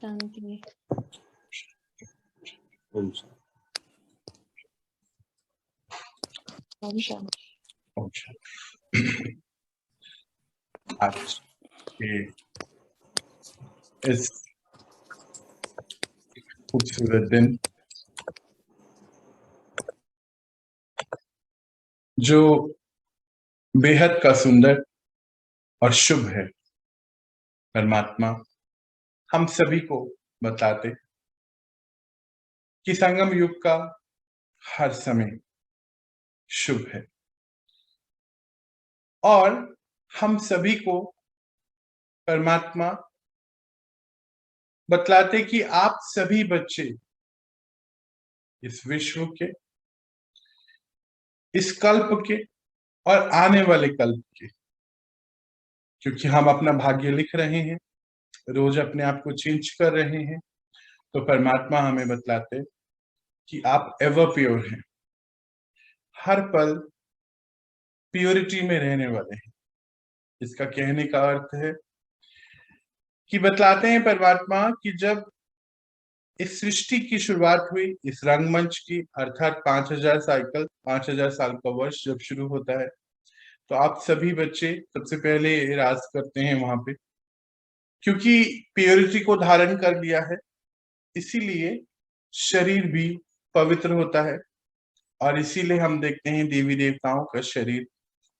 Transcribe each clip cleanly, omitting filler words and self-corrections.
शांति। ओम शांति। आज के इस खूबसूरत दिन जो बेहद का सुंदर और शुभ है, परमात्मा हम सभी को बताते कि संगम युग का हर समय शुभ है और हम सभी को परमात्मा बतलाते कि आप सभी बच्चे इस विश्व के, इस कल्प के और आने वाले कल्प के, क्योंकि हम अपना भाग्य लिख रहे हैं, रोज अपने आप को चेंज कर रहे हैं, तो परमात्मा हमें बतलाते कि आप एवर प्योर हैं, हर पल प्योरिटी में रहने वाले हैं। इसका कहने का अर्थ है कि बतलाते हैं परमात्मा कि जब इस सृष्टि की शुरुआत हुई, इस रंगमंच की, अर्थात 5000 साइकिल 5000 साल का वर्ष जब शुरू होता है, तो आप सभी बच्चे सबसे पहले राज करते हैं वहां पे, क्योंकि प्योरिटी को धारण कर लिया है, इसीलिए शरीर भी पवित्र होता है। और इसीलिए हम देखते हैं देवी देवताओं का शरीर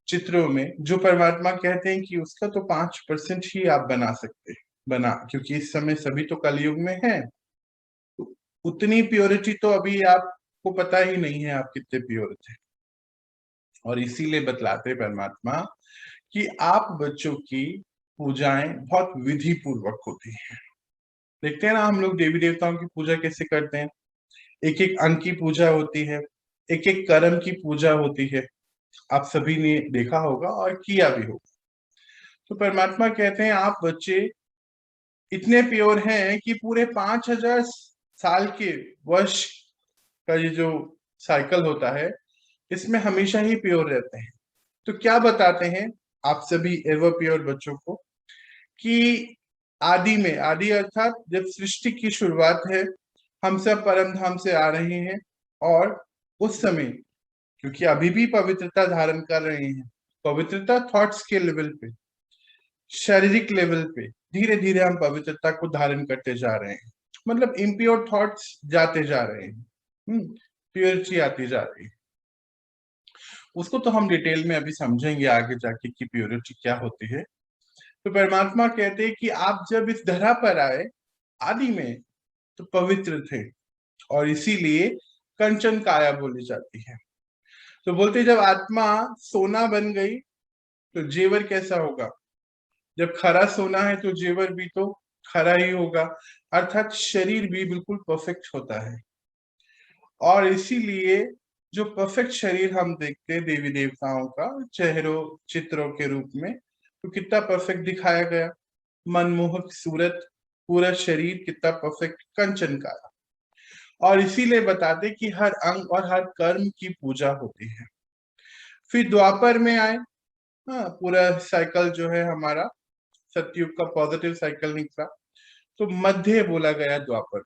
चित्रों में, जो परमात्मा कहते हैं कि उसका तो 5% ही आप बना सकते बना, क्योंकि इस समय सभी तो कलयुग में है, तो उतनी प्योरिटी तो अभी आपको पता ही नहीं है आप कितने प्योर थे। और इसीलिए बतलाते परमात्मा कि आप बच्चों की पूजाएं बहुत विधि पूर्वक होती हैं। देखते हैं ना हम लोग देवी देवताओं की पूजा कैसे करते हैं, एक एक अंग की पूजा होती है, एक एक कर्म की पूजा होती है, आप सभी ने देखा होगा और किया भी होगा। तो परमात्मा कहते हैं आप बच्चे इतने प्योर हैं कि पूरे 5000 साल के वर्ष का ये जो साइकिल होता है, इसमें हमेशा ही प्योर रहते हैं। तो क्या बताते हैं आप सभी एवर प्योर बच्चों को कि आदि में, आदि अर्थात जब सृष्टि की शुरुआत है, हम सब परम धाम से आ रहे हैं, और उस समय क्योंकि अभी भी पवित्रता धारण कर रहे हैं, पवित्रता थॉट्स के लेवल पे, शारीरिक लेवल पे धीरे धीरे हम पवित्रता को धारण करते जा रहे हैं, मतलब इम्प्योर थॉट्स जाते जा रहे हैं, प्योरिटी आती जा रही है। उसको तो हम डिटेल में अभी समझेंगे आगे जाके कि प्योरिटी क्या होती है। तो परमात्मा कहते हैं कि आप जब इस धरा पर आए आदि में तो पवित्र थे, और इसीलिए कंचन काया बोली जाती है। तो बोलते जब आत्मा सोना बन गई तो जेवर कैसा होगा, जब खरा सोना है तो जेवर भी तो खरा ही होगा, अर्थात शरीर भी बिल्कुल परफेक्ट होता है। और इसीलिए जो परफेक्ट शरीर हम देखते हैं देवी देवताओं का चेहरों चित्रों के रूप में, तो कितना परफेक्ट दिखाया गया, मनमोहक सूरत, पूरा शरीर कितना परफेक्ट कंचन का। और इसीलिए बताते कि हर अंग और हर कर्म की पूजा होती है। फिर द्वापर में आए, हाँ पूरा साइकिल जो है हमारा सतयुग का पॉजिटिव साइकिल निकला, तो मध्य बोला गया द्वापर,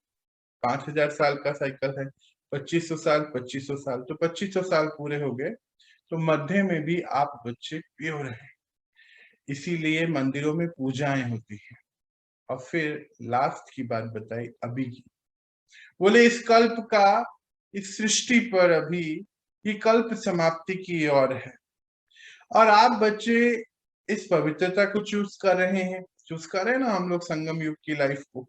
5000 साल का साइकिल है, 2500 साल 2500 साल, तो 2500 साल पूरे हो गए, तो मध्य में भी आप बच्चे प्योर हैं, इसीलिए मंदिरों में पूजाएं होती हैं। और फिर लास्ट की बात बताई अभी की, बोले इस कल्प का, इस सृष्टि पर अभी ये कल्प समाप्ति की ओर है, और आप बच्चे इस पवित्रता को चूज कर रहे हैं, चूज कर रहे हैं ना हम लोग संगम युग की लाइफ को,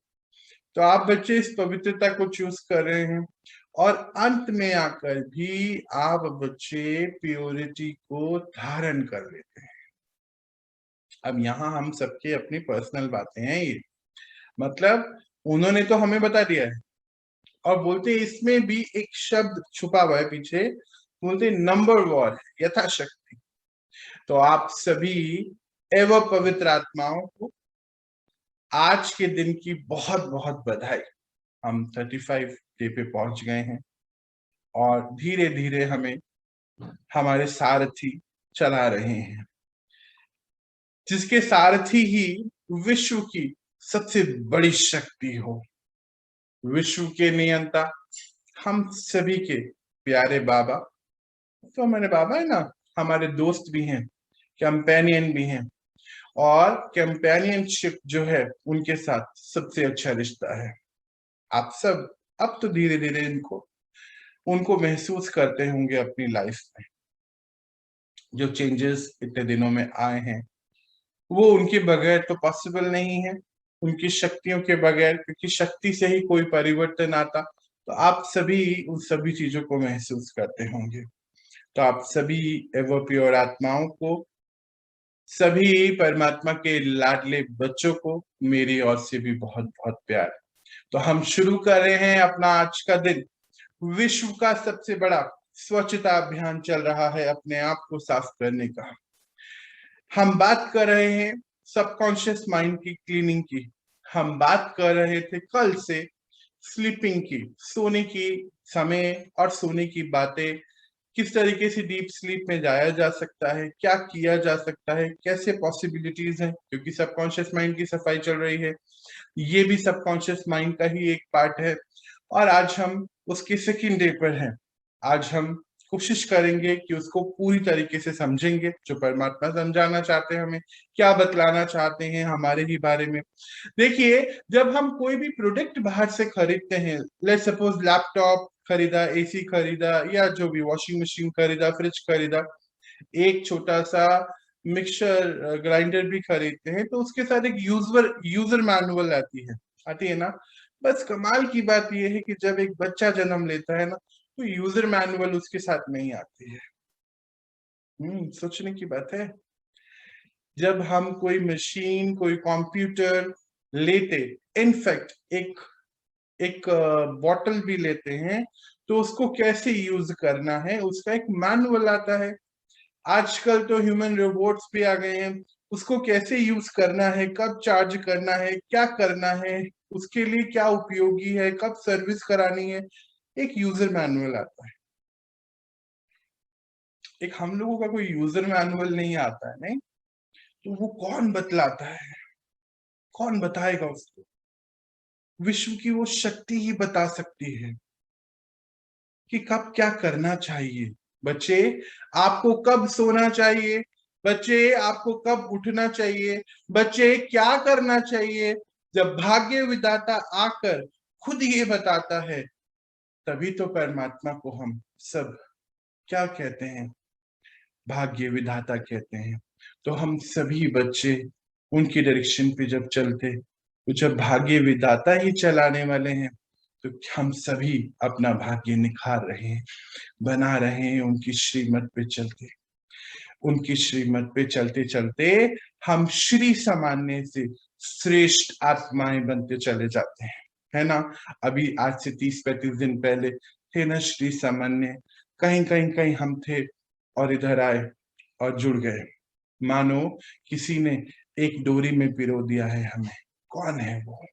तो आप बच्चे इस पवित्रता को चूज कर रहे हैं, और अंत में आकर भी आप बच्चे प्योरिटी को धारण कर लेते हैं। अब यहाँ हम सबके अपनी पर्सनल बातें हैं ये, मतलब उन्होंने तो हमें बता दिया है, और बोलते इसमें भी एक शब्द छुपा हुआ है पीछे, बोलते नंबर वॉर है यथाशक्ति। तो आप सभी एवं पवित्र आत्माओं को आज के दिन की बहुत बहुत बधाई। हम 35 डे पे पहुंच गए हैं, और धीरे धीरे हमें हमारे सारथी चला रहे हैं, जिसके सारथी ही विश्व की सबसे बड़ी शक्ति हो। विश्व के नियंता हम सभी के प्यारे बाबा, तो हमारे बाबा है ना, हमारे दोस्त भी हैं, कंपेनियन भी हैं, और कंपेनियनशिप जो है उनके साथ सबसे अच्छा रिश्ता है। आप सब अब तो धीरे धीरे उनको महसूस करते होंगे अपनी लाइफ में। जो चेंजेस इतने दिनों में आए हैं वो उनके बगैर तो पॉसिबल नहीं है, उनकी शक्तियों के बगैर, क्योंकि शक्ति से ही कोई परिवर्तन आता। तो आप सभी उन सभी चीजों को महसूस करते होंगे। तो आप सभी एवर प्योर आत्माओं को, सभी परमात्मा के लाडले बच्चों को मेरी ओर से भी बहुत बहुत प्यार। तो हम शुरू कर रहे हैं अपना आज का दिन। विश्व का सबसे बड़ा स्वच्छता अभियान चल रहा है अपने आप को साफ करने का। हम बात कर रहे हैं सबकॉन्शियस माइंड की क्लीनिंग की। हम बात कर रहे थे कल से स्लीपिंग की, सोने की समय और सोने की बातें, किस तरीके से डीप स्लीप में जाया जा सकता है, क्या किया जा सकता है, कैसे पॉसिबिलिटीज हैं, क्योंकि सबकॉन्शियस माइंड की सफाई चल रही है। ये भी सबकॉन्शियस माइंड का ही एक पार्ट है। और आज हम उसके सेकंड डे पर हैं। आज हम कोशिश करेंगे कि उसको पूरी तरीके से समझेंगे, जो परमात्मा समझाना चाहते हैं, हमें क्या बतलाना चाहते हैं हमारे ही बारे में। देखिए, जब हम कोई भी प्रोडक्ट बाहर से खरीदते हैं, लेट्स सपोज लैपटॉप खरीदा, एसी खरीदा, या जो भी वॉशिंग मशीन खरीदा, फ्रिज खरीदा, एक छोटा सा मिक्सर ग्राइंडर भी खरीदते हैं, तो उसके साथ एक यूजर मैनुअल आती है ना। बस कमाल की बात यह है कि जब एक बच्चा जन्म लेता है ना, तो यूजर मैनुअल उसके साथ नहीं आती है। सोचने की बात है। जब हम कोई मशीन, कोई कंप्यूटर लेते, इनफैक्ट एक एक बॉटल भी लेते हैं, तो उसको कैसे यूज करना है उसका एक मैनुअल आता है। आजकल तो ह्यूमन रोबोट्स भी आ गए हैं, उसको कैसे यूज करना है, कब चार्ज करना है, क्या करना है, उसके लिए क्या उपयोगी है, कब सर्विस करानी है, एक यूजर मैनुअल आता है। एक हम लोगों का कोई यूजर मैनुअल नहीं आता है, नहीं? तो वो कौन बतलाता है, कौन बताएगा उसको? विश्व की वो शक्ति ही बता सकती है कि कब क्या करना चाहिए। बच्चे, आपको कब सोना चाहिए, बच्चे आपको कब उठना चाहिए, बच्चे क्या करना चाहिए। जब भाग्य विधाता आकर खुद ये बताता है, तभी तो परमात्मा को हम सब क्या कहते हैं, भाग्य विधाता कहते हैं। तो हम सभी बच्चे उनकी डायरेक्शन पे जब चलते, तो जब भाग्य विधाता ही चलाने वाले हैं, तो हम सभी अपना भाग्य निखार रहे हैं, बना रहे हैं उनकी श्रीमत पे चलते। उनकी श्रीमत पे चलते चलते हम श्री सामान्य से श्रेष्ठ आत्माएं बनते चले जाते हैं, है ना। अभी आज से 30-35 दिन पहले थे ना श्री सामान्य, कहीं कहीं कहीं हम थे और इधर आए और जुड़ गए, मानो किसी ने एक डोरी में पिरो दिया है हमें। कौन है वो?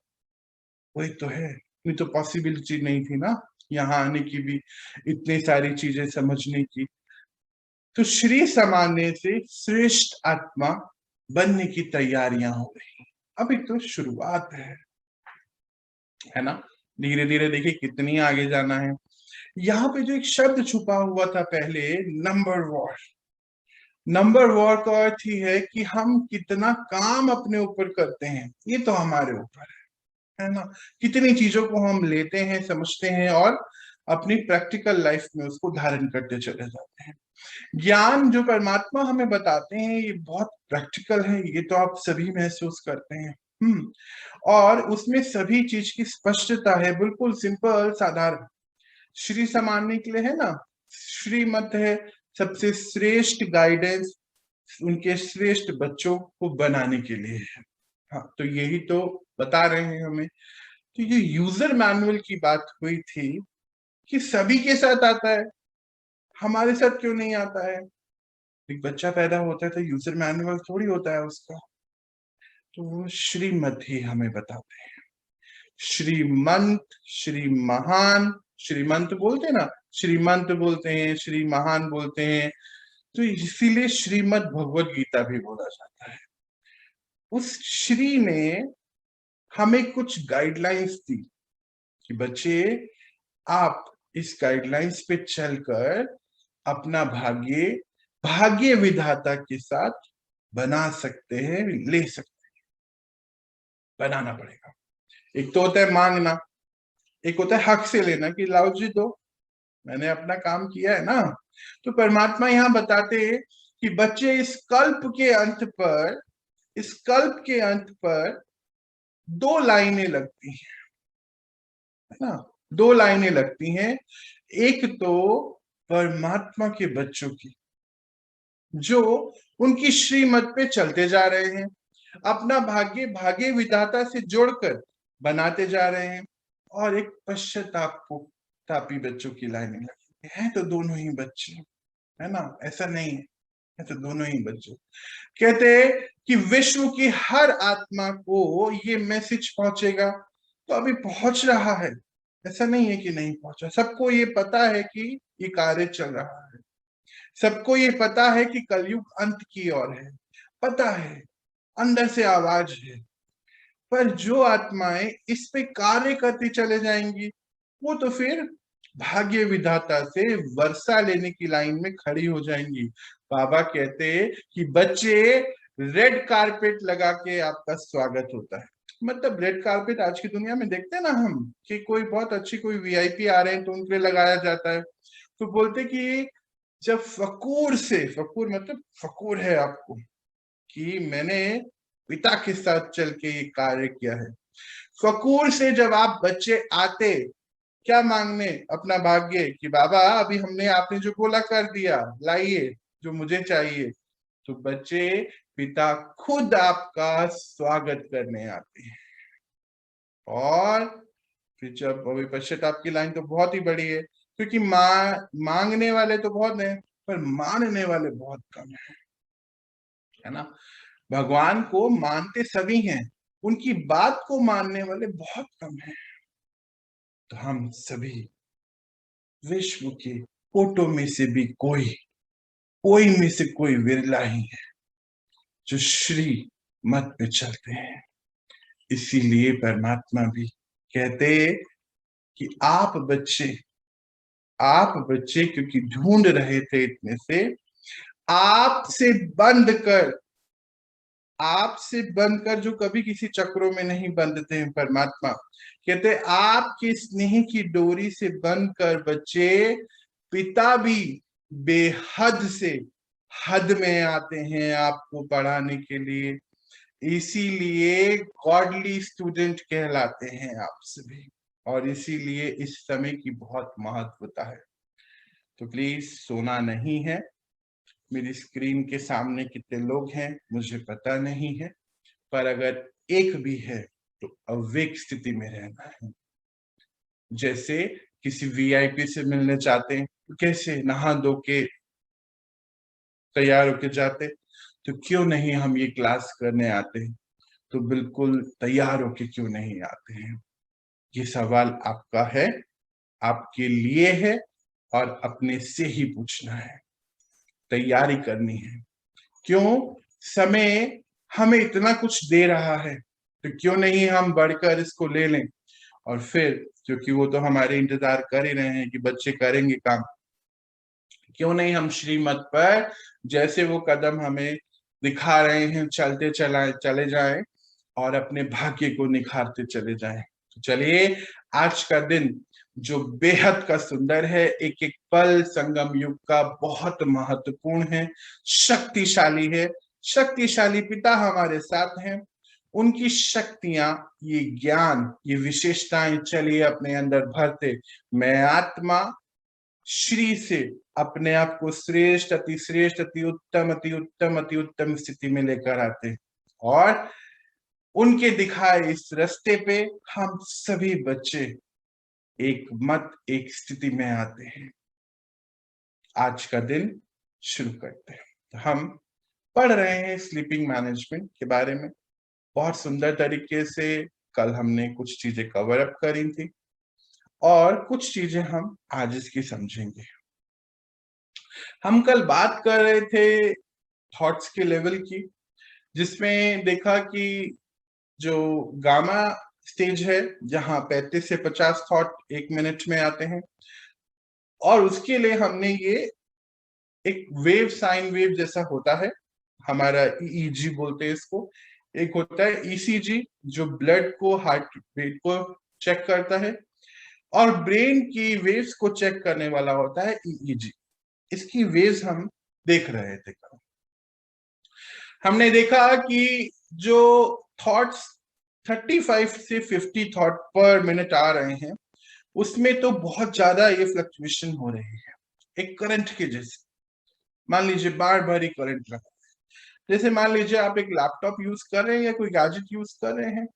वही तो है। इतनी तो पॉसिबिलिटी नहीं थी ना यहाँ आने की भी, इतनी सारी चीजें समझने की। तो श्री सामान्य से श्रेष्ठ आत्मा बनने की तैयारियां हो रही, अभी तो शुरुआत है ना। धीरे धीरे देखिए कितनी आगे जाना है। यहाँ पे जो एक शब्द छुपा हुआ था पहले, नंबर वॉर। नंबर वॉर का अर्थ ही है कि हम कितना काम अपने ऊपर करते हैं, ये तो हमारे ऊपर है ना। कितनी चीजों को हम लेते हैं, समझते हैं और अपनी प्रैक्टिकल लाइफ में उसको धारण करते चले जाते हैं। ज्ञान जो परमात्मा हमें बताते हैं ये बहुत प्रैक्टिकल है, ये तो आप सभी महसूस करते हैं। और उसमें सभी चीज की स्पष्टता है, बिल्कुल सिंपल साधारण। श्री सामान्य के लिए है ना, श्रीमत है, सबसे श्रेष्ठ गाइडेंस उनके श्रेष्ठ बच्चों को बनाने के लिए है। हाँ, तो यही तो बता रहे हैं हमें। तो ये यूजर मैनुअल की बात हुई थी कि सभी के साथ आता है, हमारे साथ क्यों नहीं आता है? एक बच्चा पैदा होता है तो यूजर मैनुअल थोड़ी होता है उसका। तो वो श्रीमत ही हमें बताते हैं। श्रीमंत, श्री महान, श्रीमंत बोलते हैं ना, श्रीमंत बोलते हैं, श्री महान बोलते हैं, तो इसीलिए श्रीमद् भगवत गीता भी बोला जाता है। उस श्री ने हमें कुछ गाइडलाइंस दी कि बच्चे आप इस गाइडलाइंस पे चलकर अपना भाग्य विधाता के साथ बना सकते हैं, ले सकते हैं। बनाना पड़ेगा। एक तो होता है मांगना, एक होता है हक से लेना कि लाओ जी दो, मैंने अपना काम किया है ना। तो परमात्मा यहाँ बताते हैं कि बच्चे इस कल्प के अंत पर 2 लाइनें लगती हैं, है ना। 2 लाइनें लगती हैं। एक तो परमात्मा के बच्चों की, जो उनकी श्रीमत पे चलते जा रहे हैं, अपना भाग्य विधाता से जोड़कर बनाते जा रहे हैं। और एक तापी बच्चों की लाइनें लगी है। तो दोनों ही बच्चे, है ना, ऐसा नहीं है तो दोनों ही बच्चे। कहते हैं कि विश्व की हर आत्मा को ये मैसेज पहुंचेगा, तो अभी पहुंच रहा है, ऐसा नहीं है कि नहीं पहुंचा। सबको ये पता है कि ये कार्य चल रहा है, सबको ये पता है कि कलयुग अंत की ओर है, पता है, अंदर से आवाज है। पर जो आत्माएं इस पे कार्य करती चले जाएंगी, वो तो फिर भाग्य विधाता से वर्षा लेने की लाइन में खड़ी हो जाएंगी। बाबा कहते हैं कि बच्चे, रेड कारपेट लगा के आपका स्वागत होता है। मतलब रेड कारपेट आज की दुनिया में देखते हैं ना हम, कि कोई बहुत अच्छी कोई वीआईपी आ रहे हैं तो उनके लिए लगाया जाता है। तो बोलते कि जब फकूर मतलब फकूर है आपको कि मैंने पिता के साथ चल के ये कार्य किया है। फकूर से जब आप बच्चे आते क्या मांगने, अपना भाग्य, कि बाबा अभी हमने आपने जो बोला कर दिया, लाइए जो मुझे चाहिए। तो बच्चे पिता खुद आपका स्वागत करने आते हैं। और फिर जब अभी पश्चाताप की लाइन तो बहुत ही बड़ी है, क्योंकि मांगने वाले तो बहुत हैं पर मानने वाले बहुत कम है ना। भगवान को मानते सभी हैं, उनकी बात को मानने वाले बहुत कम हैं। तो हम सभी विश्व के कोटों में से भी कोई में से कोई विरला ही है जो श्री मत पे चलते हैं। इसीलिए परमात्मा भी कहते कि आप बच्चे क्योंकि ढूंढ रहे थे इतने से, आपसे बंधकर जो कभी किसी चक्रों में नहीं बंधते हैं, परमात्मा कहते आपके स्नेह की डोरी से बंधकर बच्चे पिता भी बेहद से हद में आते हैं आपको पढ़ाने के लिए। इसीलिए गॉडली स्टूडेंट कहलाते हैं आप सभी, और इसीलिए इस समय की बहुत महत्वता है। तो प्लीज सोना नहीं है। मेरी स्क्रीन के सामने कितने लोग हैं मुझे पता नहीं है, पर अगर एक भी है तो अवेक स्थिति में रहना है। जैसे किसी वीआईपी से मिलने चाहते हैं तो कैसे नहा धो के तैयार होके जाते, तो क्यों नहीं हम ये क्लास करने आते हैं, तो बिल्कुल तैयार होके क्यों नहीं आते हैं। ये सवाल आपका है, आपके लिए है, और अपने से ही पूछना है, तैयारी करनी है। क्यों, समय हमें इतना कुछ दे रहा है, तो क्यों नहीं हम बढ़कर इसको ले लें। और फिर क्योंकि वो तो हमारे इंतजार कर ही रहे हैं कि बच्चे करेंगे काम, क्यों नहीं हम श्रीमत पर जैसे वो कदम हमें दिखा रहे हैं चले जाएं और अपने भाग्य को निखारते चले जाएं। तो चलिए, आज का दिन जो बेहद का सुंदर है, एक एक पल संगम युग का बहुत महत्वपूर्ण है, शक्तिशाली है। शक्तिशाली पिता हमारे साथ हैं, उनकी शक्तियां, ये ज्ञान, ये विशेषताएं चलिए अपने अंदर भरते। मैं आत्मा श्री से अपने आप को श्रेष्ठ, अति श्रेष्ठ, अति उत्तम, अति उत्तम, अति उत्तम स्थिति में लेकर आते हैं। और उनके दिखाए इस रास्ते पे हम सभी बच्चे एक स्थिति में आते हैं। आज का दिन शुरू करते हैं। हम पढ़ रहे हैं स्लीपिंग मैनेजमेंट के बारे में। बहुत सुंदर तरीके से कल हमने कुछ चीजें कवर अप करी थी, और कुछ चीजें हम आज इसकी समझेंगे। हम कल बात कर रहे थे थॉट्स के लेवल की, जिसमें देखा कि जो गामा स्टेज है, जहां 35 से 50 थॉट 1 मिनट में आते हैं, और उसके लिए हमने ये एक वेव, साइन वेव जैसा होता है, हमारा ईईजी बोलते हैं इसको। एक होता है ईसीजी, जो ब्लड को, हार्ट रेट को चेक करता है, और ब्रेन की वेव्स को चेक करने वाला होता है ईईजी। इसकी वेव्स हम देख रहे थे कल। हमने देखा कि जो थॉट्स 35 से 50 थॉट पर मिनट आ रहे हैं, उसमें तो बहुत ज्यादा ये फ्लक्चुएशन हो रही है, एक करंट के जैसे। मान लीजिए बार बार ही करंट लगा, जैसे मान लीजिए आप एक लैपटॉप यूज कर रहे हैं या कोई गैजेट यूज कर रहे हैं,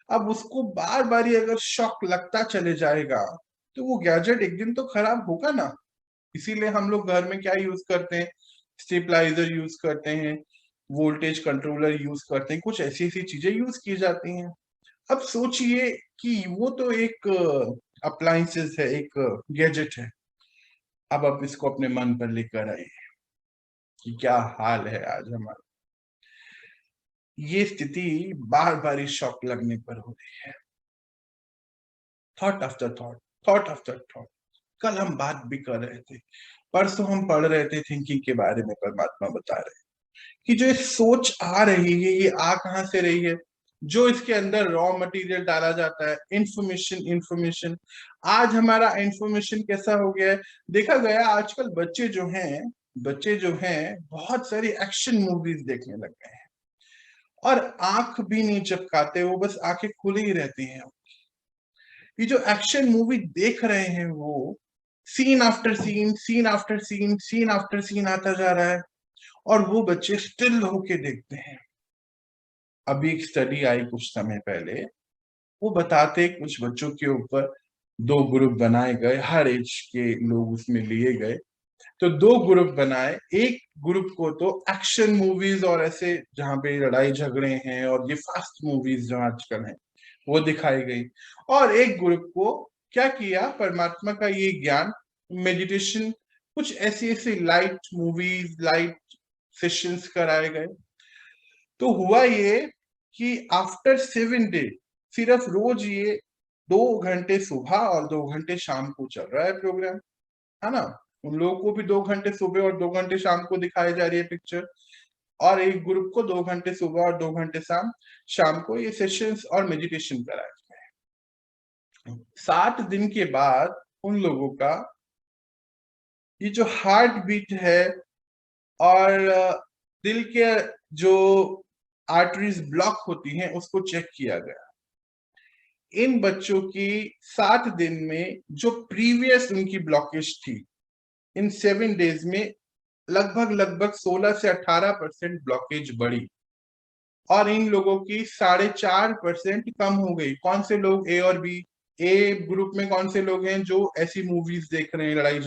अब उसको बार बार ही अगर शॉक लगता चले जाएगा, तो वो गैजेट एक दिन तो खराब होगा ना। इसीलिए हम लोग घर में क्या यूज करते हैं, स्टेबलाइजर यूज करते हैं, वोल्टेज कंट्रोलर यूज करते हैं, कुछ ऐसी ऐसी चीजें यूज की जाती हैं। अब सोचिए कि वो तो एक अप्लायंसेस है, एक गैजेट है। अब आप इसको अपने मन पर लेकर आइए कि क्या हाल है आज हमारा। ये स्थिति बार बार इस शॉक लगने पर हो रही है, thought after thought, thought after thought. कल हम बात भी कर रहे थे, परसों हम पढ़ रहे थे थिंकिंग के बारे में, परमात्मा बता रहे कि जो ये सोच आ रही है, ये आ कहां से रही है, जो इसके अंदर रॉ मटेरियल डाला जाता है, इंफॉर्मेशन। इंफॉर्मेशन आज हमारा इंफॉर्मेशन कैसा हो गया है, देखा गया आजकल बच्चे जो हैं बहुत सारी एक्शन मूवीज देखने लग गए हैं, और आंख भी नहीं चपकाते, वो बस आंखें खुली ही रहती हैं। ये जो एक्शन मूवी देख रहे हैं, वो scene after scene, scene after scene, scene after scene आता जा रहा है, और वो बच्चे स्टिल होके देखते हैं। अभी एक स्टडी आई कुछ समय पहले, वो बताते कुछ बच्चों के ऊपर 2 ग्रुप बनाए गए, हर एज के लोग उसमें लिए गए। तो 2 ग्रुप बनाए, एक ग्रुप को तो एक्शन मूवीज और ऐसे जहां पे लड़ाई झगड़े हैं और ये फास्ट मूवीज जो आजकल हैं वो दिखाई गई, और एक ग्रुप को क्या किया, परमात्मा का ये ज्ञान, मेडिटेशन, कुछ ऐसी ऐसी लाइट मूवीज, लाइट सेशंस कराए गए। तो हुआ ये कि आफ्टर 7 डे, सिर्फ रोज ये 2 घंटे सुबह और 2 घंटे शाम को चल रहा है प्रोग्राम, है ना। उन लोगों को भी 2 घंटे सुबह और 2 घंटे शाम को दिखाई जा रही है पिक्चर, और एक ग्रुप को 2 घंटे सुबह और 2 घंटे शाम को ये सेशंस और मेडिटेशन कराए गए। 7 दिन के बाद उन लोगों का ये जो हार्ट बीट है और दिल के जो आर्टरीज ब्लॉक होती हैं उसको चेक किया गया। इन बच्चों की 7 दिन में जो प्रीवियस उनकी ब्लॉकेज थी, इन 7 डेज में लगभग लगभग 16 से 18% ब्लॉकेज बढ़ी, और इन लोगों की 4.5% कम हो गई। कौन से लोग, ए और बी? ए ग्रुप में कौन से लोग हैं जो ऐसी मूवीज देख रहे हैं, लड़ाई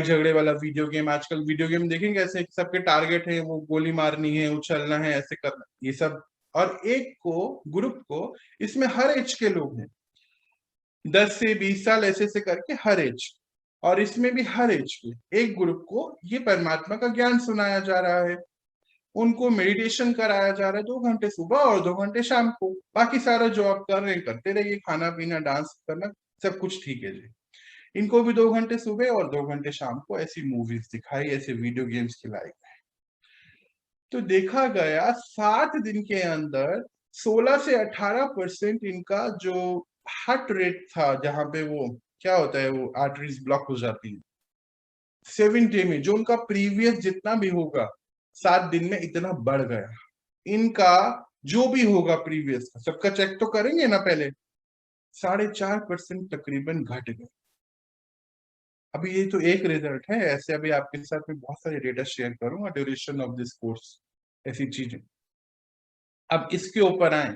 झगड़े वाला वीडियो गेम। आजकल वीडियो गेम देखेंगे ऐसे, सबके टारगेट है वो गोली मारनी है, उछलना है, ऐसे करना, ये सब। और एक को, ग्रुप को, इसमें हर एज के लोग हैं, 10 से 20 साल ऐसे ऐसे करके हर एज, और इसमें भी हर एज के एक ग्रुप को ये परमात्मा का ज्ञान सुनाया जा रहा है, उनको मेडिटेशन कराया जा रहा है 2 घंटे सुबह और 2 घंटे शाम को। बाकी सारा जो आप कर रहे हैं करते रहिए, खाना पीना, डांस करना, सब कुछ ठीक है जी। इनको भी 2 घंटे सुबह और 2 घंटे शाम को ऐसी मूवीज दिखाई, ऐसे वीडियो गेम्स खिलाए गए। तो देखा गया 7 दिन के अंदर 16 से 18% इनका जो हार्ट रेट था, जहां पे वो क्या होता है, वो आर्टरीज ब्लॉक हो जाती है, 7 डे में जो उनका प्रीवियस जितना भी होगा 7 दिन में इतना बढ़ गया। इनका जो भी होगा प्रीवियस का, सबका चेक तो करेंगे ना पहले, 4.5% तकरीबन घट गए। अभी ये तो एक रिजल्ट है, ऐसे अभी आपके साथ में बहुत सारे डेटा शेयर करूंगा, ड्यूरेशन ऑफ दिस कोर्स, ऐसी चीजें। अब इसके ऊपर आए,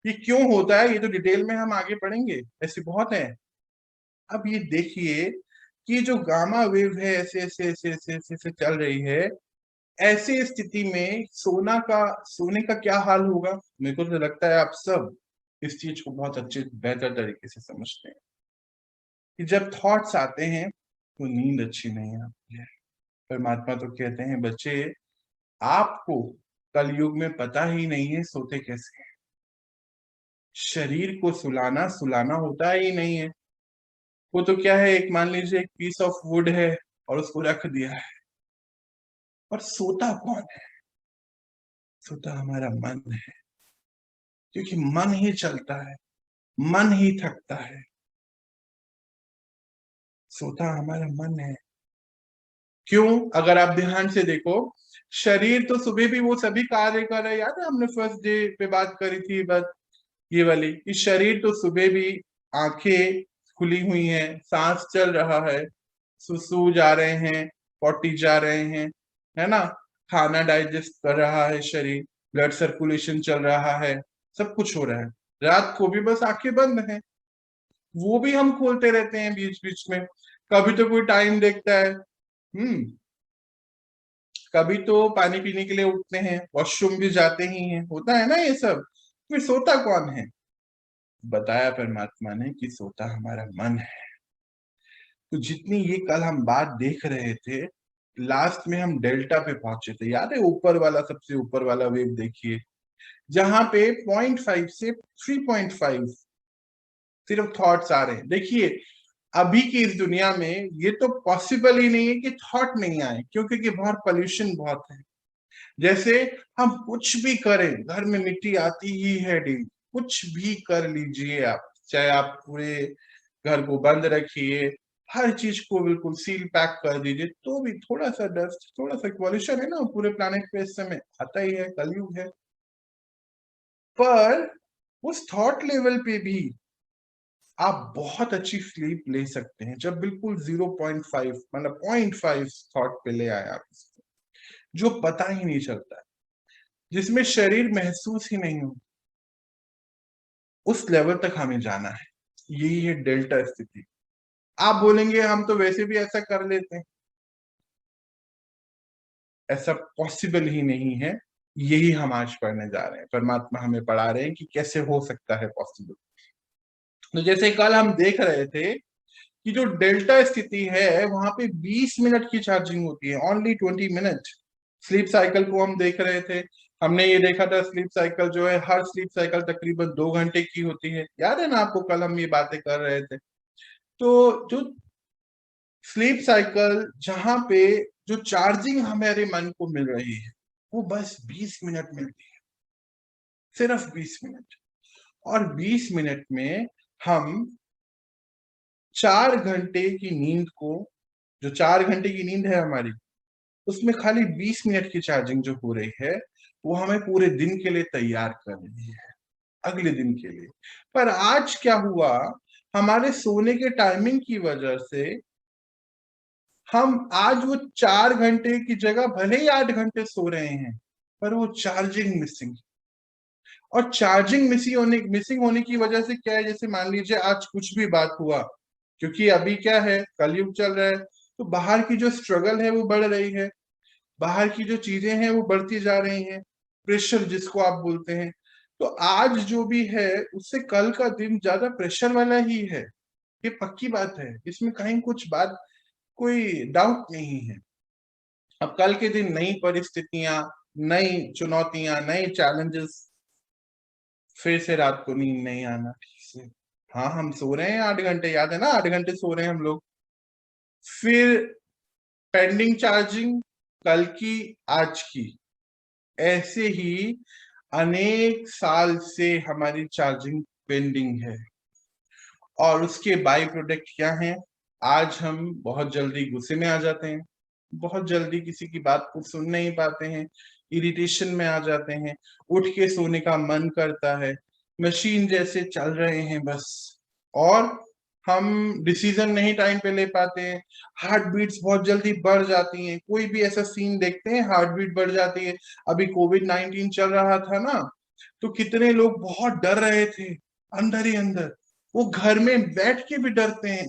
ये क्यों होता है, ये तो डिटेल में हम आगे पढ़ेंगे, ऐसे बहुत है। अब ये देखिए कि जो गामा वेव है ऐसे ऐसे ऐसे ऐसे ऐसे ऐसे चल रही है, ऐसी स्थिति में सोने का क्या हाल होगा। मेरे को तो लगता है आप सब इस चीज को बहुत अच्छे, बेहतर तरीके से समझते हैं कि जब थॉट्स आते हैं तो नींद अच्छी नहीं आती है। परमात्मा तो कहते हैं बच्चे, आपको कलयुग में पता ही नहीं है सोते कैसे हैं। शरीर को सुलाना होता ही नहीं है। वो तो क्या है, एक मान लीजिए एक पीस ऑफ वुड है और उसको रख दिया है। और सोता कौन है? सोता हमारा मन है, क्योंकि मन ही चलता है, मन ही थकता है। सोता हमारा मन है। क्यों? अगर आप ध्यान से देखो, शरीर तो सुबह भी वो सभी कार्य कर रहा है। याद है हमने फर्स्ट डे पे बात करी थी, बात ये वाली, कि शरीर तो सुबह भी, आंखें खुली हुई हैं, सांस चल रहा है, सुसु जा रहे हैं, पॉटी जा रहे हैं, है ना, खाना डाइजेस्ट कर रहा है शरीर, ब्लड सर्कुलेशन चल रहा है, सब कुछ हो रहा है। रात को भी बस आंखें बंद हैं, वो भी हम खोलते रहते हैं बीच बीच में। कभी तो कोई टाइम देखता है, कभी तो पानी पीने के लिए उठते हैं, वॉशरूम भी जाते ही हैं, होता है ना ये सब। फिर सोता कौन है? बताया परमात्मा ने कि सोता हमारा मन है। तो जितनी ये कल हम बात देख रहे थे, लास्ट में हम डेल्टा पे पहुंचे थे। याद है ऊपर वाला, सबसे ऊपर वाला वेव देखिए, जहां पे 0.5 से 3.5 सिर्फ थॉट्स आ रहे हैं। देखिए अभी की इस दुनिया में ये तो पॉसिबल ही नहीं है कि थॉट नहीं आए, क्योंकि बहुत पोल्यूशन बहुत है। जैसे हम कुछ भी करें, घर में मिट्टी आती ही है डेली, कुछ भी कर लीजिए आप, चाहे आप पूरे घर को बंद रखिए, हर चीज को बिल्कुल सील पैक कर दीजिए, तो भी थोड़ा सा डस्ट, थोड़ा सा पॉल्यूशन है ना पूरे प्लानेट पे इस समय आता ही है, कलयुग है। पर उस थॉट लेवल पे भी आप बहुत अच्छी स्लीप ले सकते हैं, जब बिल्कुल 0.5 मतलब 0.5 थॉट पे ले आए आप इसको, जो पता ही नहीं चलता है, जिसमें शरीर महसूस ही नहीं हो। उस लेवल तक हमें जाना है। यही है डेल्टा स्थिति। आप बोलेंगे हम तो वैसे भी ऐसा कर लेते हैं, ऐसा पॉसिबल ही नहीं है। यही हम आज पढ़ने जा रहे हैं, परमात्मा हमें पढ़ा रहे हैं कि कैसे हो सकता है पॉसिबल। तो जैसे कल हम देख रहे थे कि जो डेल्टा स्थिति है वहां पे 20 मिनट की चार्जिंग होती है, ओनली 20 मिनट। स्लीप साइकिल को हम देख रहे थे, हमने ये देखा था स्लीप साइकिल जो है, हर स्लीप साइकिल तकरीबन 2 घंटे की होती है। याद है ना आपको, कल हम ये बातें कर रहे थे। तो जो स्लीप साइकिल, जहां पे जो चार्जिंग हमारे मन को मिल रही है, वो बस 20 मिनट मिलती है, सिर्फ 20 मिनट। और 20 मिनट में हम 4 घंटे की नींद को, जो 4 घंटे की नींद है हमारी, उसमें खाली 20 मिनट की चार्जिंग जो हो रही है, वो हमें पूरे दिन के लिए तैयार कर रही है, अगले दिन के लिए। पर आज क्या हुआ, हमारे सोने के टाइमिंग की वजह से हम आज वो 4 घंटे की जगह भले ही 8 घंटे सो रहे हैं, पर वो चार्जिंग मिसिंग। और चार्जिंग मिसिंग होने की वजह से क्या है, जैसे मान लीजिए आज कुछ भी बात हुआ, क्योंकि अभी क्या है, कलयुग चल रहा है, तो बाहर की जो स्ट्रगल है वो बढ़ रही है, बाहर की जो चीजें हैं वो बढ़ती जा रही हैं, प्रेशर जिसको आप बोलते हैं। तो आज जो भी है उससे कल का दिन ज्यादा प्रेशर वाला ही है, ये पक्की बात है, इसमें कहीं कुछ बात, कोई डाउट नहीं है। अब कल के दिन नई परिस्थितियां, नई चुनौतियां, नए चैलेंजेस, फिर से रात को नींद नहीं आना ठीक से। हाँ हम सो रहे हैं 8 घंटे, याद है ना, 8 घंटे सो रहे हैं हम लोग। फिर पेंडिंग चार्जिंग, कल की, आज की, ऐसे ही अनेक साल से हमारी चार्जिंग पेंडिंग है। और उसके बाई प्रोडक्ट क्या है? आज हम बहुत जल्दी गुस्से में आ जाते हैं, बहुत जल्दी किसी की बात को सुन नहीं पाते हैं, इरिटेशन में आ जाते हैं, उठ के सोने का मन करता है, मशीन जैसे चल रहे हैं बस। और हम डिसीजन नहीं टाइम पे ले पाते हैं, हार्ट बीट्स बहुत जल्दी बढ़ जाती हैं, कोई भी ऐसा सीन देखते हैं हार्ट बीट बढ़ जाती है। अभी कोविड-19 चल रहा था ना, तो कितने लोग बहुत डर रहे थे, अंदर ही अंदर, वो घर में बैठ के भी डरते हैं।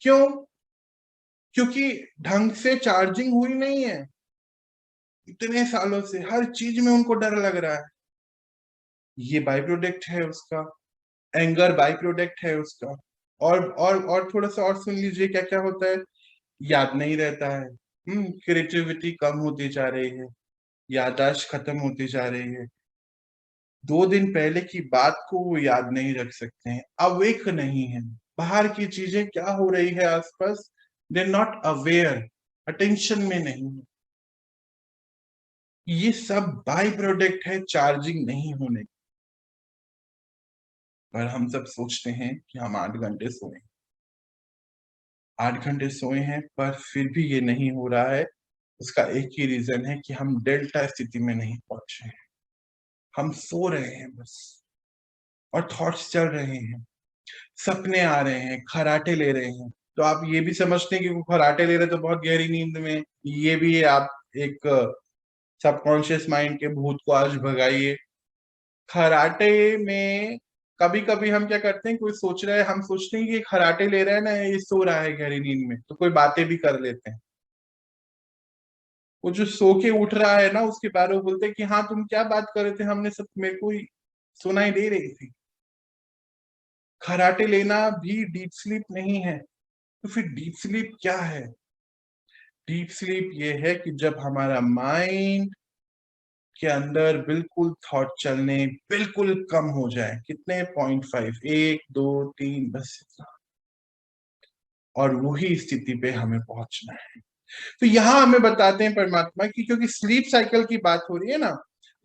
क्यों? क्योंकि ढंग से चार्जिंग हुई नहीं है, इतने सालों से हर चीज में उनको डर लग रहा है। ये बाई प्रोडक्ट है उसका, एंगर बाई प्रोडक्ट है उसका। और थोड़ा सा और सुन लीजिए क्या क्या होता है, याद नहीं रहता है, क्रिएटिविटी कम होती जा रही है, याददाश्त खत्म होती जा रही है, 2 दिन पहले की बात को वो याद नहीं रख सकते हैं, अवेक नहीं है, बाहर की चीजें क्या हो रही है आसपास, दे नॉट अवेयर, अटेंशन में नहीं है। ये सब बाय प्रोडक्ट है चार्जिंग नहीं होने। पर हम सब सोचते हैं कि हम 8 घंटे सोए, 8 घंटे सोए हैं, पर फिर भी ये नहीं हो रहा है। उसका एक ही रीजन है कि हम डेल्टा स्थिति में नहीं पहुंचे हैं, हम सो रहे हैं बस, और थॉट्स चल रहे हैं, सपने आ रहे हैं, खराटे ले रहे हैं। तो आप ये भी समझते हैं कि वो खराटे ले रहे तो बहुत गहरी नींद में, ये भी आप एक सबकॉन्शियस माइंड के भूत को आज भगाइए। खराटे में कभी कभी हम क्या करते हैं, कोई सोच रहा है, हम सोचते हैं कि खराटे ले रहा है ना, ये सो रहा है गहरी नींद में, तो कोई बातें भी कर लेते हैं। वो जो सो के उठ रहा है ना, उसके बारे में बोलते हैं कि हाँ तुम क्या बात कर रहे थे, हमने सब, मेरे को ही सुनाई दे रही थी। खराटे लेना भी डीप स्लीप नहीं है। तो फिर डीप स्लीप क्या है? डीप स्लीप ये है कि जब हमारा माइंड के अंदर बिल्कुल थॉट चलने बिल्कुल कम हो जाए, कितने 0.5, 1, 2, 3, बस इतना, और वही स्थिति पे हमें पहुंचना है। तो यहां हमें बताते हैं परमात्मा की, क्योंकि स्लीप साइकिल की बात हो रही है ना,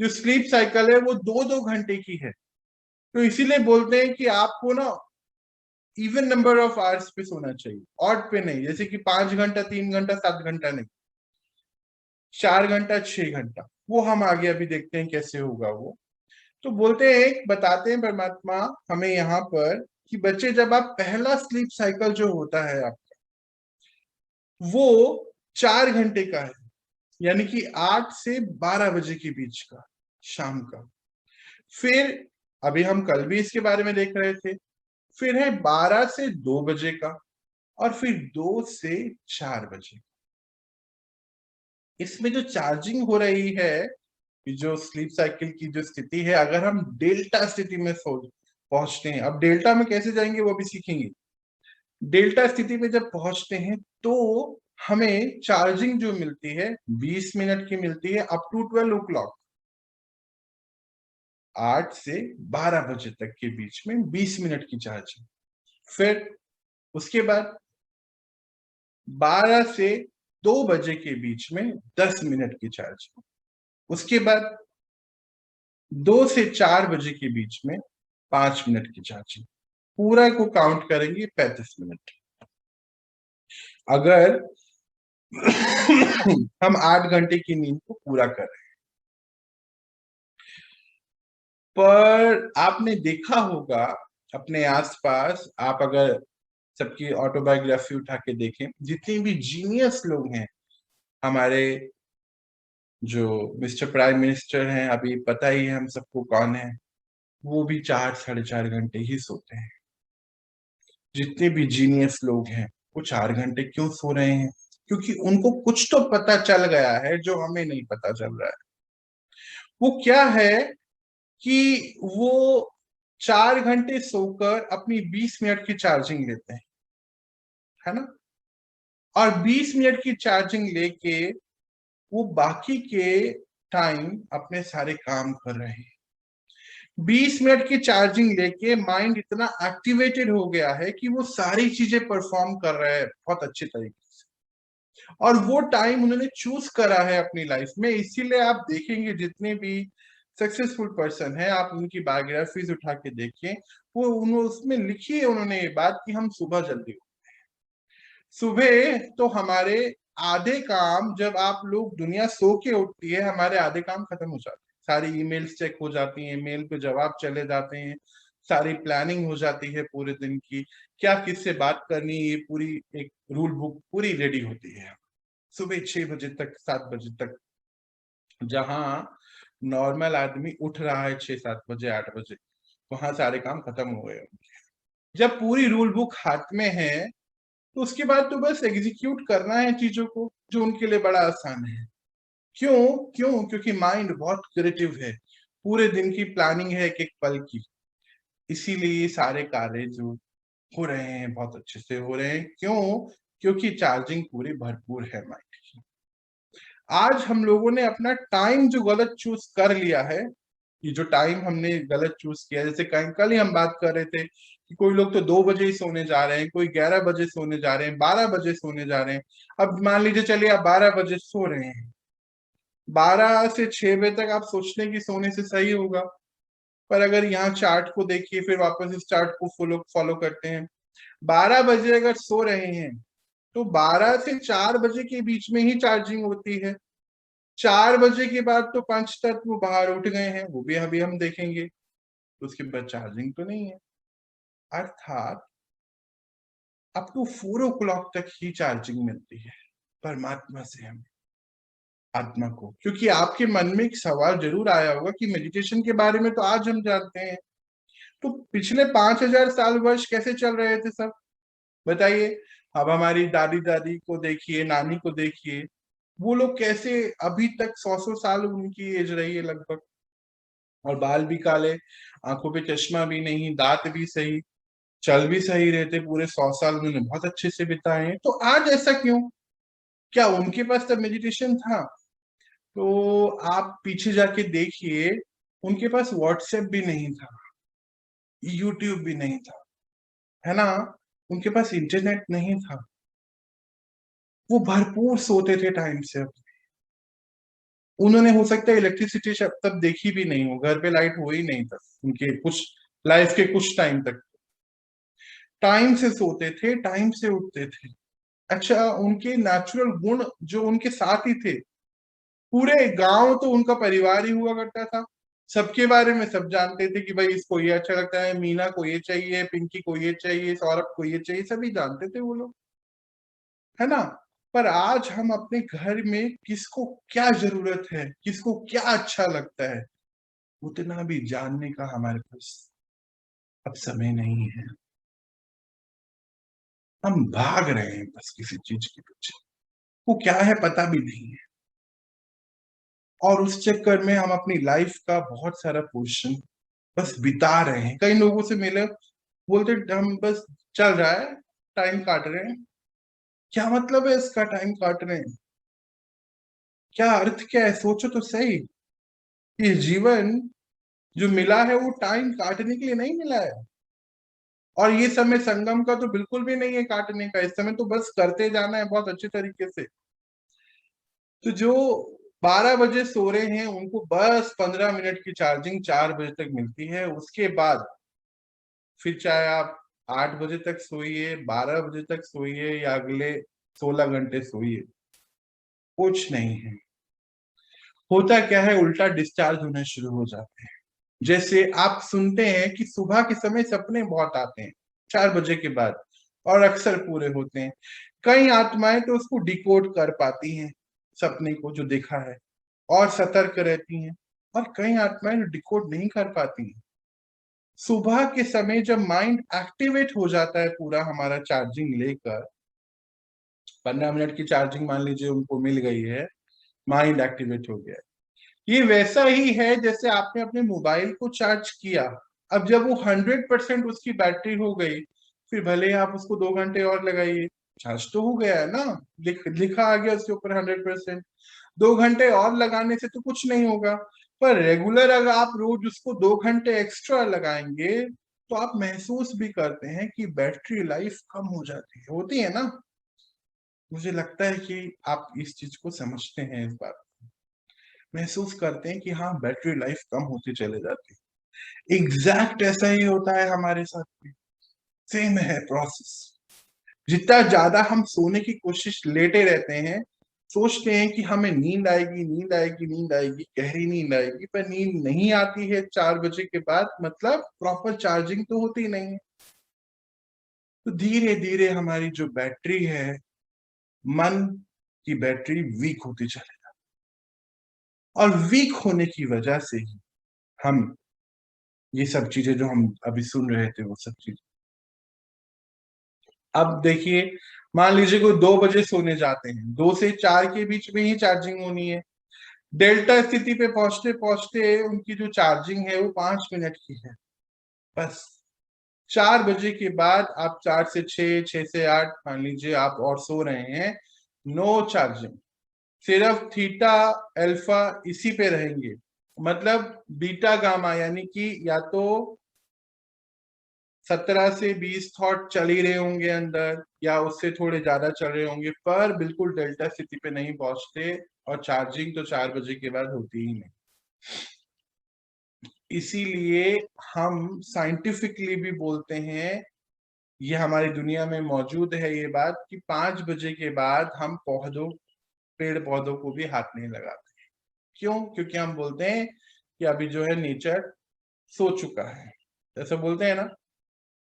जो स्लीप साइकिल है वो 2-2 घंटे की है, तो इसीलिए बोलते हैं कि आपको ना इवन नंबर ऑफ आवर्स पे सोना चाहिए, ऑड पे नहीं, जैसे कि 5 घंटा, 3 घंटा, 7 घंटा नहीं, 4 घंटा, 6 घंटा। वो हम आगे अभी देखते हैं कैसे होगा वो। तो बोलते हैं, बताते हैं परमात्मा हमें यहाँ पर कि बच्चे, जब आप पहला स्लीप साइकिल जो होता है आपका, वो 4 घंटे का है, यानी कि 8 से 12 बजे के बीच का, शाम का। फिर अभी हम कल भी इसके बारे में देख रहे थे, फिर है 12 से 2 बजे का, और फिर 2 से 4 बजे। इसमें जो चार्जिंग हो रही है, जो स्लीप साइकिल की जो स्थिति है, अगर हम डेल्टा स्थिति में पहुंचते हैं, अब डेल्टा में कैसे जाएंगे वो भी सीखेंगे। डेल्टा स्थिति में जब पहुंचते हैं तो हमें चार्जिंग जो मिलती है 20 मिनट की मिलती है, अप टू 12 o'clock, 8 से 12 बजे तक के बीच में 20 मिनट की चार्जिंग। फिर उसके बाद 12 से 2 बजे के बीच में 10 मिनट की चार्जिंग। उसके बाद 2 से 4 बजे के बीच में 5 मिनट की चार्जिंग। पूरा को काउंट करेंगे 35 मिनट। अगर हम 8 घंटे की नींद को पूरा कर रहे हैं, पर आपने देखा होगा अपने आसपास, आप अगर सबकी ऑटोबायोग्राफी उठा के देखें, जितने भी जीनियस लोग हैं, हमारे जो मिस्टर प्राइम मिनिस्टर हैं, अभी पता ही है हम सबको कौन है, वो भी 4-4.5 घंटे ही सोते हैं। जितने भी जीनियस लोग हैं वो 4 घंटे क्यों सो रहे हैं? क्योंकि उनको कुछ तो पता चल गया है जो हमें नहीं पता चल रहा है। वो क्या है कि वो 4 घंटे सोकर अपनी 20 मिनट की चार्जिंग लेते हैं, है ना, और 20 मिनट की चार्जिंग लेके वो बाकी के टाइम अपने सारे काम कर रहे हैं। 20 मिनट की चार्जिंग लेके माइंड इतना एक्टिवेटेड हो गया है कि वो सारी चीजें परफॉर्म कर रहा है बहुत अच्छे तरीके से, और वो टाइम उन्होंने चूज करा है अपनी लाइफ में। इसीलिए आप देखेंगे जितने भी सक्सेसफुल पर्सन है, आप उनकी बायोग्राफीज उठा के देखिए, वो उन्होंने उसमें लिखी है उन्होंने ये बात कि हम सुबह जल्दी उठते हैं। सुबह तो हमारे आधे काम, जब आप लोग दुनिया सो के उठती है, हमारे आधे काम खत्म हो जाते हैं, सारी ईमेल्स चेक हो जाती हैं, मेल पे जवाब चले जाते हैं, सारी प्लानिंग हो जाती है पूरे दिन की, क्या किससे बात करनी, ये पूरी एक रूल बुक पूरी रेडी होती है। सुबह 6 बजे तक, 7 बजे तक, जहां नॉर्मल आदमी उठ रहा है 6-7 बजे, 8 बजे, वहां सारे काम खत्म हो गए। जब पूरी रूल बुक हाथ में है, तो उसके बाद तो बस एग्जीक्यूट करना है चीजों को, जो उनके लिए बड़ा आसान है। क्यों? क्योंकि माइंड बहुत क्रिएटिव है, पूरे दिन की प्लानिंग है एक एक पल की, इसीलिए ये सारे कार्य जो हो रहे हैं बहुत अच्छे से हो रहे हैं। क्यों? क्योंकि चार्जिंग पूरी भरपूर है माइंड की। आज हम लोगों ने अपना टाइम जो गलत चूज कर लिया है, ये जो टाइम हमने गलत चूज किया, जैसे कल ही हम बात कर रहे थे कि कोई लोग तो 2 बजे ही सोने जा रहे हैं, कोई 11 बजे सोने जा रहे हैं, 12 बजे सोने जा रहे हैं। अब मान लीजिए चलिए आप 12 बजे सो रहे हैं, 12 से 6 बजे तक आप सोचते हैं कि सोने से सही होगा, पर अगर यहाँ चार्ट को देखिए फिर वापस इस चार्ट को फॉलो फॉलो करते हैं, 12 बजे अगर सो रहे हैं तो 12 से 4 बजे के बीच में ही चार्जिंग होती है। 4 बजे के बाद तो पंच तत्व बाहर उठ गए हैं, वो भी अभी हम देखेंगे, तो उसके बाद चार्जिंग तो नहीं है। अर्थात अप टू 4 o'clock तक ही चार्जिंग मिलती है परमात्मा से हमें, आत्मा को। क्योंकि आपके मन में एक सवाल जरूर आया होगा कि मेडिटेशन के बारे में तो आज हम जानते हैं, तो पिछले 5,000 साल वर्ष कैसे चल रहे थे सब, बताइए। अब हमारी दादी दादी को देखिए, नानी को देखिए, वो लोग कैसे अभी तक 100-100 साल उनकी एज रही है लगभग, और बाल भी काले, आंखों पे चश्मा भी नहीं, दांत भी सही, चल भी सही रहते, पूरे 100 साल उन्होंने बहुत अच्छे से बिताए हैं। तो आज ऐसा क्यों? क्या उनके पास तब मेडिटेशन था? तो आप पीछे जाके देखिए, उनके पास व्हाट्सएप भी नहीं था, यूट्यूब भी नहीं था, है ना, उनके पास इंटरनेट नहीं था, वो भरपूर सोते थे टाइम से। उन्होंने हो सकता है इलेक्ट्रिसिटी तब देखी भी नहीं हो, घर पे लाइट हो ही नहीं तक उनके कुछ लाइफ के कुछ टाइम तक। टाइम से सोते थे, टाइम से उठते थे। अच्छा, उनके नेचुरल गुण जो उनके साथ ही थे, पूरे गांव तो उनका परिवार ही हुआ करता था, सबके बारे में सब जानते थे कि भाई इसको ये अच्छा लगता है, मीना को ये चाहिए, पिंकी को ये चाहिए, सौरभ को ये चाहिए, सभी जानते थे वो लोग, है ना। पर आज हम अपने घर में किसको क्या जरूरत है, किसको क्या अच्छा लगता है, उतना भी जानने का हमारे पास अब समय नहीं है। हम भाग रहे हैं बस किसी चीज के पीछे, वो क्या है पता भी नहीं है, और उस चक्कर में हम अपनी लाइफ का बहुत सारा पोर्शन बस बिता रहे हैं। कई लोगों से मिले, बोलते हम बस चल रहा है, टाइम काट रहे हैं। क्या मतलब है इसका, टाइम काट रहे हैं? क्या अर्थ क्या है? सोचो तो सही। ये जीवन जो मिला है वो टाइम काटने के लिए नहीं मिला है, और ये समय संगम का तो बिल्कुल भी नहीं है काटने का, इस समय तो बस करते जाना है बहुत अच्छे तरीके से। तो जो 12 बजे सो रहे हैं उनको बस 15 मिनट की चार्जिंग 4 बजे तक मिलती है, उसके बाद फिर चाहे आप 8 बजे तक सोइए, 12 बजे तक सोइए, या अगले 16 घंटे सोइए, कुछ नहीं है। होता क्या है, उल्टा डिस्चार्ज होने शुरू हो जाते हैं। जैसे आप सुनते हैं कि सुबह के समय सपने बहुत आते हैं 4 बजे के बाद, और अक्सर पूरे होते हैं। कई आत्माएं तो उसको डिकोड कर पाती हैं, सपने को जो देखा है, और सतर्क रहती हैं, और कई आत्माएं डिकोड नहीं कर पाती हैं। सुबह के समय जब माइंड एक्टिवेट हो जाता है पूरा हमारा चार्जिंग लेकर, 15 मिनट की चार्जिंग मान लीजिए उनको मिल गई है, माइंड एक्टिवेट हो गया है। ये वैसा ही है जैसे आपने अपने मोबाइल को चार्ज किया, अब जब वो 100% उसकी बैटरी हो गई, फिर भले ही आप उसको 2 घंटे और लगाइए, चार्ज तो हो गया है ना, लिखा आ गया उसके ऊपर 100%। 2 घंटे और लगाने से तो कुछ नहीं होगा, पर रेगुलर अगर आप रोज उसको 2 घंटे एक्स्ट्रा लगाएंगे, तो आप महसूस भी करते हैं कि बैटरी लाइफ कम हो जाती है, होती है ना। मुझे लगता है कि आप इस चीज को समझते हैं, इस बात महसूस करते हैं कि हाँ, बैटरी लाइफ कम होती चले जाती है। एग्जैक्ट ऐसा ही होता है हमारे साथ भी, सेम है प्रोसेस। जितना ज्यादा हम सोने की कोशिश लेटे रहते हैं, सोचते हैं कि हमें नींद आएगी, नींद आएगी, नींद आएगी, गहरी नींद आएगी, पर नींद नहीं आती है 4 बजे के बाद, मतलब प्रॉपर चार्जिंग तो होती नहीं है। तो धीरे धीरे हमारी जो बैटरी है, मन की बैटरी वीक होती चले, और वीक होने की वजह से ही हम ये सब चीजें जो हम अभी सुन रहे थे वो सब चीजें। अब देखिए, मान लीजिए कोई 2 बजे सोने जाते हैं, 2 से 4 के बीच में ही चार्जिंग होनी है। डेल्टा स्थिति पे पहुंचते पहुंचते उनकी जो चार्जिंग है वो 5 मिनट की है बस। 4 बजे के बाद आप 4 से 6, 6 से 8 मान लीजिए आप और सो रहे हैं, नो चार्जिंग, सिर्फ थीटा अल्फा इसी पे रहेंगे, मतलब बीटा गामा यानी कि या तो 17 से 20 थॉट चल ही रहे होंगे अंदर, या उससे थोड़े ज्यादा चल रहे होंगे, पर बिल्कुल डेल्टा स्थिति पे नहीं पहुंचते। और चार्जिंग तो 4 बजे के बाद होती ही नहीं। इसीलिए हम साइंटिफिकली भी बोलते हैं, ये हमारी दुनिया में मौजूद है ये बात, कि 5 बजे के बाद हम पेड़ पौधों को भी हाथ नहीं लगाते। क्यों? क्योंकि हम बोलते हैं कि अभी जो है नेचर सो चुका है। ऐसा बोलते हैं ना,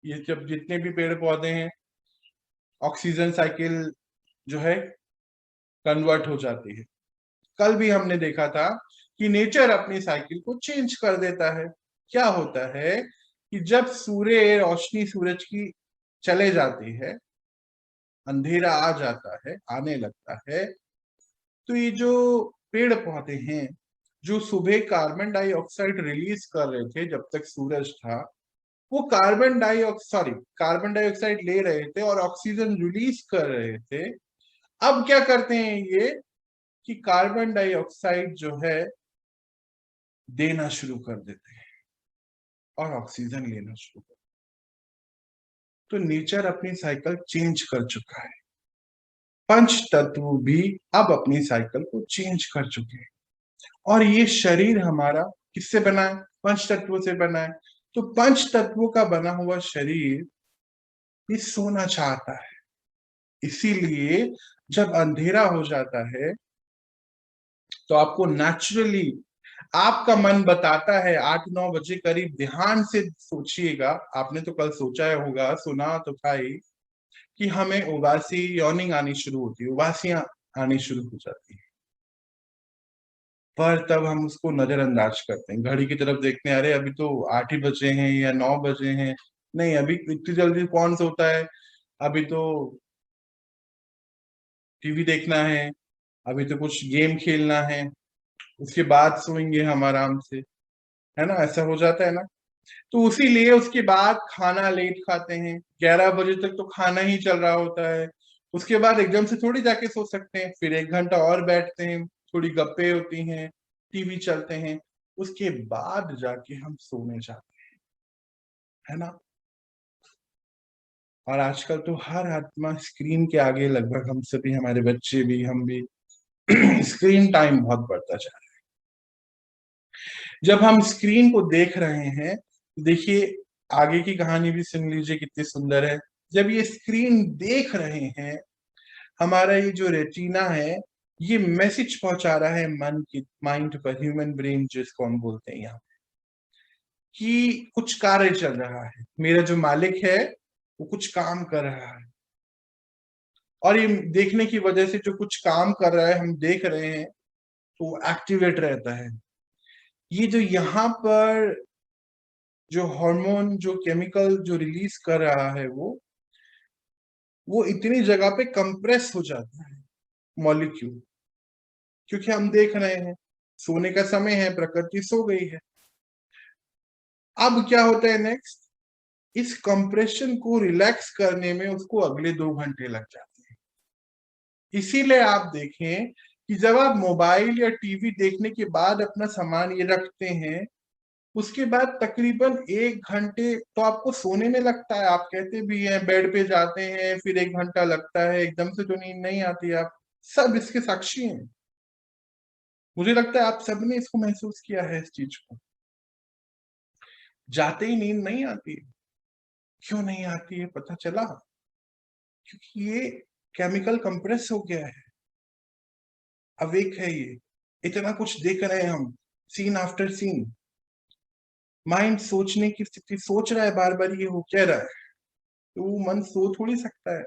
ये जब जितने भी पेड़ पौधे हैं, ऑक्सीजन साइकिल जो है कन्वर्ट हो जाती है। कल भी हमने देखा था कि नेचर अपनी साइकिल को चेंज कर देता है। क्या होता है कि जब सूर्य रोशनी सूरज की चले जाती है, अंधेरा आ जाता है, आने लगता है, तो ये जो पेड़ पौधे हैं जो सुबह कार्बन डाइऑक्साइड रिलीज कर रहे थे जब तक सूरज था, वो कार्बन डाइऑक्साइड ले रहे थे और ऑक्सीजन रिलीज कर रहे थे। अब क्या करते हैं ये कि कार्बन डाइऑक्साइड जो है देना शुरू कर देते हैं और ऑक्सीजन लेना शुरू कर। तो नेचर अपनी साइकिल चेंज कर चुका है। पंच तत्व भी अब अपनी साइकिल को चेंज कर चुके हैं। और ये शरीर हमारा किससे बना है? पंच तत्वों से बना है। तो पंच तत्वों का बना हुआ शरीर ये सोना चाहता है। इसीलिए जब अंधेरा हो जाता है तो आपको नेचुरली आपका मन बताता है 8-9 बजे करीब, ध्यान से सोचिएगा। आपने तो कल सोचा है होगा, सुना तो था ही, कि हमें उबासी यॉर्निंग आनी शुरू होती है, उबासियां आनी शुरू हो जाती है। पर तब हम उसको नजरअंदाज करते हैं, घड़ी की तरफ देखते हैं, अरे अभी तो 8 ही बजे हैं या 9 बजे हैं। नहीं, अभी इतनी जल्दी कौन सोता है, अभी तो टीवी देखना है, अभी तो कुछ गेम खेलना है, उसके बाद सोएंगे हम आराम से, है ना? ऐसा हो जाता है ना। तो उसी लिए उसके बाद खाना लेट खाते हैं, 11 बजे तक तो खाना ही चल रहा होता है। उसके बाद एकदम से थोड़ी जाके सो सकते हैं, फिर 1 घंटा और बैठते हैं, थोड़ी गप्पे होती हैं, टीवी चलते हैं, उसके बाद जाके हम सोने जाते हैं, है ना? और आजकल तो हर आत्मा स्क्रीन के आगे, लगभग हम सभी, हमारे बच्चे भी, हम भी स्क्रीन टाइम बहुत बढ़ता जा रहा है। जब हम स्क्रीन को देख रहे हैं, देखिए आगे की कहानी भी सुन लीजिए कितनी सुंदर है। जब ये स्क्रीन देख रहे हैं, हमारा ये जो रेटिना है ये मैसेज पहुंचा रहा है मन की, माइंड पर, ह्यूमन ब्रेन जिसको हम बोलते हैं यहाँ, कि कुछ कार्य चल रहा है, मेरा जो मालिक है वो कुछ काम कर रहा है। और ये देखने की वजह से जो कुछ काम कर रहा है, हम देख रहे हैं, तो वो एक्टिवेट रहता है। ये जो यहाँ पर जो हार्मोन, जो केमिकल जो रिलीज कर रहा है, वो इतनी जगह पे कंप्रेस हो जाता है मॉलिक्यूल, क्योंकि हम देख रहे हैं सोने का समय है, प्रकृति सो गई है। अब क्या होता है नेक्स्ट, इस कंप्रेशन को रिलैक्स करने में उसको अगले 2 घंटे लग जाते हैं। इसीलिए आप देखें कि जब आप मोबाइल या टीवी देखने के बाद अपना सामान ये रखते हैं, उसके बाद तकरीबन 1 घंटे तो आपको सोने में लगता है। आप कहते भी हैं, बेड पे जाते हैं, फिर 1 घंटा लगता है, एकदम से तो नींद नहीं आती। आप सब इसके साक्षी हैं। मुझे लगता है आप सबने इसको महसूस किया है, इस चीज को। जाते ही नींद नहीं आती। क्यों नहीं आती है पता चला? क्योंकि ये केमिकल कंप्रेस हो गया है, अवेक है ये, इतना कुछ देख रहे हैं हम, सीन आफ्टर सीन। माइंड सोचने की स्थिति, सोच रहा है बार बार ये हो क्या रहा है, तो वो मन सो थोड़ी सकता है।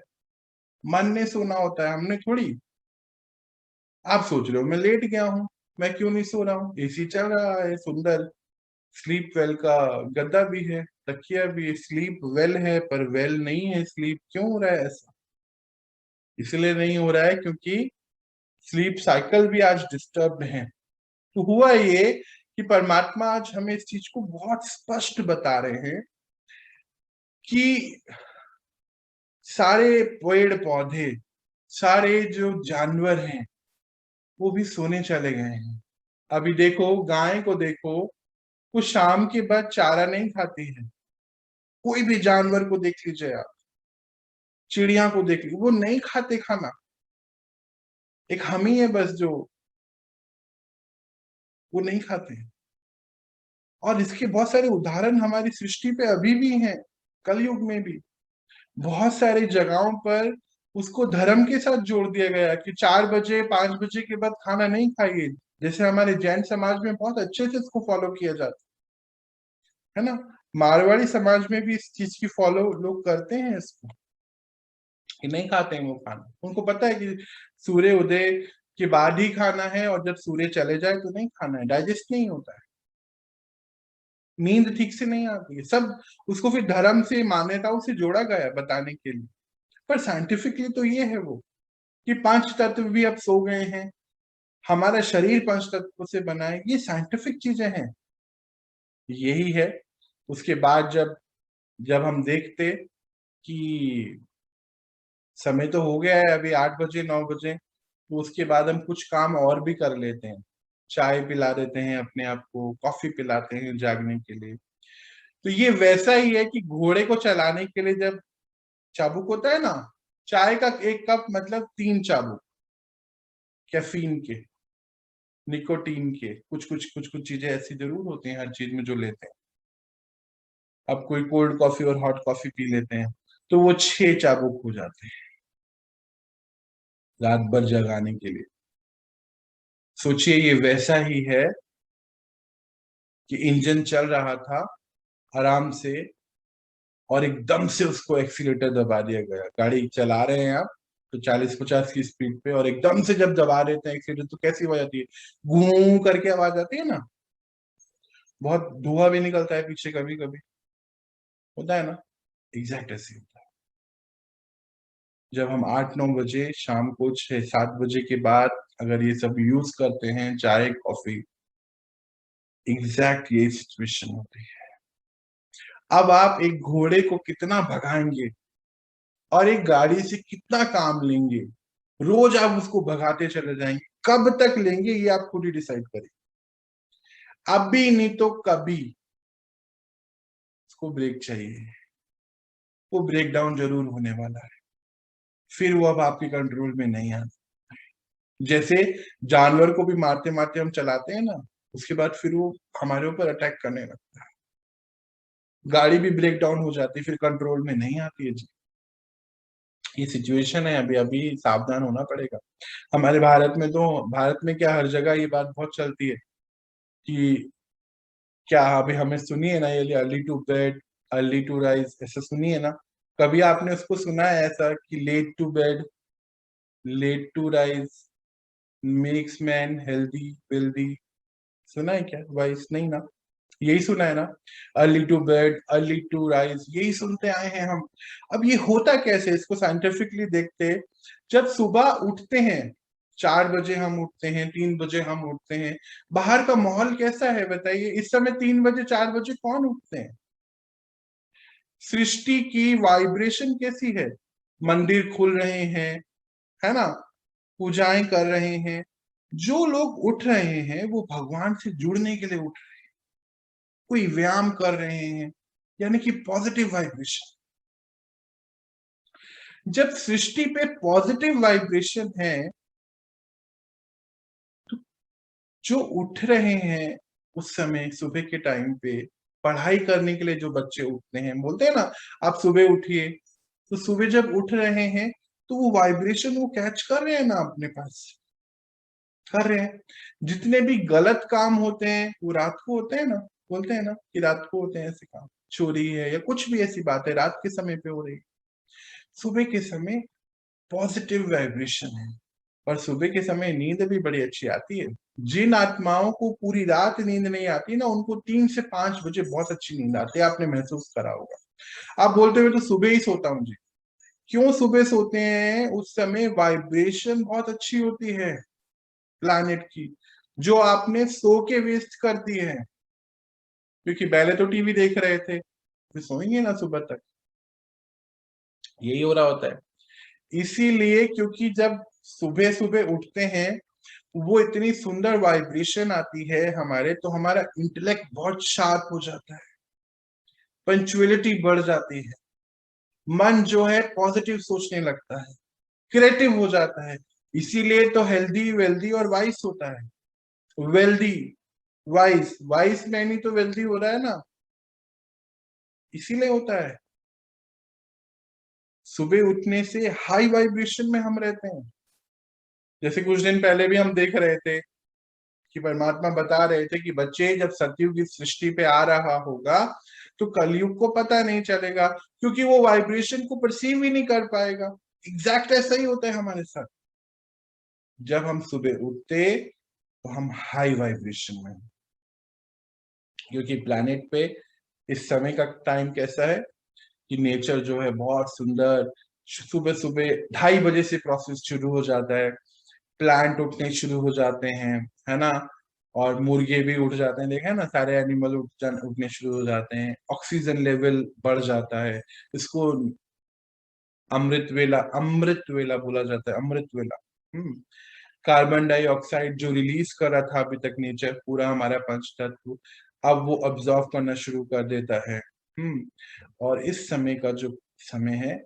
मन ने सोना होता है, हमने थोड़ी। आप सोच रहे हो मैं लेट गया हूं, मैं क्यों नहीं सो रहा हूँ? एसी चल रहा है सुंदर, स्लीप वेल का गद्दा भी है, तकिया भी, स्लीप वेल है, पर वेल नहीं है स्लीप। क्यों हो रहा है ऐसा? इसलिए नहीं हो रहा है क्योंकि स्लीप साइकिल भी आज डिस्टर्ब्ड है। तो हुआ ये कि परमात्मा आज हमें इस चीज को बहुत स्पष्ट बता रहे हैं कि सारे पेड़ पौधे, सारे जो जानवर हैं, वो भी सोने चले गए हैं। अभी देखो गाय को देखो, वो शाम के बाद चारा नहीं खाती है। कोई भी जानवर को देख लीजिए आप, चिड़िया को देख लीजिए, वो नहीं खाते खाना। एक हम ही है बस जो वो नहीं खाते हैं। और इसके बहुत सारे उदाहरण हमारी सृष्टि पे अभी भी हैं, कलयुग में भी बहुत सारी जगहों पर उसको धर्म के साथ जोड़ दिया गया कि 4 बजे 5 बजे के बाद खाना नहीं खाइए। जैसे हमारे जैन समाज में बहुत अच्छे से इसको फॉलो किया जाता है ना। मारवाड़ी समाज में भी इस चीज की फॉलो लोग करते हैं इसको, कि नहीं खाते हैं वो खाना। उनको पता है कि सूर्य उदय के बाद ही खाना है, और जब सूर्य चले जाए तो नहीं खाना है, डाइजेस्ट नहीं होता है, नींद ठीक से नहीं आती है। सब उसको फिर धर्म से मान्यताओं से जोड़ा गया है बताने के लिए। पर साइंटिफिकली तो ये है वो, कि 5 तत्व भी अब सो गए हैं, हमारा शरीर 5 तत्वों से बना है, ये साइंटिफिक चीजें हैं। यही है। उसके बाद जब जब हम देखते कि समय तो हो गया है अभी 8 बजे 9 बजे, तो उसके बाद हम कुछ काम और भी कर लेते हैं। चाय पिला देते हैं अपने आप को, कॉफी पिलाते हैं जागने के लिए। तो ये वैसा ही है कि घोड़े को चलाने के लिए जब चाबुक होता है ना, चाय का 1 कप मतलब 3 चाबुक कैफीन के, निकोटीन के, कुछ कुछ चीजें ऐसी जरूर होती हैं हर चीज में जो लेते हैं। अब कोई कोल्ड कॉफी और हॉट कॉफी पी लेते हैं तो वो 6 चाबुक हो जाते हैं रात भर जगाने के लिए। सोचिए ये वैसा ही है कि इंजन चल रहा था आराम से, और एकदम से उसको एक्सीलेटर दबा दिया गया। गाड़ी चला रहे हैं आप तो 40-50 की स्पीड पे, और एकदम से जब दबा देते हैं एक्सीलेटर तो कैसी आवाज आती है, गूं करके आवाज आती है ना। बहुत धुआं भी निकलता है पीछे, कभी कभी होता है ना। एग्जैक्ट ऐसे होता है। जब हम 8-9 बजे शाम को 6-7 बजे के बाद अगर ये सब यूज करते हैं, चाय कॉफी, एग्जैक्ट ये सिचुएशन होती है। अब आप एक घोड़े को कितना भगाएंगे और एक गाड़ी से कितना काम लेंगे, रोज आप उसको भगाते चले जाएंगे, कब तक लेंगे ये आप खुद ही डिसाइड करिए। अभी नहीं तो कभी उसको ब्रेक चाहिए, वो ब्रेक डाउन जरूर होने वाला है, फिर वो अब आपके कंट्रोल में नहीं आता। जैसे जानवर को भी मारते मारते हम चलाते हैं ना, उसके बाद फिर वो हमारे ऊपर अटैक करने लगता है। गाड़ी भी ब्रेक डाउन हो जाती है, फिर कंट्रोल में नहीं आती है जी। ये सिचुएशन है, अभी अभी सावधान होना पड़ेगा। हमारे भारत में तो, भारत में क्या हर जगह ये बात बहुत चलती है कि क्या अभी हमें सुनी है ना ये early to bed early to rise, ऐसा सुनी है ना। कभी आपने उसको सुना है ऐसा कि late to bed late to rise makes man healthy wealthy? सुना है क्या वाइस? नहीं ना, यही सुना है ना। Early to bed early to rise, यही सुनते आए हैं हम। अब ये होता कैसे, इसको साइंटिफिकली देखते। जब सुबह उठते हैं 4 बजे हम उठते हैं, 3 बजे हम उठते हैं, बाहर का माहौल कैसा है बताइए? इस समय 3 बजे 4 बजे कौन उठते हैं? सृष्टि की वाइब्रेशन कैसी है? मंदिर खुल रहे हैं, है ना, पूजाएं कर रहे हैं। जो लोग उठ रहे हैं वो भगवान से जुड़ने के लिए उठ, कोई व्यायाम कर रहे हैं, यानी कि पॉजिटिव वाइब्रेशन। जब सृष्टि पे पॉजिटिव वाइब्रेशन है तो जो उठ रहे हैं उस समय सुबह के टाइम पे पढ़ाई करने के लिए, जो बच्चे उठते हैं, बोलते हैं ना आप सुबह उठिए, तो सुबह जब उठ रहे हैं तो वो वाइब्रेशन वो कैच कर रहे हैं ना, अपने पास कर रहे हैं। जितने भी गलत काम होते हैं वो रात को होते हैं ना, बोलते हैं ना कि रात को होते हैं ऐसे काम, चोरी है या कुछ भी ऐसी बात है रात के समय पे हो रही है। सुबह के समय पॉजिटिव वाइब्रेशन है, और सुबह के समय नींद भी बड़ी अच्छी आती है। जिन आत्माओं को पूरी रात नींद नहीं आती ना, उनको 3 से 5 बजे बहुत अच्छी नींद आती है, आपने महसूस करा होगा। आप बोलते हुए तो सुबह ही सोता हूँ जी। क्यों सुबह सोते हैं? उस समय वाइब्रेशन बहुत अच्छी होती है प्लैनेट की, जो आपने सो के वेस्ट कर दी है, क्योंकि पहले तो टीवी देख रहे थे, फिर सोएंगे ना सुबह तक। यही हो रहा होता है। इसीलिए क्योंकि जब सुबह सुबह उठते हैं वो इतनी सुंदर वाइब्रेशन आती है हमारे, तो हमारा इंटेलेक्ट बहुत शार्प हो जाता है, पंक्चुअलिटी बढ़ जाती है, मन जो है पॉजिटिव सोचने लगता है, क्रिएटिव हो जाता है। इसीलिए तो हेल्दी, वेल्दी और वाइस होता है। वेल्दी, वाइस, वाइस मैन ही तो वेल्दी हो रहा है ना, इसीलिए होता है। सुबह उठने से हाई वाइब्रेशन में हम रहते हैं। जैसे कुछ दिन पहले भी हम देख रहे थे कि परमात्मा बता रहे थे कि बच्चे, जब सतयुग की सृष्टि पे आ रहा होगा तो कलयुग को पता नहीं चलेगा, क्योंकि वो वाइब्रेशन को परसीव ही नहीं कर पाएगा। एग्जैक्ट ऐसा ही होता है हमारे साथ। जब हम सुबह उठते तो हम हाई वाइब्रेशन में, क्योंकि प्लैनेट पे इस समय का टाइम कैसा है कि नेचर जो है बहुत सुंदर, सुबह सुबह 2:30 बजे से प्रोसेस शुरू हो जाता है, प्लांट उठने शुरू हो जाते हैं, है ना, और मुर्गे भी उठ जाते हैं, देखे ना, सारे एनिमल उठने शुरू हो जाते हैं, ऑक्सीजन लेवल बढ़ जाता है। इसको अमृत वेला बोला जाता है, अमृत वेला। कार्बन डाइऑक्साइड जो रिलीज कर रहा था अभी तक नेचर, पूरा हमारा पंच तत्व, अब वो ऑब्जॉर्व करना शुरू कर देता है। और इस समय का जो समय है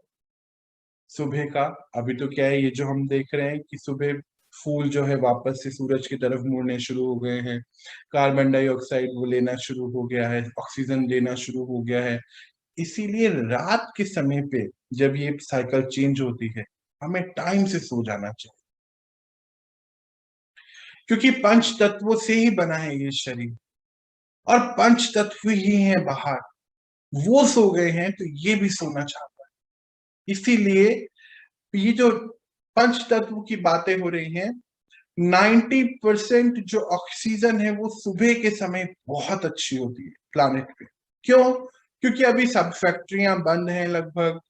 सुबह का, अभी तो क्या है, ये जो हम देख रहे हैं कि सुबह फूल जो है वापस से सूरज की तरफ मुड़ने शुरू हो गए हैं, कार्बन डाइऑक्साइड वो लेना शुरू हो गया है, ऑक्सीजन लेना शुरू हो गया है। इसीलिए रात के समय पे जब ये साइकिल चेंज होती है, हमें टाइम से सो जाना चाहिए, क्योंकि पंच तत्वों से ही बना है ये शरीर, और पंच तत्व ही है बाहर। वो सो गए हैं तो ये भी सोना चाहता है। इसीलिए ये जो पंच तत्व की बातें हो रही हैं, 90% जो ऑक्सीजन है वो सुबह के समय बहुत अच्छी होती है प्लानेट पे। क्यों? क्योंकि अभी सब फैक्ट्रियां बंद हैं, लगभग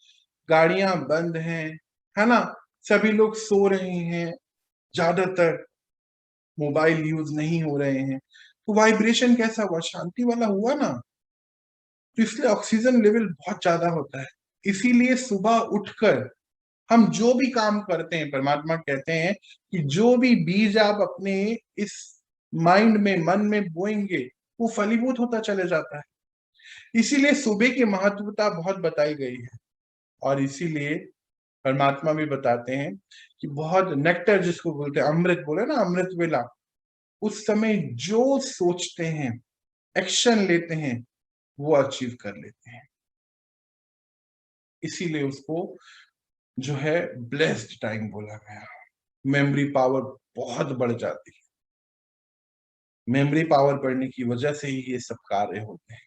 गाड़ियां बंद हैं, है ना, सभी लोग सो रहे हैं, ज्यादातर मोबाइल यूज नहीं हो रहे हैं, तो वाइब्रेशन कैसा हुआ? शांति वाला हुआ ना। तो इसलिए ऑक्सीजन लेवल बहुत ज्यादा होता है। इसीलिए सुबह उठकर हम जो भी काम करते हैं, परमात्मा कहते हैं कि जो भी बीज आप अपने इस माइंड में, मन में बोएंगे, वो फलीभूत होता चले जाता है। इसीलिए सुबह की महत्वता बहुत बताई गई है। और इसीलिए परमात्मा भी बताते हैं कि बहुत नेक्टर, जिसको बोलते हैं अमृत, बोले ना, अमृत वेला, उस समय जो सोचते हैं, एक्शन लेते हैं, वो अचीव कर लेते हैं। इसीलिए उसको जो है ब्लेस्ड टाइम बोला गया। मेमोरी पावर बहुत बढ़ जाती है। मेमोरी पावर बढ़ने की वजह से ही ये सब कार्य होते हैं।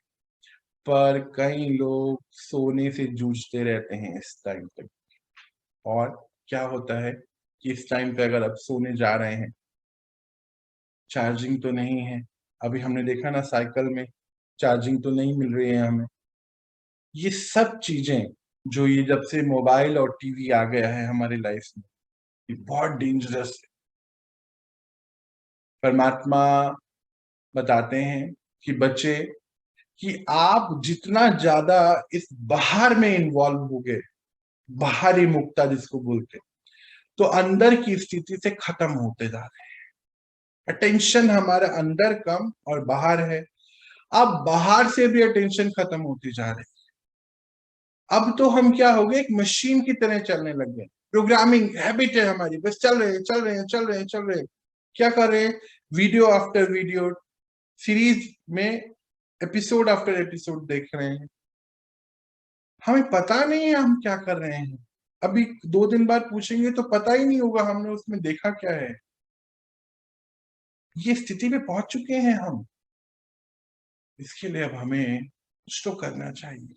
पर कई लोग सोने से जूझते रहते हैं इस टाइम तक। और क्या होता है कि इस टाइम पे अगर अब सोने जा रहे हैं, चार्जिंग तो नहीं है, अभी हमने देखा ना साइकिल में चार्जिंग तो नहीं मिल रही है हमें। ये सब चीजें जो ये जब से मोबाइल और टीवी आ गया है हमारी लाइफ में, ये बहुत डेंजरस है। परमात्मा बताते हैं कि बच्चे, कि आप जितना ज्यादा इस बाहर में इन्वॉल्व हो गए, बाहरी मुक्ता जिसको बोलते हैं, तो अंदर की स्थिति से खत्म होते जा रहे हैं। अटेंशन हमारा अंदर कम और बाहर है। अब बाहर से भी अटेंशन खत्म होती जा रही है। अब तो हम क्या हो गए, एक मशीन की तरह चलने लग गए। प्रोग्रामिंग हैबिट है हमारी, बस चल रहे हैं, चल रहे हैं, चल रहे हैं, चल रहे हैं। क्या कर रहे हैं? वीडियो आफ्टर वीडियो, सीरीज में एपिसोड आफ्टर एपिसोड देख रहे हैं। हमें पता नहीं है हम क्या कर रहे हैं। अभी 2 दिन बाद पूछेंगे तो पता ही नहीं होगा हमने उसमें देखा क्या है। ये स्थिति में पहुंच चुके हैं हम। इसके लिए अब हमें कुछ तो करना चाहिए,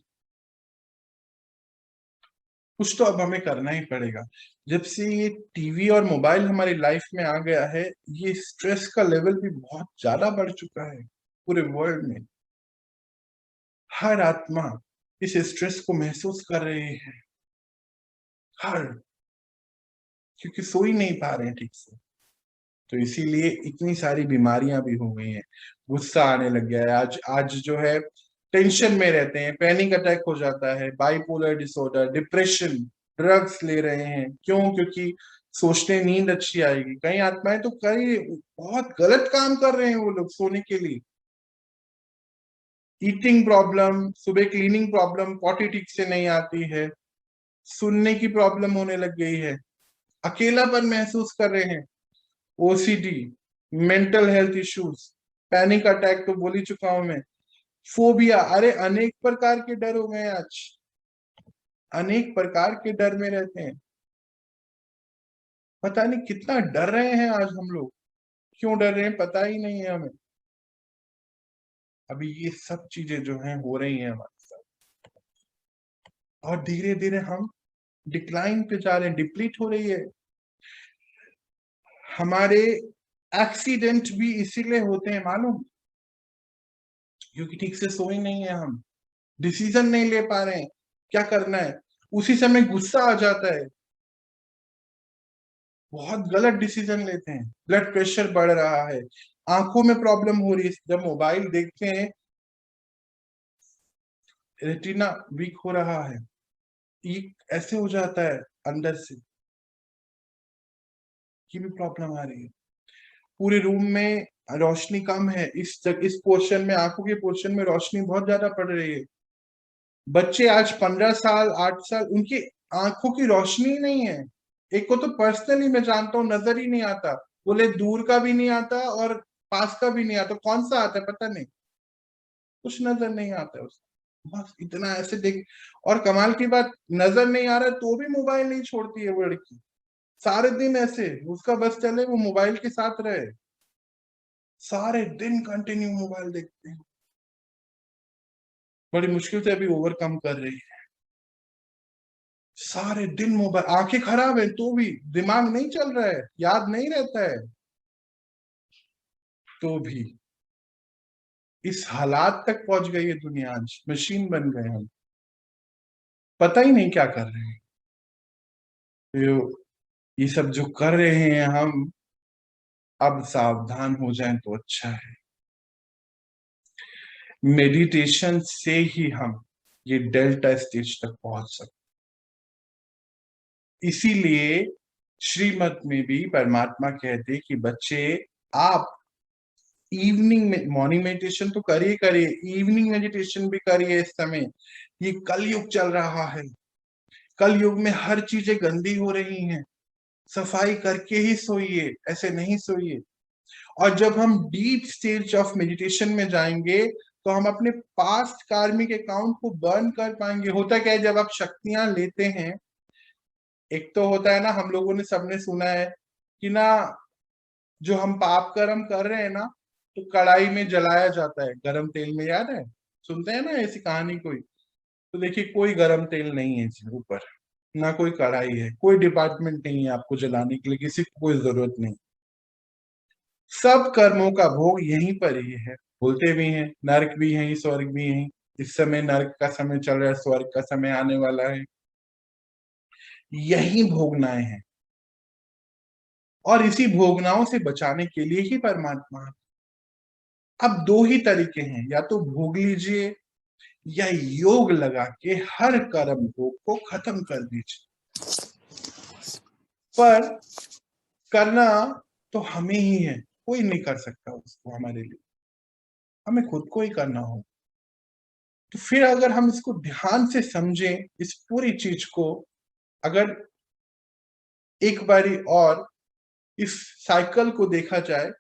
कुछ तो अब हमें करना ही पड़ेगा। जब से ये टीवी और मोबाइल हमारी लाइफ में आ गया है, ये स्ट्रेस का लेवल भी बहुत ज्यादा बढ़ चुका है पूरे वर्ल्ड में। हर आत्मा इस स्ट्रेस को महसूस कर रही है, हर, क्योंकि सो ही नहीं पा रहे हैं ठीक से। तो इसीलिए इतनी सारी बीमारियां भी हो गई हैं। गुस्सा आने लग गया है, आज आज जो है टेंशन में रहते हैं, पैनिक अटैक हो जाता है, बाइपोलर डिसऑर्डर, डिप्रेशन, ड्रग्स ले रहे हैं। क्यों? क्योंकि सोचते नींद अच्छी आएगी। कई आत्माएं तो कई बहुत गलत काम कर रहे हैं वो लोग सोने के लिए। ईटिंग प्रॉब्लम, सुबह क्लीनिंग प्रॉब्लम, पॉटी ठीक से नहीं आती है, सुनने की प्रॉब्लम होने लग गई है, अकेलापन महसूस कर रहे हैं, OCD, mental health issues, panic attack तो बोल ही चुका हूं मैं, फोबिया, अरे अनेक प्रकार के डर हो गए आज, अनेक प्रकार के डर में रहते हैं। पता नहीं कितना डर रहे हैं आज हम लोग, क्यों डर रहे हैं पता ही नहीं है हमें। अभी ये सब चीजें जो हैं हो रही हैं हमारे साथ, और धीरे धीरे हम डिक्लाइन पे जा रहे हैं, डिप्लीट हो रही है। हमारे एक्सीडेंट भी इसीलिए होते हैं मालूम, क्योंकि ठीक से सोए नहीं है हम, डिसीजन नहीं ले पा रहे हैं क्या करना है, उसी समय गुस्सा आ जाता है, बहुत गलत डिसीजन लेते हैं, ब्लड प्रेशर बढ़ रहा है, आंखों में प्रॉब्लम हो रही है, जब मोबाइल देखते हैं रेटिना वीक हो रहा है, ये ऐसे हो जाता है अंदर से, ये भी प्रॉब्लम आ रही है। पूरे रूम में रोशनी कम है, इस पोर्शन में, आंखों के पोर्शन में रोशनी बहुत ज्यादा पड़ रही है। बच्चे आज 15 साल 8 साल, उनकी आंखों की रोशनी ही नहीं है। एक को तो पर्सनली मैं जानता हूँ, नजर ही नहीं आता, बोले दूर का भी नहीं आता और पास का भी नहीं आता, कौन सा आता है पता नहीं, कुछ नजर नहीं आता है उसको, बस इतना ऐसे देख। और कमाल की बात, नजर नहीं आ रहा है तो भी मोबाइल नहीं छोड़ती है वो लड़की, सारे दिन ऐसे उसका बस चले वो मोबाइल के साथ रहे, सारे दिन कंटिन्यू मोबाइल देखते हैं। बड़ी मुश्किल से अभी ओवरकम कर रही है। सारे दिन मोबाइल, आंखें खराब है तो भी, दिमाग नहीं चल रहा है, याद नहीं रहता है तो भी, इस हालात तक पहुंच गई है दुनिया आज, मशीन बन गए हम, पता ही नहीं क्या कर रहे हैं। तो ये सब जो कर रहे हैं हम, अब सावधान हो जाएं तो अच्छा है। मेडिटेशन से ही हम ये डेल्टा स्टेज तक पहुंच सकते, इसीलिए श्रीमत में भी परमात्मा कहते कि बच्चे आप इवनिंग में, मॉर्निंग मेडिटेशन तो करिए करिए, इवनिंग मेडिटेशन भी करिए इस समय। ये कलयुग चल रहा है, कलयुग में हर चीजें गंदी हो रही हैं, सफाई करके ही सोइए, ऐसे नहीं सोइए। और जब हम डीप स्टेज ऑफ मेडिटेशन में जाएंगे तो हम अपने पास्ट कार्मिक अकाउंट को बर्न कर पाएंगे। होता क्या है, जब आप शक्तियां लेते हैं, एक तो होता है ना, हम लोगों ने सबने सुना है कि ना, जो हम पाप कर्म कर रहे हैं ना, तो कढ़ाई में जलाया जाता है गरम तेल में, याद है, सुनते हैं ना ऐसी कहानी कोई। तो देखिए कोई गरम तेल नहीं है इसके ऊपर, ना कोई कढ़ाई है, कोई डिपार्टमेंट नहीं है आपको जलाने के लिए, किसी को कोई जरूरत नहीं, सब कर्मों का भोग यहीं पर ही है। बोलते भी हैं नरक भी है, स्वर्ग भी है, इस समय नरक का समय चल रहा है, स्वर्ग का समय आने वाला है, यही भोगनाएं हैं। और इसी भोगनाओं से बचाने के लिए ही परमात्मा है। अब दो ही तरीके हैं, या तो भोग लीजिए या योग लगा के हर कर्म भोग को खत्म कर दीजिए। पर करना तो हमें ही है, कोई नहीं कर सकता उसको हमारे लिए, हमें खुद को ही करना हो। तो फिर अगर हम इसको ध्यान से समझें, इस पूरी चीज को, अगर एक बारी और इस साइकिल को देखा जाए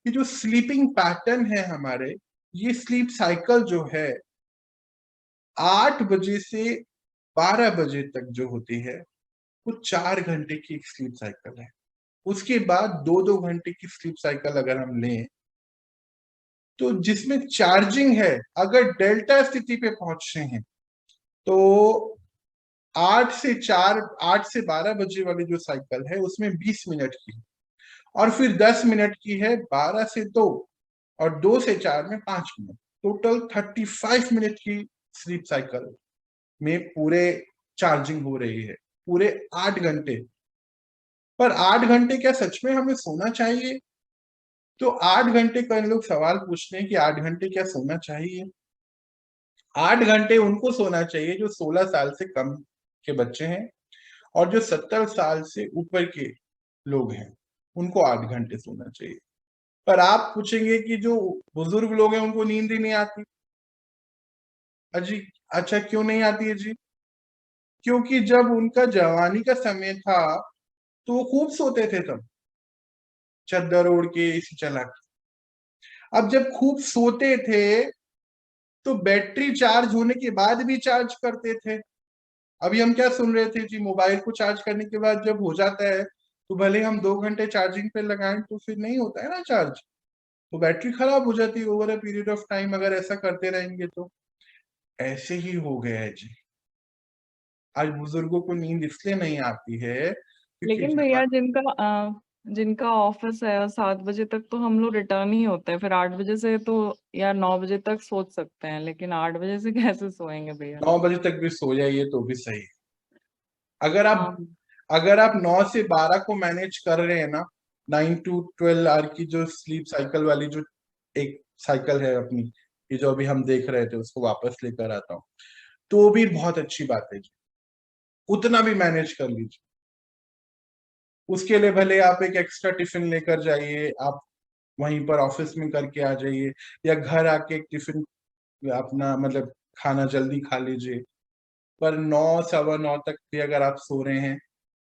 कि जो स्लीपिंग पैटर्न है हमारे, ये स्लीप साइकिल जो है 8 बजे से 12 बजे तक जो होती है, वो 4 घंटे की एक स्लीप साइकिल है। उसके बाद 2-2 घंटे की स्लीप साइकिल अगर हम लें, तो जिसमें चार्जिंग है, अगर डेल्टा स्थिति पे पहुंच रहे हैं तो 8 से 12 बजे वाली जो साइकिल है उसमें 20 मिनट की, और फिर 10 मिनट की है 12 से 2, और 2 से 4 में 5 मिनट, टोटल 35 मिनट की स्लीप साइकिल में पूरे चार्जिंग हो रही है, पूरे 8 घंटे। पर 8 घंटे क्या सच में हमें सोना चाहिए? तो 8 घंटे का लोग सवाल पूछते हैं कि 8 घंटे क्या सोना चाहिए? 8 घंटे उनको सोना चाहिए जो 16 साल से कम के बच्चे हैं, और जो 70 साल से ऊपर के लोग हैं उनको 8 घंटे सोना चाहिए। पर आप पूछेंगे कि जो बुजुर्ग लोग हैं उनको नींद ही नहीं आती। अजी, अच्छा क्यों नहीं आती है जी? क्योंकि जब उनका जवानी का समय था तो वो खूब सोते थे, तब चद्दर ओढ़ के एसी चला के। अब जब खूब सोते थे तो बैटरी चार्ज होने के बाद भी चार्ज करते थे। अभी हम क्या सुन रहे थे जी, मोबाइल को चार्ज करने के बाद जब हो जाता है तो भले हम 2 घंटे चार्जिंग पे लगाएं तो फिर नहीं होता है ना चार्ज, तो बैटरी खराब हो जाती है over a period of time अगर ऐसा करते रहेंगे तो। ऐसे ही हो गया है जी। आज बुजुर्गों को नींद इसलिए नहीं आती है क्योंकि लेकिन भैया जिनका ऑफिस है 7 बजे तक तो हम लोग रिटर्न ही होते हैं, फिर 8 बजे से तो या 9 बजे तक सोच सकते हैं, लेकिन 8 बजे से कैसे सोएंगे भैया? 9 बजे तक भी सो जाइए तो भी सही है। अगर आप हाँ। अगर आप 9 से 12 को मैनेज कर रहे हैं ना, 9 to 12 आवर की जो स्लीप साइकिल वाली जो एक साइकिल है अपनी, ये जो अभी हम देख रहे थे उसको वापस लेकर आता हूँ, तो भी बहुत अच्छी बात है जी। उतना भी मैनेज कर लीजिए। उसके लिए भले आप एक एक्स्ट्रा टिफिन लेकर जाइए, आप वहीं पर ऑफिस में करके आ जाइए, या घर आके एक टिफिन अपना मतलब खाना जल्दी खा लीजिए। पर 9 सवा 9 तक भी अगर आप सो रहे हैं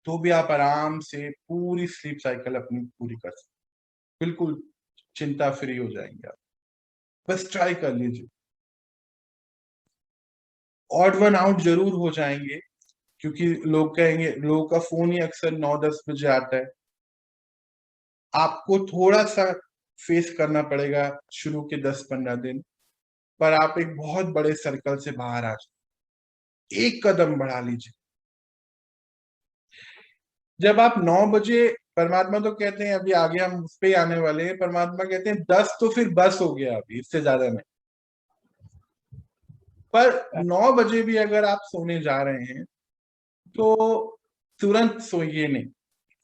तो भी आप आराम से पूरी स्लीप साइकिल अपनी पूरी कर सकते, बिल्कुल चिंता फ्री हो जाएंगे आप। बस ट्राई कर लीजिए। ऑड वन आउट जरूर हो जाएंगे, क्योंकि लोग कहेंगे, लोगों का फोन ही अक्सर 9-10 बजे आता है। आपको थोड़ा सा फेस करना पड़ेगा शुरू के 10-15 दिन, पर आप एक बहुत बड़े सर्कल से बाहर आ जाए, एक कदम बढ़ा लीजिए। जब आप 9 बजे, परमात्मा तो कहते हैं, अभी आगे हम उस पे ही आने वाले हैं, परमात्मा कहते हैं 10 तो फिर बस हो गया, अभी इससे ज्यादा नहीं। पर 9 बजे भी अगर आप सोने जा रहे हैं तो तुरंत सोइए नहीं।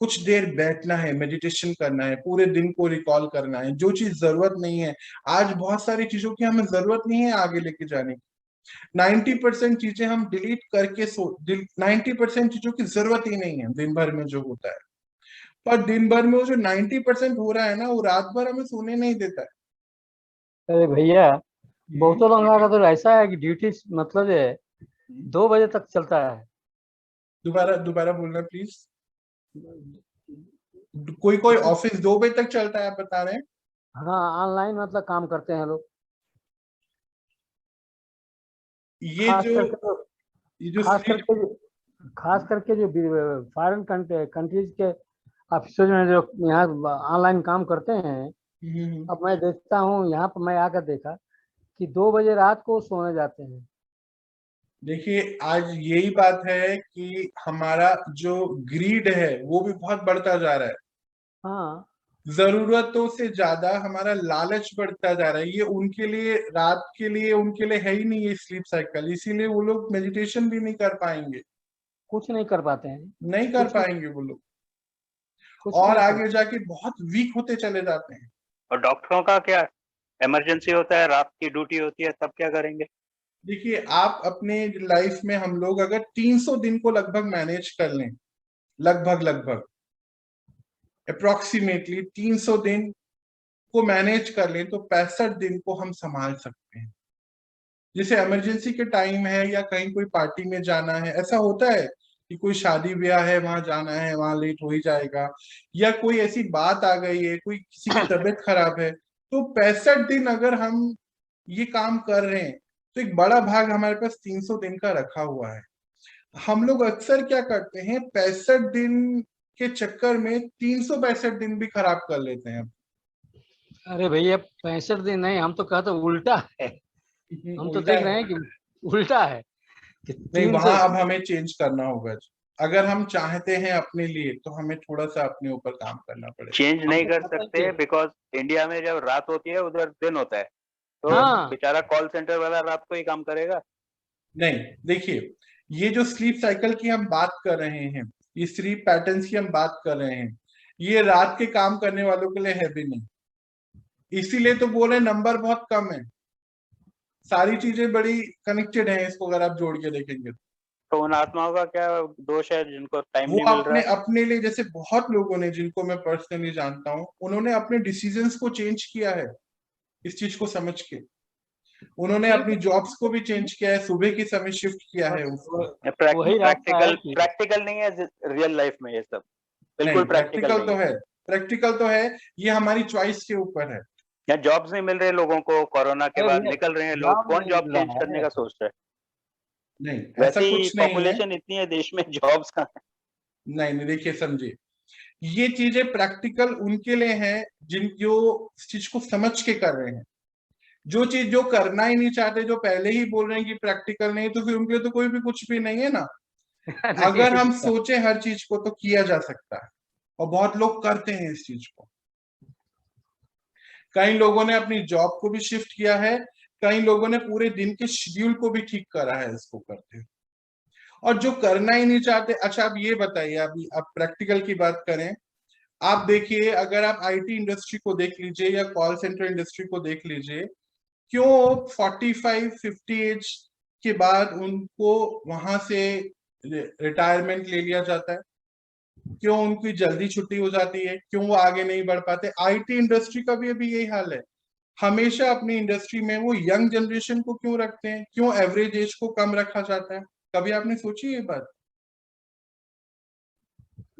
कुछ देर बैठना है, मेडिटेशन करना है, पूरे दिन को रिकॉल करना है। जो चीज जरूरत नहीं है, आज बहुत सारी चीजों की हमें जरूरत नहीं है आगे लेके जाने की। 90% चीजें हम डिलीट करके 90% चीजों की जरूरत ही नहीं है दिन भर में जो होता है। पर दिन भर में वो जो 90% हो रहा है ना, वो रात भर हमें सोने नहीं देता है। अरे भैया, हम्म। बहुतों लोगों का तो ऐसा है कि ड्यूटी मतलब है हम्म। 2 बजे तक चलता है। दोबारा दोबारा बोलना प्लीज। कोई कोई ऑफिस 2 बजे तक चलता है, आप बता रहे हैं? हाँ, ऑनलाइन मतलब काम करते हैं लोग। ये खास जो करके तो ये जो खास स्लीप। करके खास करके जो फॉरेन कंट्रीज के ऑफिसों में जो यहाँ ऑनलाइन काम करते हैं। अब मैं देखता हूँ, यहाँ पर मैं आकर देखा कि 2 बजे रात को सोने जाते हैं। देखिए, आज यही बात है कि हमारा जो ग्रीड है वो भी बहुत बढ़ता जा रहा है। हाँ, जरूरतों से ज्यादा हमारा लालच बढ़ता जा रहा है। ये उनके लिए, रात के लिए उनके लिए है ही नहीं ये स्लीप साइकिल, इसीलिए वो लोग मेडिटेशन भी नहीं कर पाएंगे। कुछ नहीं कर पाते हैं। नहीं कर कुछ नहीं पाएंगे वो लोग, कुछ और नहीं कर आगे जाके बहुत वीक होते चले जाते हैं। और डॉक्टरों का क्या, इमरजेंसी होता है, रात की ड्यूटी होती है, तब क्या करेंगे? देखिए, आप अपने लाइफ में, हम लोग अगर 300 दिन को लगभग मैनेज कर लें, लगभग लगभग अप्रोक्सीमेटली 300 दिन को मैनेज कर लें, तो 65 दिन को हम संभाल सकते हैं। जैसे इमरजेंसी के टाइम है या कहीं कोई पार्टी में जाना है, ऐसा होता है कि कोई शादी ब्याह है, वहां जाना है, वहां लेट हो ही जाएगा, या कोई ऐसी बात आ गई है, कोई किसी की तबीयत खराब है, तो 65 दिन अगर हम ये काम कर रहे हैं तो एक बड़ा भाग हमारे पास 300 दिन का रखा हुआ है। हम लोग अक्सर क्या करते हैं, 65 दिन के चक्कर में 365 दिन भी खराब कर लेते हैं। अरे भैया, 65 दिन नहीं, हम तो कहते उल्टा है। हम तो उल्टा देख रहे है। हैं कि उल्टा है कि नहीं, तीन वहां से अब हमें चेंज करना होगा जी। अगर हम चाहते हैं अपने लिए तो हमें थोड़ा सा अपने ऊपर काम करना पड़ेगा। चेंज हम नहीं तो कर कहते हैं सकते कि बिकॉज इंडिया में जब रात होती है उधर दिन होता है, तो हाँ, बेचारा कॉल सेंटर वाला रात को ही काम करेगा। नहीं, देखिए, ये जो स्लीप साइकिल की हम बात कर रहे हैं, ये स्लीप पैटर्न्स की हम बात कर रहे हैं, ये रात के काम करने वालों के लिए है भी नहीं। इसीलिए तो बोल रहे नंबर बहुत कम है। सारी चीजें बड़ी कनेक्टेड हैं, इसको अगर आप जोड़ के देखेंगे तो। तो उन आत्माओं का क्या दोष है जिनको टाइम वो नहीं मिल रहा अपने है? अपने लिए, जैसे बहुत लोगों ने जिनको मैं पर्सनली जानता हूँ, उन्होंने अपने डिसीजंस को चेंज किया है इस चीज को समझ के। उन्होंने ये अपनी जॉब्स को भी चेंज किया है, सुबह की समय शिफ्ट किया है उसको। वही रास्ता है प्रैक्टिकल कि प्रैक्टिकल नहीं है रियल लाइफ में ये सब, नहीं, बिल्कुल प्रैक्टिकल प्रैक्टिकल नहीं तो है। है, प्रैक्टिकल तो है, ये हमारी चॉइस के ऊपर है। या जॉब्स नहीं मिल रहे लोगों को, कोरोना के बाद अरे निकल रहे हैं लोग, जॉब कौन नहीं जॉब मिल चेंज रहा करने है। का सोच रहा है? नहीं, ऐसा वैसे ही कुछ नहीं है। पॉपुलेशन इतनी है देश में, जॉब्स कहाँ है? नहीं नहीं, देखिए समझिए, ये चीजें प्रैक्टिकल उनके लिए हैं जिन जो इस चीज को समझ के कर रहे हैं। जो चीज जो करना ही नहीं चाहते, जो पहले ही बोल रहे हैं कि प्रैक्टिकल नहीं, तो फिर उनके लिए तो कोई भी कुछ भी नहीं है ना। अगर हम नहीं, सोचे हर चीज को तो किया जा सकता है, और बहुत लोग करते हैं इस चीज को। कई लोगों ने अपनी जॉब को भी शिफ्ट किया है, कई लोगों ने पूरे दिन के शेड्यूल को भी ठीक करा है इसको करते हुए। और जो करना ही नहीं चाहते, अच्छा अब ये बताइए, अभी आप प्रैक्टिकल की बात करें, आप देखिए, अगर आप आईटी इंडस्ट्री को देख लीजिए या कॉल सेंटर इंडस्ट्री को देख लीजिए, क्यों 45-50 एज के बाद उनको वहां से रिटायरमेंट ले लिया जाता है? क्यों उनकी जल्दी छुट्टी हो जाती है? क्यों वो आगे नहीं बढ़ पाते? आईटी इंडस्ट्री का भी अभी यही हाल है। हमेशा अपनी इंडस्ट्री में वो यंग जनरेशन को क्यों रखते हैं? क्यों एवरेज एज को कम रखा जाता है? कभी आपने सोची ये बात?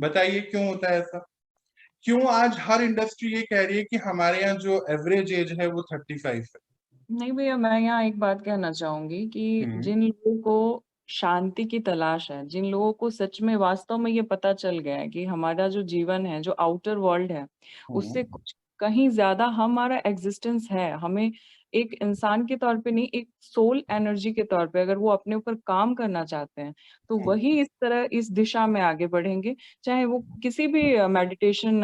बताइए क्यों होता है ऐसा? क्यों आज हर इंडस्ट्री ये कह रही है कि हमारे यहाँ जो एवरेज एज है वो 35 है? नहीं भैया, मैं यहाँ एक बात कहना चाहूंगी कि हम्म। जिन लोगों को शांति की तलाश है, जिन लोगों को सच में वास्तव में ये पता चल गया है कि हमारा जो जीवन है, जो आउटर वर्ल्ड है, उससे कुछ कहीं ज्यादा हमारा एग्जिस्टेंस है, हमें एक इंसान के तौर पे नहीं, एक सोल एनर्जी के तौर पे अगर वो अपने ऊपर काम करना चाहते हैं, तो वही इस तरह इस दिशा में आगे बढ़ेंगे। चाहे वो किसी भी मेडिटेशन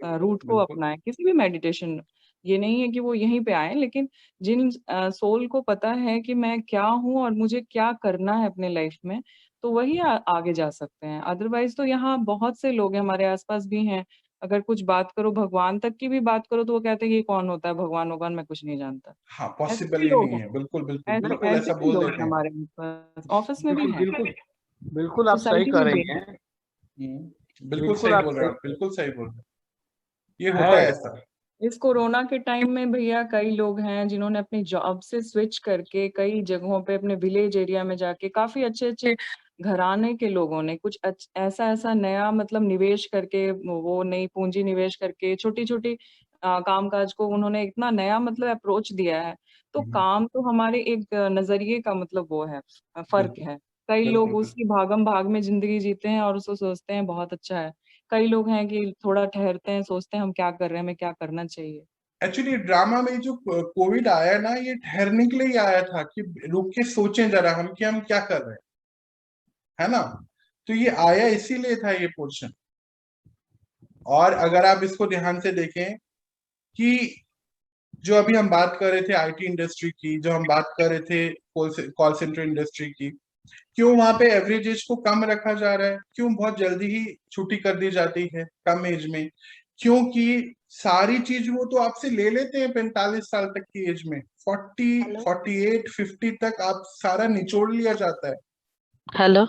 रूट को बिल्कुल। अपनाएं, किसी भी मेडिटेशन, ये नहीं है कि वो यहीं पे आए, लेकिन जिन सोल को पता है कि मैं क्या हूँ और मुझे क्या करना है अपने लाइफ में, तो वही आगे जा सकते हैं। अदरवाइज तो यहाँ बहुत से लोग हैं, हमारे आसपास भी हैं, अगर कुछ बात करो, भगवान तक की भी बात करो, तो वो कहते हैं कि ये कौन होता है भगवान भगवान, मैं कुछ नहीं जानता। हाँ, ऐसे पॉसिबल भी ही लोग नहीं हैं, है। बिल्कुल बिल्कुल ऐसे बिल्कुल, ऐसे ऐसा भी बोल लोग हैं देते हैं। हमारे पास, ऑफिस में भी बिल्कुल हैं, बिल्कुल बिल्कुल आप सही सोसाइटी कह में भी रही हैं। हैं। बिल्कुल बिल्कुल सही आप बोल रहे सही हो आप, बिल्कुल सही बोल रहे हो। ये होता है है। ऐसा। इस कोरोना के टाइम में भैया कई लोग हैं जिन्होंने अपनी जॉब से स्विच करके कई जगहों पे अपने विलेज एरिया में जाके काफी अच्छे अच्छे घराने के लोगों ने कुछ ऐसा ऐसा नया मतलब निवेश करके, वो नई पूंजी निवेश करके छोटी छोटी कामकाज को उन्होंने इतना नया मतलब अप्रोच दिया है। तो काम तो हमारे एक नजरिए का मतलब वो है, फर्क बिल्कुल है। कई लोग बिल्कुल बिल्कुल। उसकी भागम भाग में जिंदगी जीते हैं और उसको सोचते हैं बहुत अच्छा है। कई लोग हैं कि थोड़ा ठहरते हैं, सोचते हैं हम क्या कर रहे हैं, हमें क्या करना चाहिए। एक्चुअली ड्रामा में जो कोविड आया ना, ये ठहरने के लिए ही आया था कि रुक के सोचें जरा हम कि हम क्या कर रहे हैं, है ना? तो ये आया इसीलिए था ये पोर्शन। और अगर आप इसको ध्यान से देखें कि जो अभी हम बात कर रहे थे आईटी इंडस्ट्री की, जो हम बात कर रहे थे कॉल सेंटर इंडस्ट्री की, क्यों वहां पे एवरेज एज को कम रखा जा रहा है? क्यों बहुत जल्दी ही छुट्टी कर दी जाती है कम एज में? क्योंकि सारी चीज वो तो आपसे ले लेते हैं 45 साल तक की एज में, 40 हेलो 48 50 तक आप सारा निचोड़ लिया जाता है। हेलो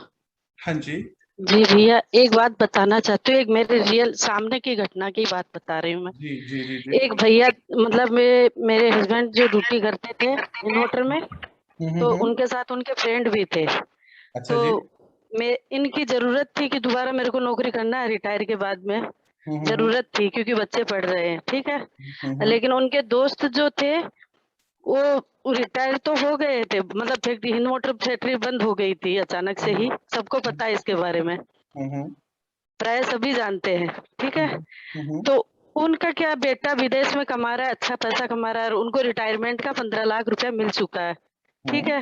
हाँ जी। जी भैया, एक बात बताना चाहती हूँ। एक मेरे रियल सामने की घटना की बात बता रही हूँ मैं। जी जी जी जी। एक भैया मतलब मेरे हस्बैंड जो ड्यूटी करते थे इन्वर्टर में, तो उनके साथ उनके फ्रेंड भी थे। अच्छा तो जी। मैं इनकी जरूरत थी कि दोबारा मेरे को नौकरी करना है रिटायर के बाद में, जरूरत थी क्योंकि बच्चे पढ़ रहे हैं, ठीक है। लेकिन उनके दोस्त जो थे वो रिटायर तो हो गए थे, मतलब फैक्ट्री इन्वर्टर फैक्ट्री बंद हो गई थी अचानक से ही, सबको पता है इसके बारे में, प्राय सभी जानते हैं, ठीक है। तो उनका क्या, बेटा विदेश में कमा रहा है, अच्छा पैसा कमा रहा है, और उनको रिटायरमेंट का 15 लाख रुपया मिल चुका है, ठीक है।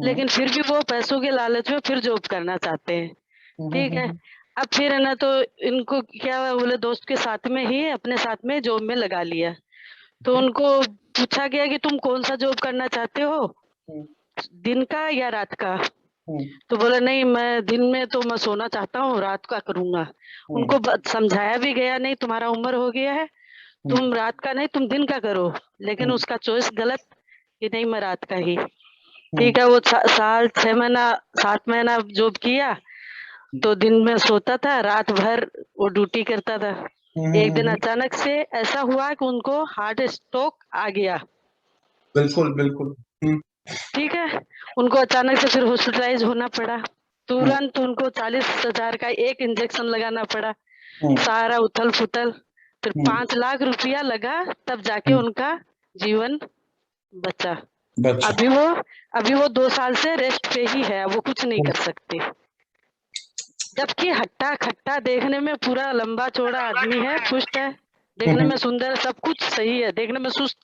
लेकिन फिर भी वो पैसों के लालच में फिर जॉब करना चाहते हैं, ठीक है। अब फिर है ना, तो इनको क्या बोले, दोस्त के साथ में ही अपने साथ में जॉब में लगा लिया। तो उनको पूछा गया कि तुम कौन सा जॉब करना चाहते हो, दिन का या रात का? तो बोला नहीं, मैं दिन में तो मैं सोना चाहता हूँ, रात का करूंगा। उनको समझाया भी गया, नहीं तुम्हारा उम्र हो गया है, तुम रात का नहीं तुम दिन का करो, लेकिन उसका चॉइस गलत कि नहीं मैं रात का ही। ठीक है। वो साल 6 महीना 7 महीना जॉब किया, तो दिन में सोता था, रात भर वो ड्यूटी करता था। एक दिन अचानक से ऐसा हुआ कि उनको हार्ट स्ट्रोक आ गया। बिल्कुल बिल्कुल। ठीक है, उनको अचानक से फिर हॉस्पिटलाइज होना पड़ा। तुरंत उनको 40,000 का एक इंजेक्शन लगाना पड़ा। सारा उथल फुथल, फिर 5 लाख रुपया लगा, तब जाके उनका जीवन बचा। अभी वो 2 साल से रेस्ट पे ही है, वो कुछ नहीं कर सकते। जबकि हट्टा खट्टा, देखने में पूरा लंबा चौड़ा आदमी है, पुष्ट है, देखने में सुंदर, सब कुछ सही है, देखने में सुस्त,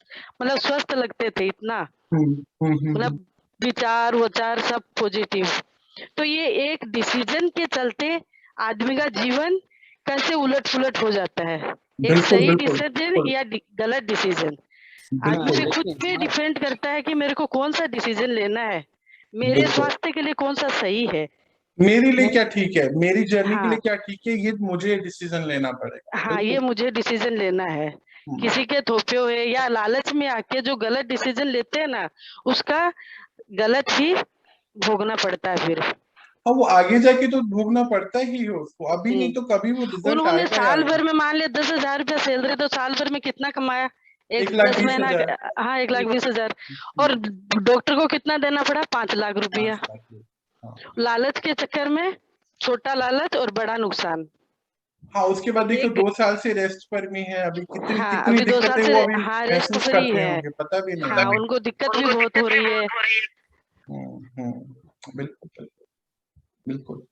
मतलब स्वस्थ लगते थे इतना, मतलब विचार वचार सब पॉजिटिव। तो ये एक डिसीजन के चलते आदमी का जीवन कैसे उलट पुलट हो जाता है। एक सही डिसीजन या गलत डिसीजन, आदमी पे खुद पे डिपेंड करता है कि मेरे को कौन सा डिसीजन लेना है, मेरे स्वास्थ्य के लिए कौन सा सही है, मेरे लिए क्या ठीक है, मेरी जर्नी के लिए क्या ठीक है, ये मुझे डिसीजन लेना पड़ेगा। हाँ, ये मुझे डिसीजन लेना है। किसी के थोपे हुए या लालच में आके जो गलत डिसीजन लेते हैं ना, उसका गलत ही भोगना पड़ता है फिर। और वो आगे जाके तो भोगना पड़ता ही है उसको, अभी नहीं तो कभी वो रिजल्ट उन्होंने आएगा। साल भर में मान लिया 10,000 रुपया सैलरी, तो साल भर में कितना कमाया? 1,20,000। 10 महीना, हाँ 1,20,000। और डॉक्टर को कितना देना पड़ा? 5 लाख रुपया। लालच के चक्कर में, छोटा लालच और बड़ा नुकसान। हाँ, उसके बाद देखो 2 साल से रेस्ट पर भी है, अभी कितनी अभी 2 साल दिक्कतें से वो अभी रेस्ट महसूस पर ही करते है। होंगे, पता भी नहीं। हाँ, उनको दिक्कत भी बहुत हो रही है। बिल्कुल बिल्कुल।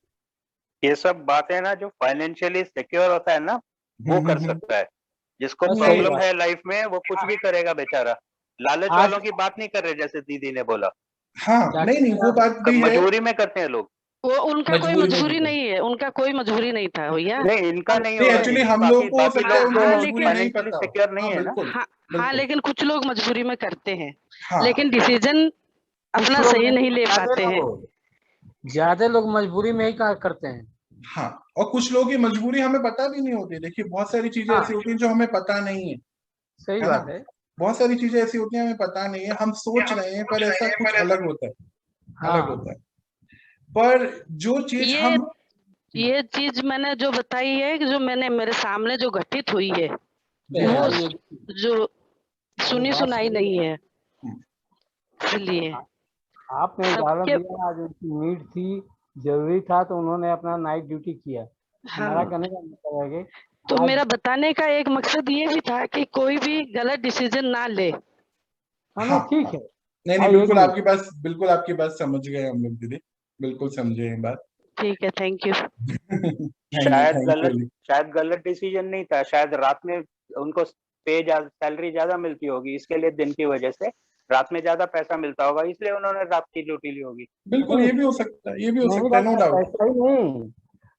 ये सब बातें ना, जो फाइनेंशियली सिक्योर होता है ना, वो कर सकता है। जिसको सही प्रॉब्लम बात। है लाइफ में, वो कुछ भी करेगा बेचारा। लालच आज वालों की बात नहीं कर रहे, जैसे दीदी ने बोला। हाँ, नहीं वो बात भी है, मजबूरी में करते हैं लोग। वो उनका कोई मजबूरी में मजबूरी भी नहीं है, उनका कोई मजबूरी नहीं था भैया। नहीं, इनका नहीं नहीं, होगा, एक्चुअली हम लोगों को हो बाकी सकता है लोग उनकी हाँ, मजबूरी नहीं फाइनेंशियली पता हो। सिक्योर नहीं हाँ है ना। बिल्कुल हाँ, बिल्कुल। लेकिन कुछ लोग मजबूरी में करते हैं, हाँ, लेकिन डिसीजन अपना सही नहीं ले पाते हैं। ज्यादा लोग मजबूरी में ही करते हैं। हाँ, और कुछ लोगों की मजबूरी हमें पता भी नहीं होती। देखिए बहुत सारी चीजें ऐसी होती हैं जो हमें पता नहीं है, सही है ना? बात है। बहुत सारी चीजें ऐसी होती हैं हमें पता नहीं है, हम सोच रहे हैं पर ऐसा कुछ अलग होता है, अलग होता है। पर जो चीज हम ये चीज मैंने जो बताई है, कि जो मैंने मेरे सामने जो घटित हुई है, वो जो सुनी सुनाई नहीं है, इसलिए आपने उदाहरण दिया, आज उनकी नीड थी, जरूरी था, तो उन्होंने अपना नाइट ड्यूटी किया। हमारा कहने का मतलब है कि तो मेरा बताने का एक मकसद ये भी था कि कोई भी गलत डिसीजन ना ले। हाँ, ठीक है। नहीं बिल्कुल आपकी बात समझ गए हम लोग दीदी, बिल्कुल समझे ये बात। ठीक है, थैंक यू। शायद गलत डिसीजन नहीं था, शायद रात में उनको सैलरी ज्यादा मिलती होगी, इसके लिए दिन की वजह से रात में ज्यादा पैसा मिलता होगा, इसलिए उन्होंने रात की ड्यूटी ली होगी। बिल्कुल, ये भी हो सकता है, ये भी हो सकता है, नो डाउट। पैसा ही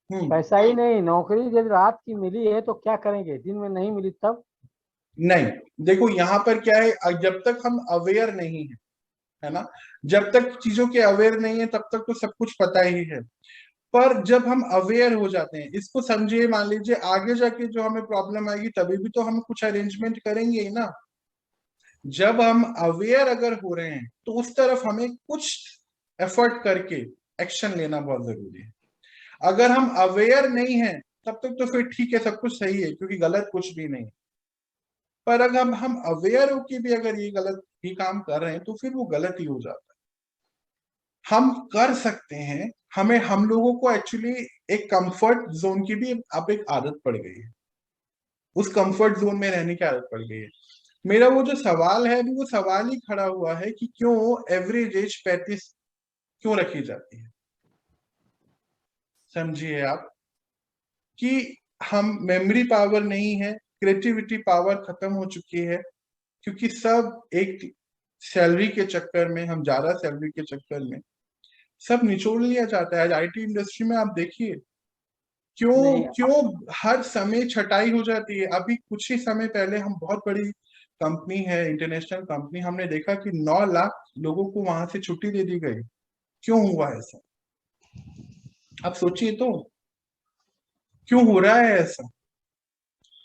नहीं, पैसा ही नहीं, नौकरी जब रात की मिली है तो क्या करेंगे, दिन में नहीं मिली तब? नहीं, देखो यहाँ पर क्या है, जब तक हम अवेयर नहीं है ना, जब तक चीजों के अवेयर नहीं है तब तक तो सब कुछ पता ही है। पर जब हम अवेयर हो जाते हैं, इसको समझिए, मान लीजिए आगे जाके जो हमें प्रॉब्लम आएगी तभी भी तो हम कुछ अरेंजमेंट करेंगे ही ना। जब हम अवेयर अगर हो रहे हैं तो उस तरफ हमें कुछ एफर्ट करके एक्शन लेना बहुत जरूरी है। अगर हम अवेयर नहीं है तब तक तो फिर ठीक है, सब कुछ सही है, क्योंकि गलत कुछ भी नहीं। पर अगर हम अवेयर होके भी अगर ये गलत ही काम कर रहे हैं तो फिर वो गलत ही हो जाता है। हम कर सकते हैं, हम लोगों को एक्चुअली एक कंफर्ट जोन की भी अब एक आदत पड़ गई है, उस कंफर्ट जोन में रहने की आदत पड़ गई है। मेरा वो जो सवाल है अभी, वो सवाल ही खड़ा हुआ है कि क्यों एवरेज एज 35 क्यों रखी जाती है। समझिए आप कि हम मेमोरी पावर नहीं है, क्रिएटिविटी पावर खत्म हो चुकी है, क्योंकि सब एक सैलरी के चक्कर में, हम ज्यादा सैलरी के चक्कर में सब निचोड़ लिया जाता है। आज आईटी इंडस्ट्री में आप देखिए क्यों हर समय छटाई हो जाती है। अभी कुछ ही समय पहले हम बहुत बड़ी कंपनी है, इंटरनेशनल कंपनी, हमने देखा कि 9 लाख लोगों को वहां से छुट्टी दे दी गई। क्यों हुआ ऐसा? आप सोचिए तो, क्यों हो रहा है ऐसा?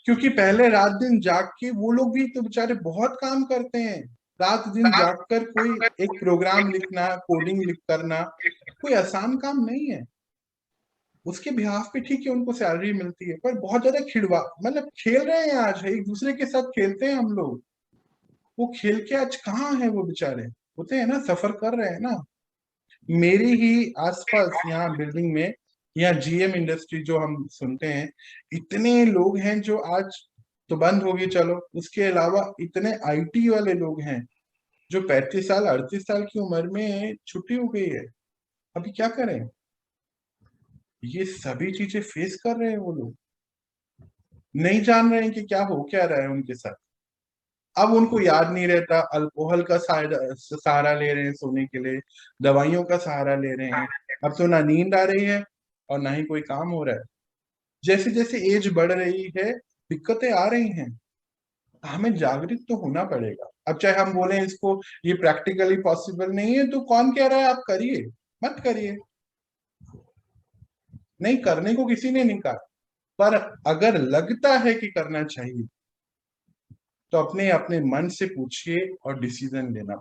क्योंकि पहले रात दिन जाग के वो लोग भी तो बेचारे बहुत काम करते हैं, रात दिन जाग कर कोई एक प्रोग्राम लिखना, कोडिंग करना कोई आसान काम नहीं है। उसके बिहाफ पे ठीक है उनको सैलरी मिलती है, पर बहुत ज्यादा मतलब खेल रहे हैं आज, एक दूसरे के साथ खेलते हैं हम लोग। वो खेल के आज कहाँ है वो बेचारे, होते हैं ना, सफर कर रहे हैं ना। मेरी ही आसपास यहाँ बिल्डिंग में, यहाँ जीएम इंडस्ट्री जो हम सुनते हैं, इतने लोग हैं जो आज तो बंद होगी चलो, उसके अलावा इतने आईटी वाले लोग हैं जो 35 साल 38 साल की उम्र में छुट्टी हो गई है। अभी क्या करें? ये सभी चीजें फेस कर रहे हैं वो लोग, नहीं जान रहे हैं कि क्या हो क्या रहा है उनके साथ। अब उनको याद नहीं रहता, अल्कोहल का सहारा ले रहे हैं सोने के लिए, दवाइयों का सहारा ले रहे हैं। अब तो ना नींद आ रही है और ना ही कोई काम हो रहा है। जैसे जैसे एज बढ़ रही है दिक्कतें आ रही हैं, हमें जागृत तो होना पड़ेगा। अब चाहे हम बोले इसको ये प्रैक्टिकली पॉसिबल नहीं है, तो कौन कह रहा है आप करिए, मत करिए, नहीं करने को किसी ने नहीं कहा, पर अगर लगता है कि करना चाहिए तो अपने अपने मन से पूछिए और डिसीजन लेना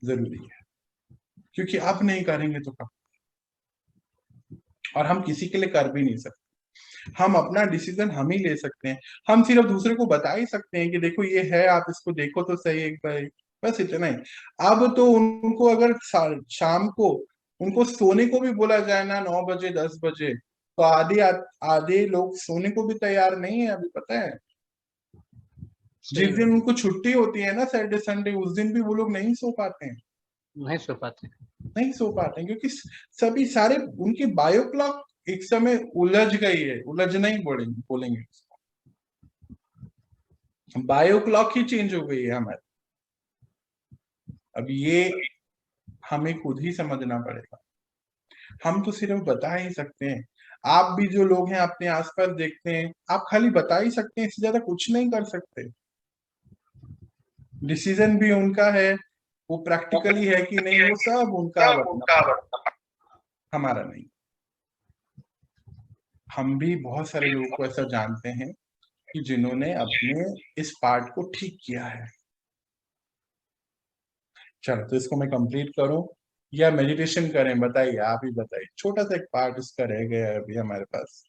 जरूरी है, क्योंकि आप नहीं करेंगे तो कब? और हम किसी के लिए कर भी नहीं सकते। हम अपना डिसीजन हम ही ले सकते हैं। हम सिर्फ दूसरे को बता ही सकते हैं कि देखो ये है, आप इसको देखो तो सही एक बार, बस इतना ही। अब तो उनको अगर शाम को उनको सोने को भी बोला जाए ना 9 बजे 10 बजे, तो आधे लोग सोने को भी तैयार नहीं है अभी, पता है। जिस दिन उनको छुट्टी होती है ना सैटरडे संडे, उस दिन भी वो लोग नहीं सो पाते हैं, नहीं सो पाते क्योंकि सभी सारे उनकी बायो क्लॉक एक समय उलझ गई है, उलझना ही बोलेंगे बायो क्लॉक ही चेंज हो गई है हमारी। अब ये हमें खुद ही समझना पड़ेगा, हम तो सिर्फ बता ही सकते हैं। आप भी जो लोग हैं अपने आसपास देखते हैं, आप खाली बता ही सकते हैं, इससे ज्यादा कुछ नहीं कर सकते। डिसीजन भी उनका है, वो प्रैक्टिकली है कि नहीं, वो सब उनका हमारा नहीं। हम भी बहुत सारे लोगों को ऐसा जानते हैं कि जिन्होंने अपने इस पार्ट को ठीक किया है। चलो तो इसको मैं कंप्लीट करूं या मेडिटेशन करें, बताइए, आप ही बताइए। छोटा सा एक पार्ट इसका रह गया है अभी हमारे पास,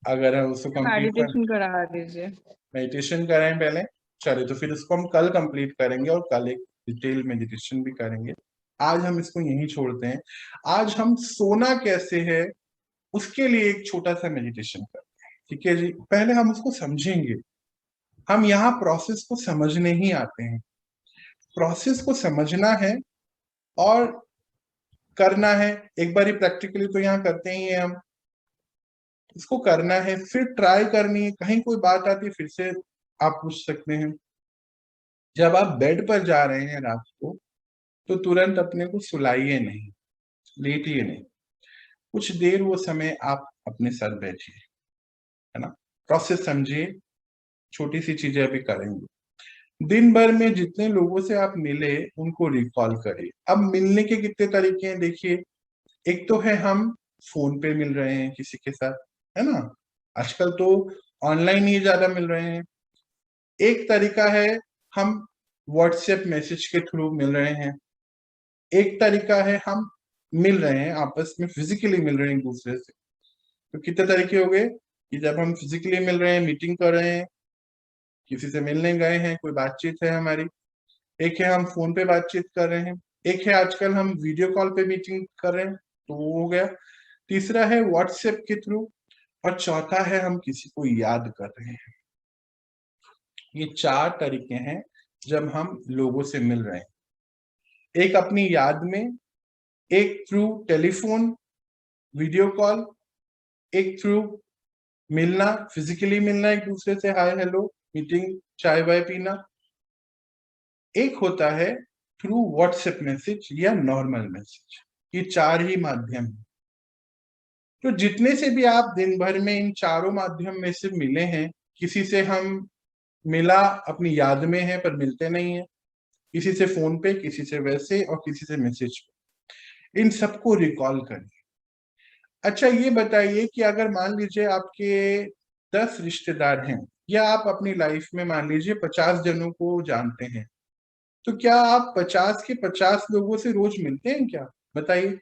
अगर हम उसको कंप्लीट मेडिटेशन करा दीजिए। मेडिटेशन करें पहले, चलिए तो फिर इसको हम कल कंप्लीट करेंगे और कल एक डिटेल मेडिटेशन भी करेंगे। आज हम इसको यहीं छोड़ते हैं। आज हम सोना कैसे है उसके लिए एक छोटा सा मेडिटेशन करते हैं, ठीक है जी। पहले हम उसको समझेंगे, हम यहाँ प्रोसेस को समझने ही आते हैं, प्रोसेस को समझना है और करना है। एक बार ही प्रैक्टिकली तो यहाँ करते ही हैं हम, इसको करना है, फिर ट्राई करनी है, कहीं कोई बात आती है फिर से आप पूछ सकते हैं। जब आप बेड पर जा रहे हैं रात को, तो तुरंत अपने को सुलाइए नहीं, लेटिए नहीं, कुछ देर वो समय आप अपने साथ बैठिए, है ना, प्रोसेस समझिए। छोटी सी चीजें अभी करेंगे। दिन भर में जितने लोगों से आप मिले उनको रिकॉल करिए। अब मिलने के कितने तरीके हैं देखिए, एक तो है हम फोन पे मिल रहे हैं किसी के साथ, है ना, आजकल तो ऑनलाइन ही ज्यादा मिल रहे हैं। एक तरीका है हम व्हाट्सएप मैसेज के थ्रू मिल रहे हैं। एक तरीका है हम मिल रहे हैं आपस में, फिजिकली मिल रहे हैं एक दूसरे से। तो कितने तरीके हो गए कि जब हम फिजिकली मिल रहे हैं, मीटिंग कर रहे हैं, किसी से मिलने गए हैं, कोई बातचीत है हमारी। एक है हम फोन पे बातचीत कर रहे हैं। एक है आजकल हम वीडियो कॉल पे मीटिंग कर रहे हैं, तो वो हो गया। तीसरा है व्हाट्सएप के थ्रू, और चौथा है हम किसी को याद कर रहे हैं। ये 4 तरीके हैं जब हम लोगों से मिल रहे हैं। एक अपनी याद में, एक थ्रू टेलीफोन वीडियो कॉल, एक थ्रू मिलना, फिजिकली मिलना एक दूसरे से, हाय हेलो मीटिंग चाय वाय पीना। एक होता है थ्रू व्हाट्सएप मैसेज या नॉर्मल मैसेज। ये 4 ही माध्यम है। तो जितने से भी आप दिन भर में इन चारों माध्यम में से मिले हैं, किसी से हम मिला अपनी याद में है पर मिलते नहीं है, किसी से फोन पे, किसी से वैसे, और किसी से मैसेज पे, इन सबको रिकॉल करिए। अच्छा ये बताइए कि अगर मान लीजिए आपके 10 रिश्तेदार हैं, या आप अपनी लाइफ में मान लीजिए 50 जनों को जानते हैं, तो क्या आप 50 के 50 लोगों से रोज मिलते हैं क्या? बताइए,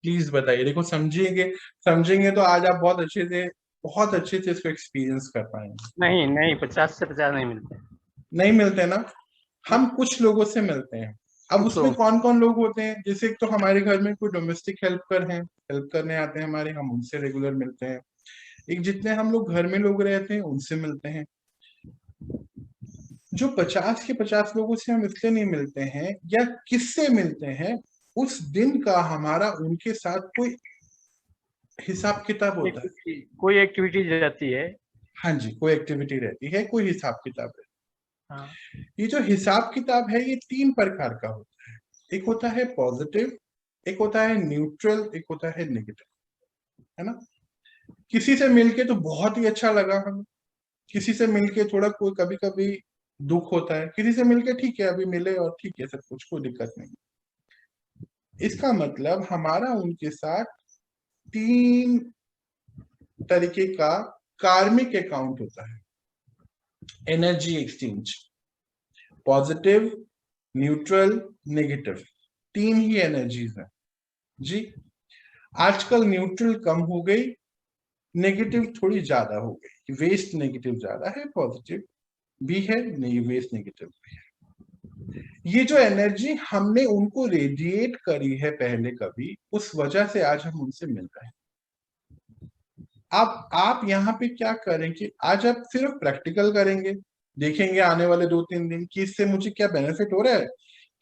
प्लीज बताइए। देखो समझेंगे तो आज आप बहुत अच्छे से इसको एक्सपीरियंस कर पाएंगे। नहीं नहीं, 50 से 50 नहीं मिलते। नहीं मिलते ना? हम कुछ लोगों से मिलते हैं। अब उसमें कौन कौन लोग होते हैं? जैसे एक तो हमारे घर में कोई डोमेस्टिक हेल्पर हैं, हेल्प करने आते हैं हमारे, हम उनसे रेगुलर मिलते हैं। एक जितने हम लोग घर में लोग रहते हैं उनसे मिलते हैं। जो 50 के 50 लोगों से हम इसलिए नहीं मिलते हैं या किससे मिलते हैं, उस दिन का हमारा उनके साथ कोई हिसाब किताब होता है, कोई एक्टिविटी रहती है। हाँ जी, कोई एक्टिविटी रहती है, कोई हिसाब किताब है। हाँ। ये जो हिसाब किताब है ये 3 प्रकार का होता है। एक होता है पॉजिटिव, एक होता है न्यूट्रल, एक होता है नेगेटिव, है ना? किसी से मिलके तो बहुत ही अच्छा लगा हमें, किसी से मिलके थोड़ा कोई कभी कभी दुख होता है, किसी से मिलके ठीक है अभी मिले और ठीक है सब कुछ, कोई दिक्कत नहीं। इसका मतलब हमारा उनके साथ 3 तरीके का कार्मिक अकाउंट होता है, energy exchange. Positive, neutral, negative, 3 ही एनर्जीज है जी। आजकल न्यूट्रल कम हो गई, नेगेटिव थोड़ी ज्यादा हो गई। वेस्ट नेगेटिव ज्यादा है, पॉजिटिव भी है, नहीं वेस्ट नेगेटिव भी है। ये जो एनर्जी हमने उनको रेडिएट करी है पहले कभी, उस वजह से आज हम उनसे मिल रहे हैं। अब आप यहाँ पे क्या करें कि आज आप सिर्फ प्रैक्टिकल करेंगे, देखेंगे आने वाले 2-3 दिन कि इससे मुझे क्या बेनिफिट हो रहा है।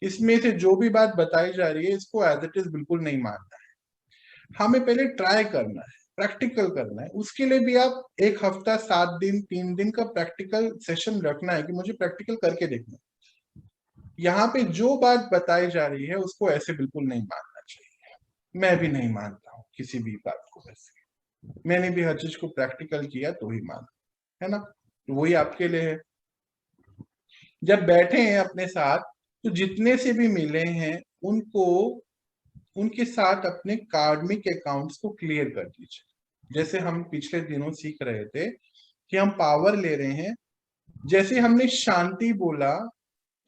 इसमें से जो भी बात बताई जा रही है इसको एज इट इज बिल्कुल नहीं मानना है, हमें पहले ट्राई करना है, प्रैक्टिकल करना है। उसके लिए भी आप 1 हफ्ता 7 दिन 3 दिन का प्रैक्टिकल सेशन रखना है कि मुझे प्रैक्टिकल करके देखना है। यहाँ पे जो बात बताई जा रही है उसको ऐसे बिल्कुल नहीं मानना चाहिए। मैं भी नहीं मानता हूँ किसी भी बात को वैसे, मैंने भी हर चीज को प्रैक्टिकल किया तो ही माना, है ना? तो वही आपके लिए है। जब बैठे हैं अपने साथ तो जितने से भी मिले हैं उनको उनके साथ अपने कार्मिक अकाउंट्स को क्लियर कर दीजिए। जैसे हम पिछले दिनों सीख रहे थे कि हम पावर ले रहे हैं, जैसे हमने शांति बोला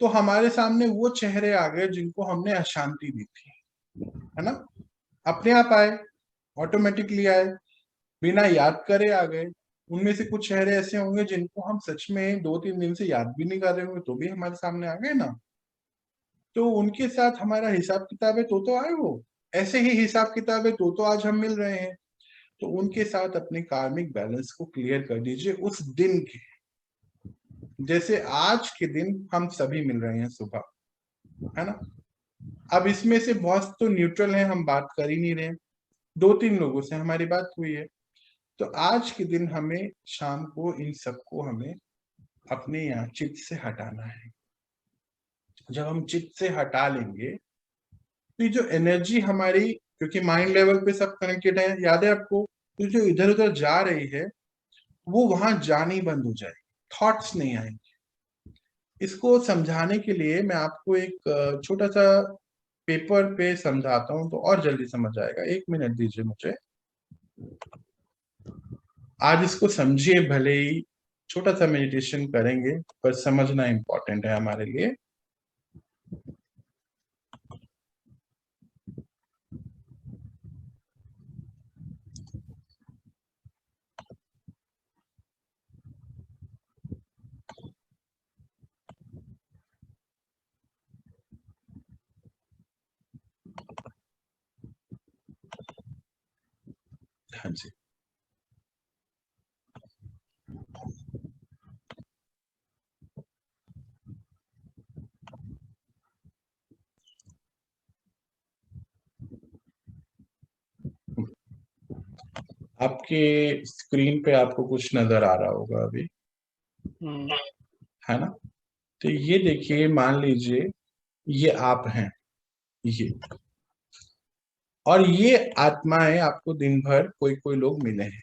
तो हमारे सामने वो चेहरे आ गए जिनको हमने अशांति दी थी, है ना? अपने आप आए, ऑटोमेटिकली आए, बिना याद करे आ गए। उनमें से कुछ चेहरे ऐसे होंगे जिनको हम सच में 2-3 दिन से याद भी नहीं कर रहे होंगे तो भी हमारे सामने आ गए ना। तो उनके साथ हमारा हिसाब किताब है तो आए वो, ऐसे ही हिसाब किताब है तो आज हम मिल रहे हैं। तो उनके साथ अपने कार्मिक बैलेंस को क्लियर कर दीजिए उस दिन के, जैसे आज के दिन हम सभी मिल रहे हैं सुबह, है ना? अब इसमें से बहुत तो न्यूट्रल है, हम बात कर ही नहीं रहे, 2-3 लोगों से हमारी बात हुई है। तो आज के दिन हमें शाम को इन सबको हमें अपने यहाँ चित्त से हटाना है। जब हम चित्त से हटा लेंगे तो ये जो एनर्जी हमारी, क्योंकि माइंड लेवल पे सब कनेक्टेड है, याद है आपको, तो जो इधर उधर जा रही है वो वहां जानी बंद हो जाएगी, थॉट्स नहीं आएंगे। इसको समझाने के लिए मैं आपको एक छोटा सा पेपर पे समझाता हूँ तो और जल्दी समझ आएगा। 1 मिनट दीजिए मुझे। आज इसको समझिए, भले ही छोटा सा मेडिटेशन करेंगे पर समझना इंपॉर्टेंट है हमारे लिए। हाँ जी, आपके स्क्रीन पे आपको कुछ नजर आ रहा होगा अभी, है ना? तो ये देखिए, मान लीजिए ये आप हैं, ये, और ये आत्माएं आपको दिन भर कोई कोई लोग मिले हैं,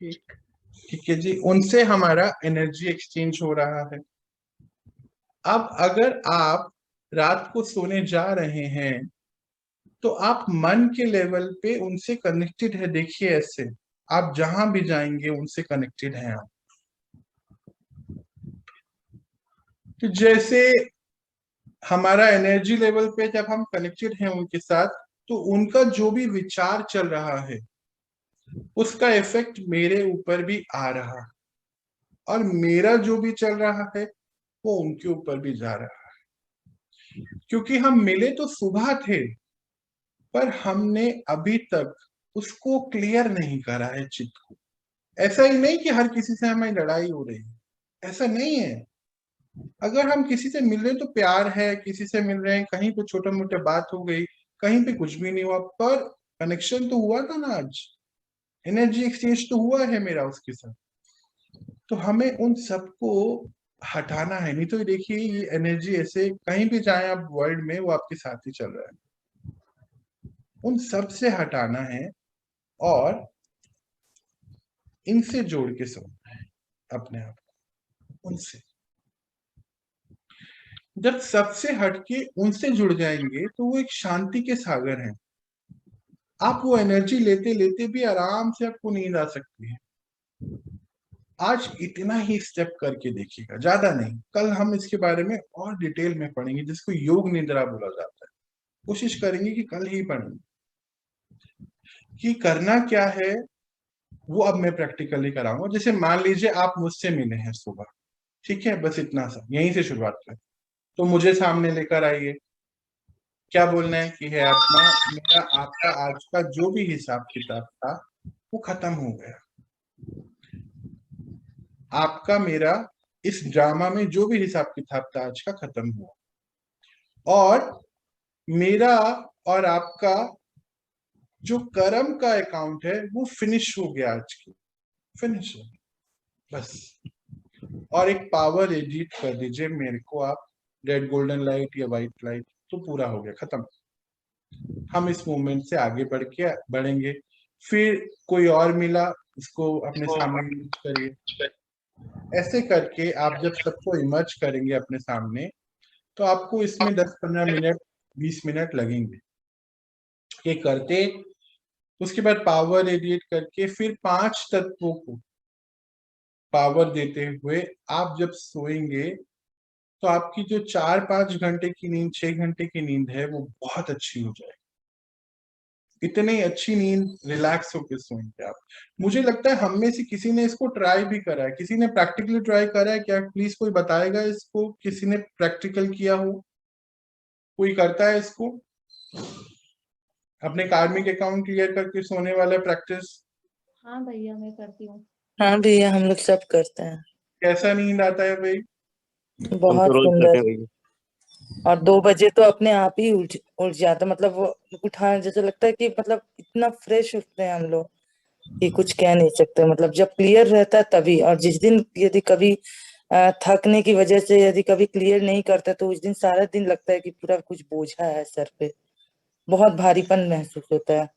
ठीक है जी, उनसे हमारा एनर्जी एक्सचेंज हो रहा है। अब अगर आप रात को सोने जा रहे हैं तो आप मन के लेवल पे उनसे कनेक्टेड है। देखिए ऐसे आप जहां भी जाएंगे उनसे कनेक्टेड हैं आप। तो जैसे हमारा एनर्जी लेवल पे जब हम कनेक्टेड हैं उनके साथ, तो उनका जो भी विचार चल रहा है उसका इफेक्ट मेरे ऊपर भी आ रहा है, और मेरा जो भी चल रहा है वो उनके ऊपर भी जा रहा है। क्योंकि हम मिले तो सुबह थे, पर हमने अभी तक उसको क्लियर नहीं करा है चित्त को। ऐसा ही नहीं कि हर किसी से हमें लड़ाई हो रही है, ऐसा नहीं है। अगर हम किसी से मिल रहे हैं तो प्यार है, किसी से मिल रहे हैं कहीं पे छोटा मोटा बात हो गई, कहीं पे कुछ भी नहीं हुआ, पर कनेक्शन तो हुआ था ना, आज एनर्जी एक्सचेंज तो हुआ है मेरा उसके साथ। तो हमें उन सबको हटाना है, नहीं तो देखिए ये एनर्जी ऐसे कहीं भी जाए आप वर्ल्ड में, वो आपके साथ ही चल रहा है। उन सब से हटाना है और इनसे जोड़ के सोना है अपने आप को उनसे। जब सबसे हटके उनसे जुड़ जाएंगे तो वो एक शांति के सागर हैं। आप वो एनर्जी लेते लेते भी आराम से आपको नींद आ सकती है। आज इतना ही स्टेप करके देखिएगा, ज्यादा नहीं। कल हम इसके बारे में और डिटेल में पढ़ेंगे, जिसको योग निद्रा बोला जाता है। कोशिश करेंगे कि कल ही पढ़ेंगे कि करना क्या है। वो अब मैं प्रैक्टिकली कराऊंगा। जैसे मान लीजिए आप मुझसे मिले हैं सुबह, ठीक है, बस इतना सा, यहीं से शुरुआत करें। तो मुझे सामने लेकर आइए, क्या बोलना है कि है आत्मा, मेरा आपका आज का जो भी हिसाब किताब था वो खत्म हो गया। आपका मेरा इस ड्रामा में जो भी हिसाब किताब था आज का खत्म हुआ, और मेरा और आपका जो कर्म का अकाउंट है वो फिनिश हो गया, आज की फिनिश है बस। और एक पावर एडिट कर दीजिए मेरे को आप, रेड गोल्डन लाइट या व्हाइट लाइट, तो पूरा हो गया, खत्म। हम इस मूवमेंट से आगे बढ़ेंगे। फिर कोई और मिला, उसको अपने सामने इमर्ज करिए। ऐसे करके आप जब सबको इमर्ज करेंगे अपने सामने, तो आपको इसमें 10-15 मिनट 20 मिनट लगेंगे ये करते। उसके बाद पावर रेडिएट करके फिर 5 तत्वों को पावर देते हुए आप जब सोएंगे, तो आपकी जो 4-5 घंटे की नींद, 6 घंटे की नींद है, वो बहुत अच्छी हो जाएगी। इतनी अच्छी नींद, रिलैक्स होकर सोएंगे आप। मुझे लगता है हम में से किसी ने इसको ट्राई भी करा है, किसी ने प्रैक्टिकली ट्राई करा है क्या? प्लीज कोई बताएगा इसको, किसी ने प्रैक्टिकल किया हो? कोई करता है इसको अपने कार्मिक अकाउंट क्लियर करके सोने वाला प्रैक्टिस? हाँ भैया, मैं करती हूँ। हाँ भैया, हम लोग सब करते हैं। कैसा नींद आता है भाई? बहुत रोज सुंदर। करते हैं भैया। और 2 बजे तो अपने आप ही उठ जाता, मतलब वो उठा, जैसे लगता है कि मतलब इतना फ्रेश उठते हैं हम लोग कि कुछ कह नहीं सकते। मतलब जब क्लियर रहता है तभी, और जिस दिन यदि कभी थकने की वजह से यदि कभी क्लियर नहीं करता, तो उस दिन सारा दिन लगता है कि पूरा कुछ बोझा है सर पे, बहुत भारीपन महसूस होता है।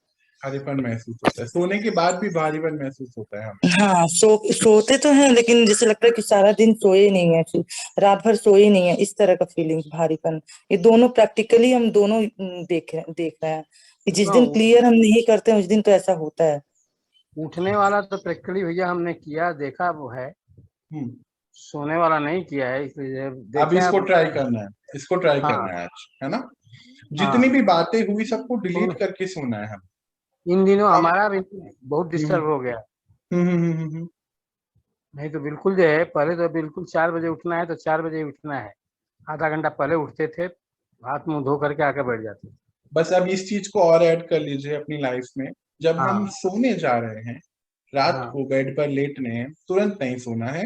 भारीपन महसूस होता है, सोने के बाद भी भारीपन महसूस होता है हमें। हाँ, सोते तो हैं, लेकिन जैसे लगता है कि सारा दिन सोए नहीं है, रात भर सोए नहीं है, इस तरह का फीलिंग, भारीपन। ये दोनों प्रैक्टिकली हम दोनों देख रहे हैं कि जिस दिन क्लियर हम नहीं करते हैं उस दिन तो ऐसा होता है। उठने वाला तो प्रैक्टिकली भैया हमने किया, देखा वो है। सोने वाला नहीं किया है, इसलिए अब इसको ट्राई करना है, इसको ट्राई करना है आज, है ना? जितनी भी बातें हुई सबको डिलीट करके सोना है हम। इन दिनों हमारा भी बहुत डिस्टर्ब हो गया। नहीं तो बिल्कुल जो है, पहले तो बिल्कुल 4 बजे उठना है तो 4 बजे उठना है। आधा घंटा पहले उठते थे, हाथ मुंह धो करके आके बैठ जाते थे। बस अब इस चीज को और ऐड कर लीजिए अपनी लाइफ में। जब हम सोने जा रहे हैं, रात को बेड पर लेटने हैं, तुरंत नहीं सोना है।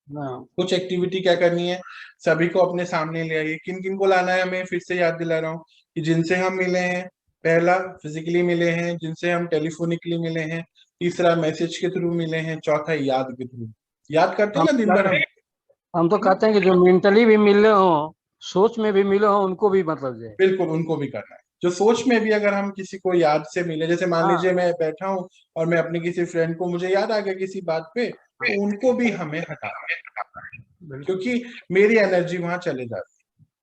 कुछ एक्टिविटी क्या करनी है, सभी को अपने सामने ले आइए। किन किन को लाना है हमें फिर से याद दिला रहा हूँ कि जिनसे हम मिले हैं, पहला फिजिकली मिले हैं, जिनसे हम टेलीफोनिकली मिले हैं, तीसरा मैसेज के थ्रू मिले हैं, चौथा याद के थ्रू। याद करते हैं ना दिन भर हम तो कहते हैं कि जो मेंटली भी मिले हो, सोच में भी मिले हो, उनको भी मतलब जो है, बिल्कुल उनको भी करना है। जो सोच में भी अगर हम किसी को याद से मिले, जैसे मान लीजिए मैं बैठा हूँ और मैं अपने किसी फ्रेंड को, मुझे याद आ गया किसी बात पे, तो उनको भी हमें हटाना है, क्योंकि मेरी एनर्जी वहां चले जाती है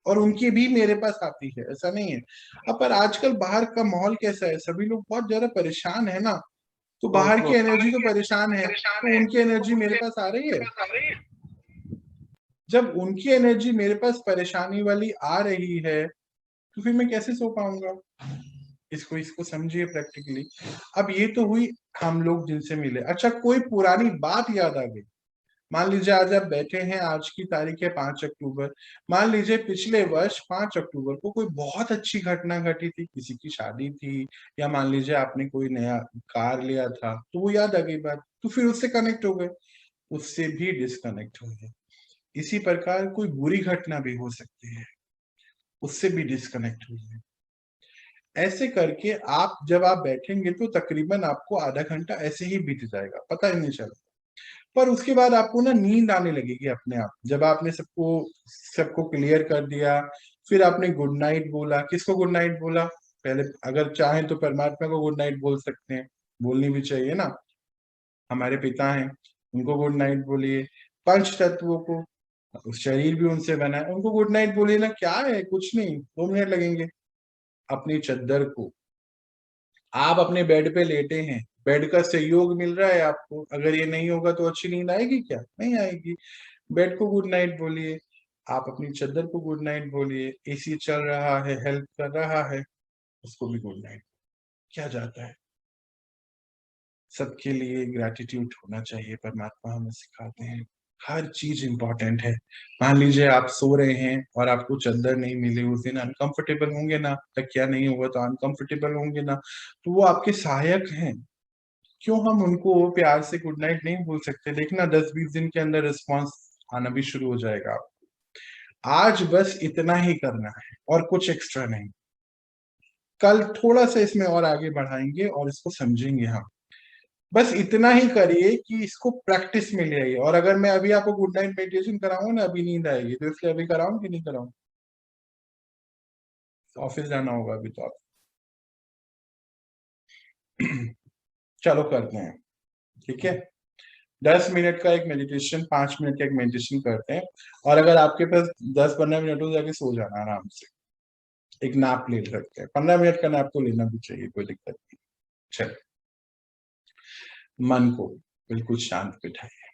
और उनकी भी मेरे पास आती है, ऐसा नहीं है। अब पर आजकल बाहर का माहौल कैसा है, सभी लोग बहुत ज्यादा परेशान है ना, तो बाहर की एनर्जी तो परेशान है, तो उनकी एनर्जी मेरे पास आ रही है। जब उनकी एनर्जी मेरे पास परेशानी वाली आ रही है तो फिर मैं कैसे सो पाऊंगा? इसको समझिए प्रैक्टिकली। अब ये तो हुई हम लोग जिनसे मिले। अच्छा, कोई पुरानी बात याद आ गई। मान लीजिए आज आप बैठे हैं, आज की तारीख है 5 अक्टूबर। मान लीजिए पिछले वर्ष 5 अक्टूबर को कोई बहुत अच्छी घटना घटी थी, किसी की शादी थी, या मान लीजिए आपने कोई नया कार लिया था, तो वो याद आ गई बात, तो फिर उससे कनेक्ट हो गए, उससे भी डिस्कनेक्ट हो गए। इसी प्रकार कोई बुरी घटना भी हो सकती है, उससे भी डिस्कनेक्ट हुई है। ऐसे करके आप जब आप बैठेंगे तो तकरीबन आपको आधा घंटा ऐसे ही बीत जाएगा, पता ही नहीं चला। पर उसके बाद आपको ना नींद आने लगेगी अपने आप, जब आपने सबको क्लियर कर दिया। फिर आपने गुड नाइट बोला। किसको गुड नाइट बोला? पहले अगर चाहें तो परमात्मा को गुड नाइट बोल सकते हैं, बोलनी भी चाहिए ना, हमारे पिता हैं, उनको गुड नाइट बोलिए। पंच तत्वों को, उस शरीर भी उनसे बना है, उनको गुड नाइट बोलिए ना, क्या है, कुछ नहीं, 2 मिनट लगेंगे। अपनी चद्दर को, आप अपने बेड पे लेटे हैं, बेड का सहयोग मिल रहा है आपको, अगर ये नहीं होगा तो अच्छी नींद आएगी क्या? नहीं आएगी। बेड को गुड नाइट बोलिए, आप अपनी चद्दर को गुड नाइट बोलिए। एसी चल रहा है, हेल्प कर रहा है, उसको भी गुड नाइट। क्या जाता है? सबके लिए ग्रैटिट्यूड होना चाहिए, परमात्मा हमें सिखाते हैं। हर चीज इंपॉर्टेंट है। मान लीजिए आप सो रहे हैं और आपको चद्दर नहीं मिली, उस दिन अनकंफर्टेबल होंगे ना, तकिया नहीं होगा तो अनकंफर्टेबल होंगे ना, तो वो आपके सहायक हैं। क्यों हम उनको प्यार से गुड नाइट नहीं बोल सकते? देखना 10-20 दिन के अंदर रिस्पॉन्स आना भी शुरू हो जाएगा आपको। आज बस इतना ही करना है और कुछ एक्स्ट्रा नहीं। कल थोड़ा सा इसमें और आगे बढ़ाएंगे और इसको समझेंगे हम। बस इतना ही करिए कि इसको प्रैक्टिस में ले आइए। और अगर मैं अभी आपको गुड नाइट मेडिटेशन कराऊंगा ना, अभी नींद आएगी, तो इसलिए अभी कराऊं कि नहीं कराऊं? ऑफिस जाना होगा अभी तो आप। चलो करते हैं, ठीक है? 10 मिनट का एक मेडिटेशन, 5 मिनट का एक मेडिटेशन करते हैं। और अगर आपके पास 10-15 मिनट हो, जाके सो जाना आराम से, एक नैप ले सकते हैं। 15 मिनट का नैप तो लेना भी चाहिए, कोई दिक्कत नहीं। चल, मन को बिल्कुल शांत बिठाइए।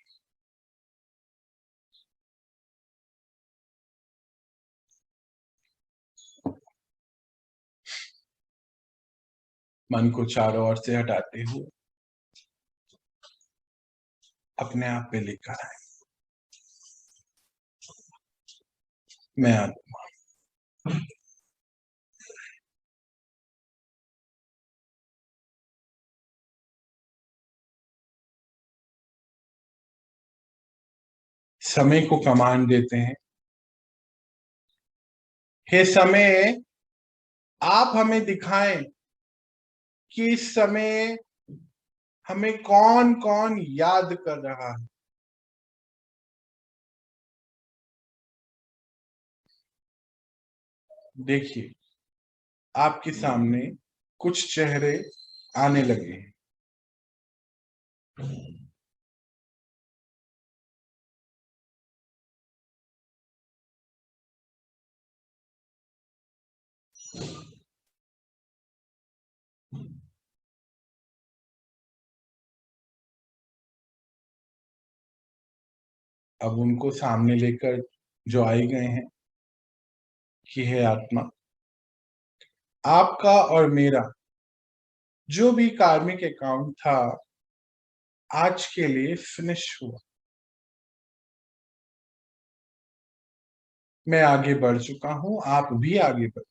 मन को चारों ओर से हटाते हुए अपने आप पे लेकर आए। मैं आत्मा समय को कमांड देते हैं, हे समय, आप हमें दिखाएं कि इस समय हमें कौन कौन याद कर रहा है। देखिए, आपके सामने कुछ चेहरे आने लगे हैं। अब उनको सामने लेकर जो आए गए हैं कि हे आत्मा, आपका और मेरा जो भी कार्मिक अकाउंट था आज के लिए फिनिश हुआ। मैं आगे बढ़ चुका हूं, आप भी आगे बढ़।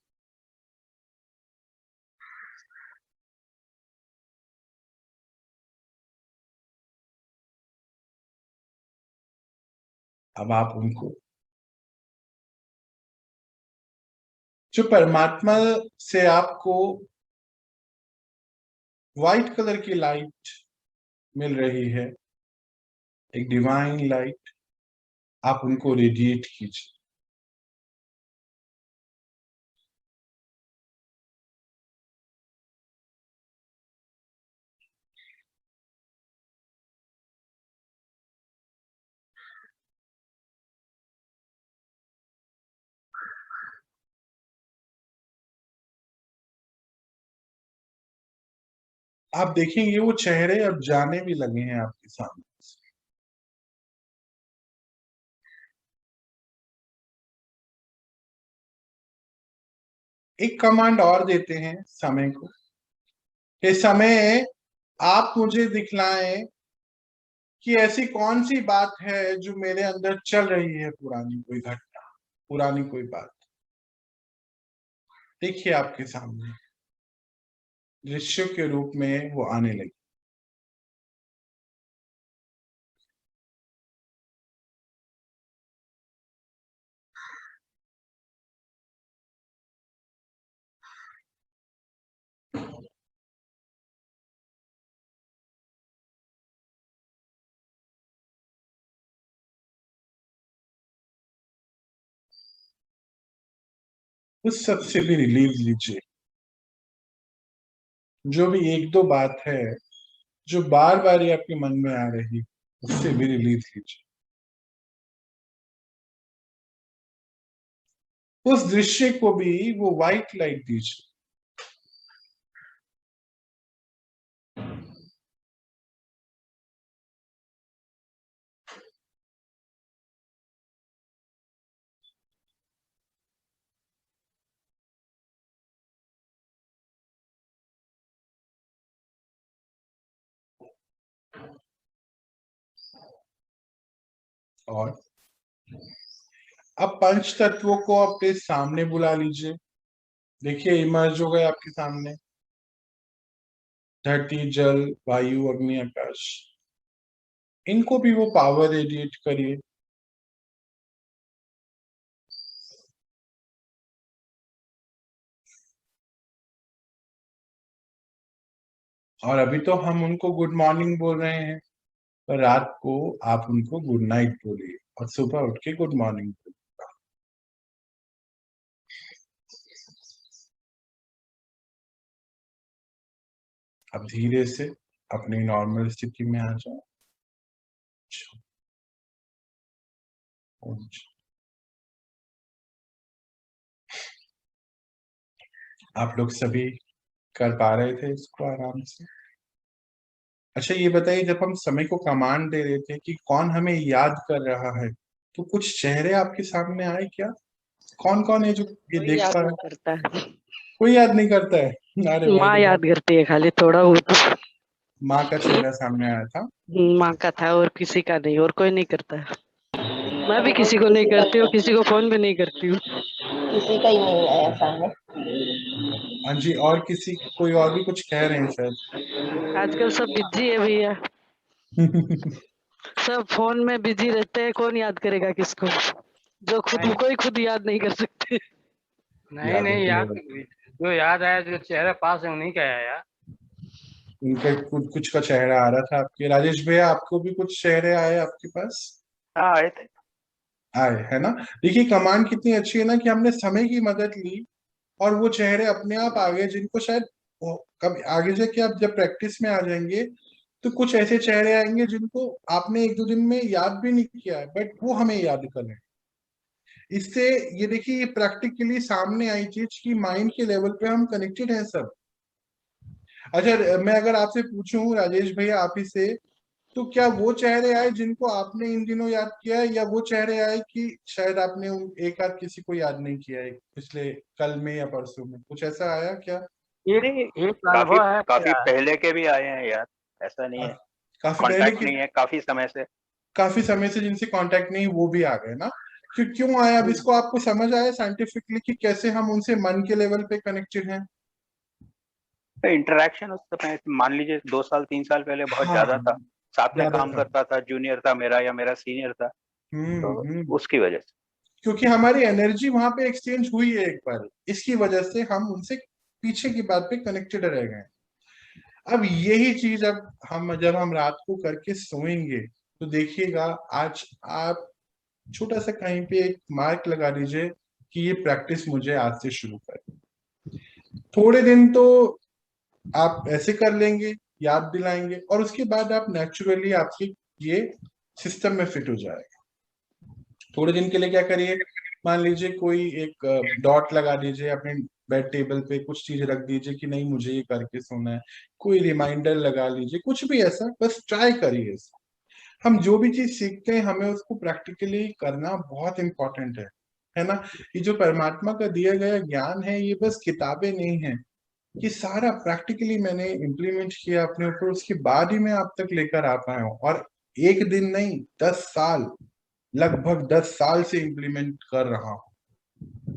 अब आप उनको, जो परमात्मा से आपको व्हाइट कलर की लाइट मिल रही है, एक डिवाइन लाइट, आप उनको रेडिएट कीजिए। आप देखेंगे वो चेहरे अब जाने भी लगे हैं आपके सामने से। एक कमांड और देते हैं समय को, ये समय आप मुझे दिखलाएं कि ऐसी कौन सी बात है जो मेरे अंदर चल रही है, पुरानी कोई घटना, पुरानी कोई बात। देखिए आपके सामने दृश्यों के रूप में वो आने लगी। उस सब से भी रिलीव लीजिए। जो भी एक दो बात है जो बार बार ये आपके मन में आ रही, उससे भी रिलीव लीजिए। उस दृश्य को भी वो व्हाइट लाइट दीजिए। और अब पंच तत्वों को अपने सामने बुला लीजिए। देखिए इमर्ज हो गए आपके सामने, धरती, जल, वायु, अग्नि, आकाश। इनको भी वो पावर रेडिएट करिए। और अभी तो हम उनको गुड मॉर्निंग बोल रहे हैं, पर रात को आप उनको गुड नाइट बोलिए और सुबह उठ के गुड मॉर्निंग बोलिए। अब धीरे से अपनी नॉर्मल स्थिति में आ जाओ। आप लोग सभी कर पा रहे थे इसको आराम से? अच्छा ये बताइए, जब हम समय को कमांड दे रहे थे कि कौन हमें याद कर रहा है, तो कुछ चेहरे आपके सामने आए क्या? कौन कौन है जो ये कोई देख याद पा नहीं रहा है? करता है। कोई याद नहीं करता है? अरे भाई, माँ तो याद करती है खाली थोड़ा बहुत। माँ का चेहरा सामने आया था। माँ का था और किसी का नहीं, और कोई नहीं करता है। मैं भी किसी को नहीं करती हूँ, किसी को फोन भी नहीं करती हूँ। किसी का ही नहीं आया सामने। हाँ जी, और किसी, कोई और भी कुछ कह रहे हैं शायद। आजकल सब बिजी है भैया, सब फोन में बिजी रहते हैं। कौन याद करेगा किसको, जो खुद को ही खुद याद नहीं कर सकते। नहीं याद, जो याद आया, जो चेहरा पास है उन्हीं का आया। उनका कुछ का चेहरा आ रहा था आपके। राजेश भैया, आपको भी कुछ चेहरे आए आपके पास? हाँ आए थे। आए है ना। देखिए कमांड कितनी अच्छी है ना, कि हमने समय की मदद ली और वो चेहरे अपने आप आ गए, जिनको शायद कब आगे जाके आप जब प्रैक्टिस में आ जाएंगे तो कुछ ऐसे चेहरे आएंगे जिनको आपने एक दो दिन में याद भी नहीं किया है, बट वो हमें याद कर रहे हैं। इससे ये देखिए, ये प्रैक्टिकली सामने आई चीज की माइंड के लेवल पे हम कनेक्टेड हैं सब। अच्छा मैं अगर आपसे पूछूं राजेश भैया आप ही से, तो क्या वो चेहरे आए जिनको आपने इन दिनों याद किया है, या वो चेहरे आए कि शायद आपने एक आध किसी को याद नहीं किया है पिछले कल में या परसों में? कुछ ऐसा आया क्या? एक काफी अनुभव है काफी क्या? पहले के भी आए हैं यार, ऐसा नहीं है। काफी पहले कांटेक्ट के, नहीं है काफी समय से। काफी समय से जिनसे कांटेक्ट नहीं, वो भी आ गए ना? क्यों आया? अब इसको आपको समझ आया साइंटिफिकली कि कैसे हम उनसे मन के लेवल पे कनेक्टेड हैं? इंटरेक्शन उस समय मान लीजिए 2 साल 3 साल पहले बहुत हाँ, ज्यादा था, साथ में ज्यादा काम था। करता था, जूनियर था मेरा या मेरा सीनियर था, तो उसकी वजह से। क्योंकि हमारी एनर्जी वहां पे एक्सचेंज हुई है एक बार, इसकी वजह से हम उनसे पीछे की बात पे कनेक्टेड रह गए। अब यही चीज अब हम जब हम रात को करके सोएंगे तो देखिएगा, आज आप छोटा सा कहीं पे एक मार्क लगा दीजिए कि ये प्रैक्टिस मुझे आज से शुरू कर। थोड़े दिन तो आप ऐसे कर लेंगे, याद दिलाएंगे, और उसके बाद आप नेचुरली आपकी ये सिस्टम में फिट हो जाएगा। थोड़े दिन के लिए क्या करिए, मान लीजिए कोई एक डॉट लगा दीजिए अपने बेड टेबल पे, कुछ चीज रख दीजिए कि नहीं मुझे ये करके सोना है, कोई रिमाइंडर लगा लीजिए, कुछ भी ऐसा, बस ट्राई करिए। हम जो भी चीज सीखते हैं हमें उसको प्रैक्टिकली करना बहुत इंपॉर्टेंट है। है ना। ये जो परमात्मा का दिया गया ज्ञान है, ये बस किताबें नहीं है, ये सारा प्रैक्टिकली मैंने इम्प्लीमेंट किया अपने ऊपर, उसके बाद ही मैं आप तक लेकर आ पाया हूँ। और एक दिन नहीं, 10 साल, लगभग 10 साल से इम्प्लीमेंट कर रहा हूँ,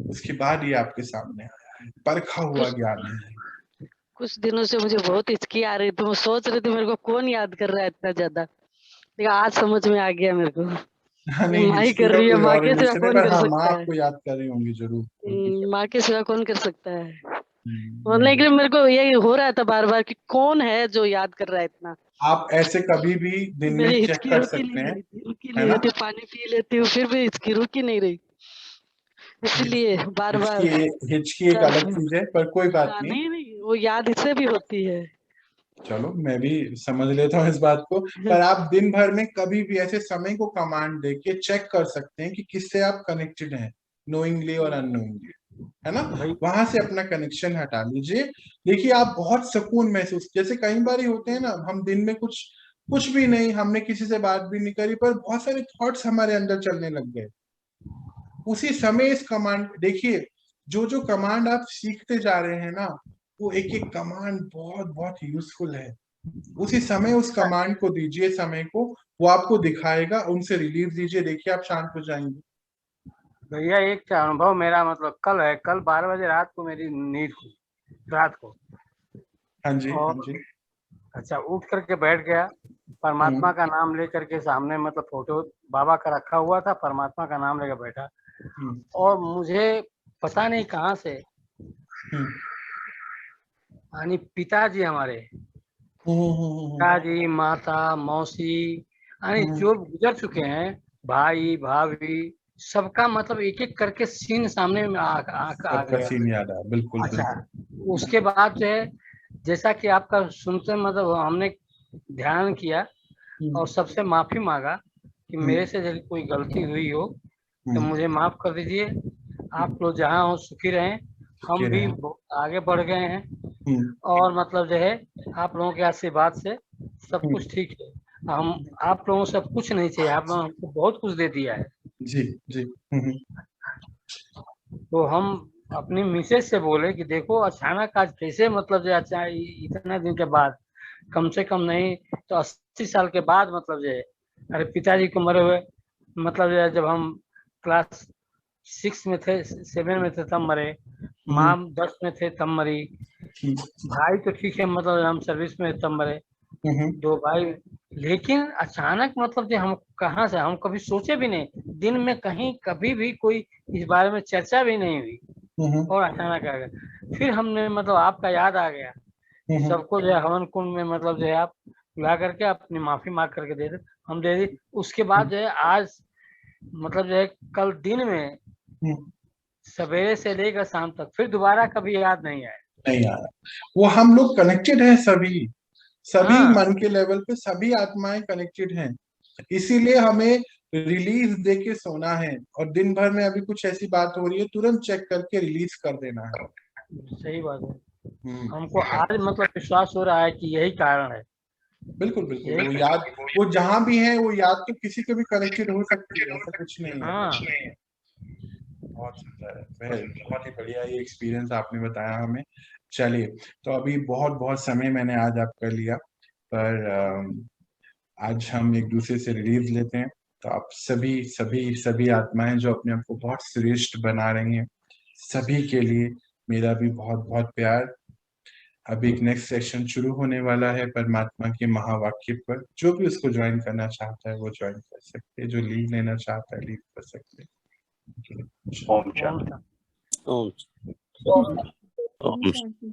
उसके बाद ये आपके सामने आया है, परखा हुआ ज्ञान है। कुछ दिनों से मुझे बहुत हिचकी आ रही थी, मैं सोच रही थी मेरे को कौन याद कर रहा है इतना ज्यादा, लेकिन आज समझ में आ गया मेरे को। हाँ, नहीं, माँ ही हिचकी कर का रही है, कोई माँ और के सिवा रिलेशन है, कौन पर कर हाँ, माँ सकता है। आपको याद कर रही होंगी जरूर। माँ के सिवा कौन कर सकता है। और नहीं, लेकिन मेरे को यही हो रहा था बार बार कि कौन है जो याद कर रहा है इतना। आप ऐसे कभी भी दिन में मेरी चेक हिचकी कर रुकी सकते नहीं हैं, रही थी, है ना। पानी पी लेती हूँ फिर भी हिचकी रुकी नहीं रही, इसलिए बार बार। हिचकी एक अलग चीज है, पर कोई बात हाँ, नहीं। नहीं वो याद इससे भी होती है। चलो, मैं भी समझ लेता हूँ इस बात को। पर आप दिन भर में कभी भी ऐसे समय को कमांड देके चेक कर सकते हैं कि किससे आप कनेक्टेड हैं, नोइंगली और अननोइंगली, है ना। वहां से अपना कनेक्शन हटा लीजिए। देखिए, आप बहुत सुकून महसूस, जैसे कई बार होते हैं ना, हम दिन में कुछ भी नहीं, हमने किसी से बात भी नहीं करी, पर बहुत सारे थॉट्स हमारे अंदर चलने लग गए। उसी समय इस कमांड, देखिए, जो जो कमांड आप सीखते जा रहे हैं ना, वो एक एक कमांड बहुत बहुत यूजफुल है। उसी समय उस कमांड को दीजिए, समय को, वो आपको दिखाएगा, उनसे रिलीफ दीजिए, देखिए आप शांत हो जाएंगे। भैया एक अनुभव मेरा मतलब कल है, कल 12 बजे रात को मेरी नींद हुई, रात को। हाँ जी, हाँ और जी। अच्छा, उठ करके बैठ गया, परमात्मा का नाम लेकर के सामने, मतलब फोटो बाबा का रखा हुआ था, परमात्मा का नाम लेकर बैठा। और मुझे पता नहीं कहाँ से यानी पिताजी हमारे, पिताजी, माता, मौसी, यानी जो गुजर चुके हैं, भाई भाभी, सबका मतलब एक एक करके सीन सामने में आ गया। सीन याद आया, बिल्कुल। अच्छा, उसके बाद जो है, जैसा कि आपका सुनते मतलब हमने ध्यान किया और सबसे माफी मांगा कि मेरे से यदि कोई गलती हुई हो तो मुझे माफ कर दीजिए। आप लोग जहाँ हो सुखी रहें, हम भी आगे बढ़ गए हैं और मतलब जो है आप लोगों के आशीर्वाद से सब कुछ ठीक है। हम आप लोगों से कुछ नहीं चाहिए, आप लोगों ने हमको बहुत कुछ दे दिया है। जी जी। तो हम अपनी मिसेज से बोले कि देखो अचानक आज कैसे, मतलब जो अच्छा इतना दिन के बाद, कम से कम नहीं तो 80 साल के बाद, मतलब जो है, अरे पिताजी को मरे हुए, मतलब जो है जब हम क्लास 6 में थे, 7 में थे तब मरे, माँ 10 में थे तब मरी, भाई तो ठीक है मतलब हम सर्विस में तब मरे, 2 भाई। लेकिन अचानक मतलब जो हम कहाँ से, हम कभी सोचे भी नहीं, दिन में कहीं कभी भी कोई इस बारे में चर्चा भी नहीं हुई, और अचानक आ गया। फिर हमने मतलब आपका याद आ गया, सबको जो है हवन कुंड में मतलब जो है आप ला करके अपनी माफी मांग करके दे दे, हम दे दी। उसके बाद जो है आज मतलब जो है कल दिन में सवेरे से लेकर शाम तक फिर दोबारा कभी याद नहीं आया। नहीं आ रहा, वो हम लोग कनेक्टेड हैं, सभी मन के लेवल पे सभी आत्माएं कनेक्टेड हैं, इसीलिए हमें रिलीज दे के सोना है। और दिन भर में अभी कुछ ऐसी बात हो रही है, तुरंत चेक करके रिलीज कर देना है। सही बात है। हमको आज मतलब विश्वास हो रहा है कि यही कारण है। बिल्कुल बिल्कुल। वो याद, वो जहां भी है, वो याद तो किसी के भी कनेक्टेड हो सकती है, ऐसा कुछ नहीं है। हाँ। बहुत सुंदर है, बहुत ही बढ़िया ये एक्सपीरियंस आपने बताया हमें। चलिए, तो अभी बहुत बहुत समय मैंने आज आपका लिया, पर आज हम एक दूसरे से रिलीज लेते हैं। तो आप सभी सभी सभी आत्माएं जो अपने आप को बहुत श्रेष्ठ बना रही हैं, सभी के लिए मेरा भी बहुत बहुत प्यार। अभी एक नेक्स्ट सेशन शुरू होने वाला है परमात्मा के महावाक्य पर, जो भी उसको ज्वाइन करना चाहता है वो ज्वाइन कर सकते हैं, जो लीव लेना चाहता है लीव कर सकते हैं। ओम शांति। ओम शांति।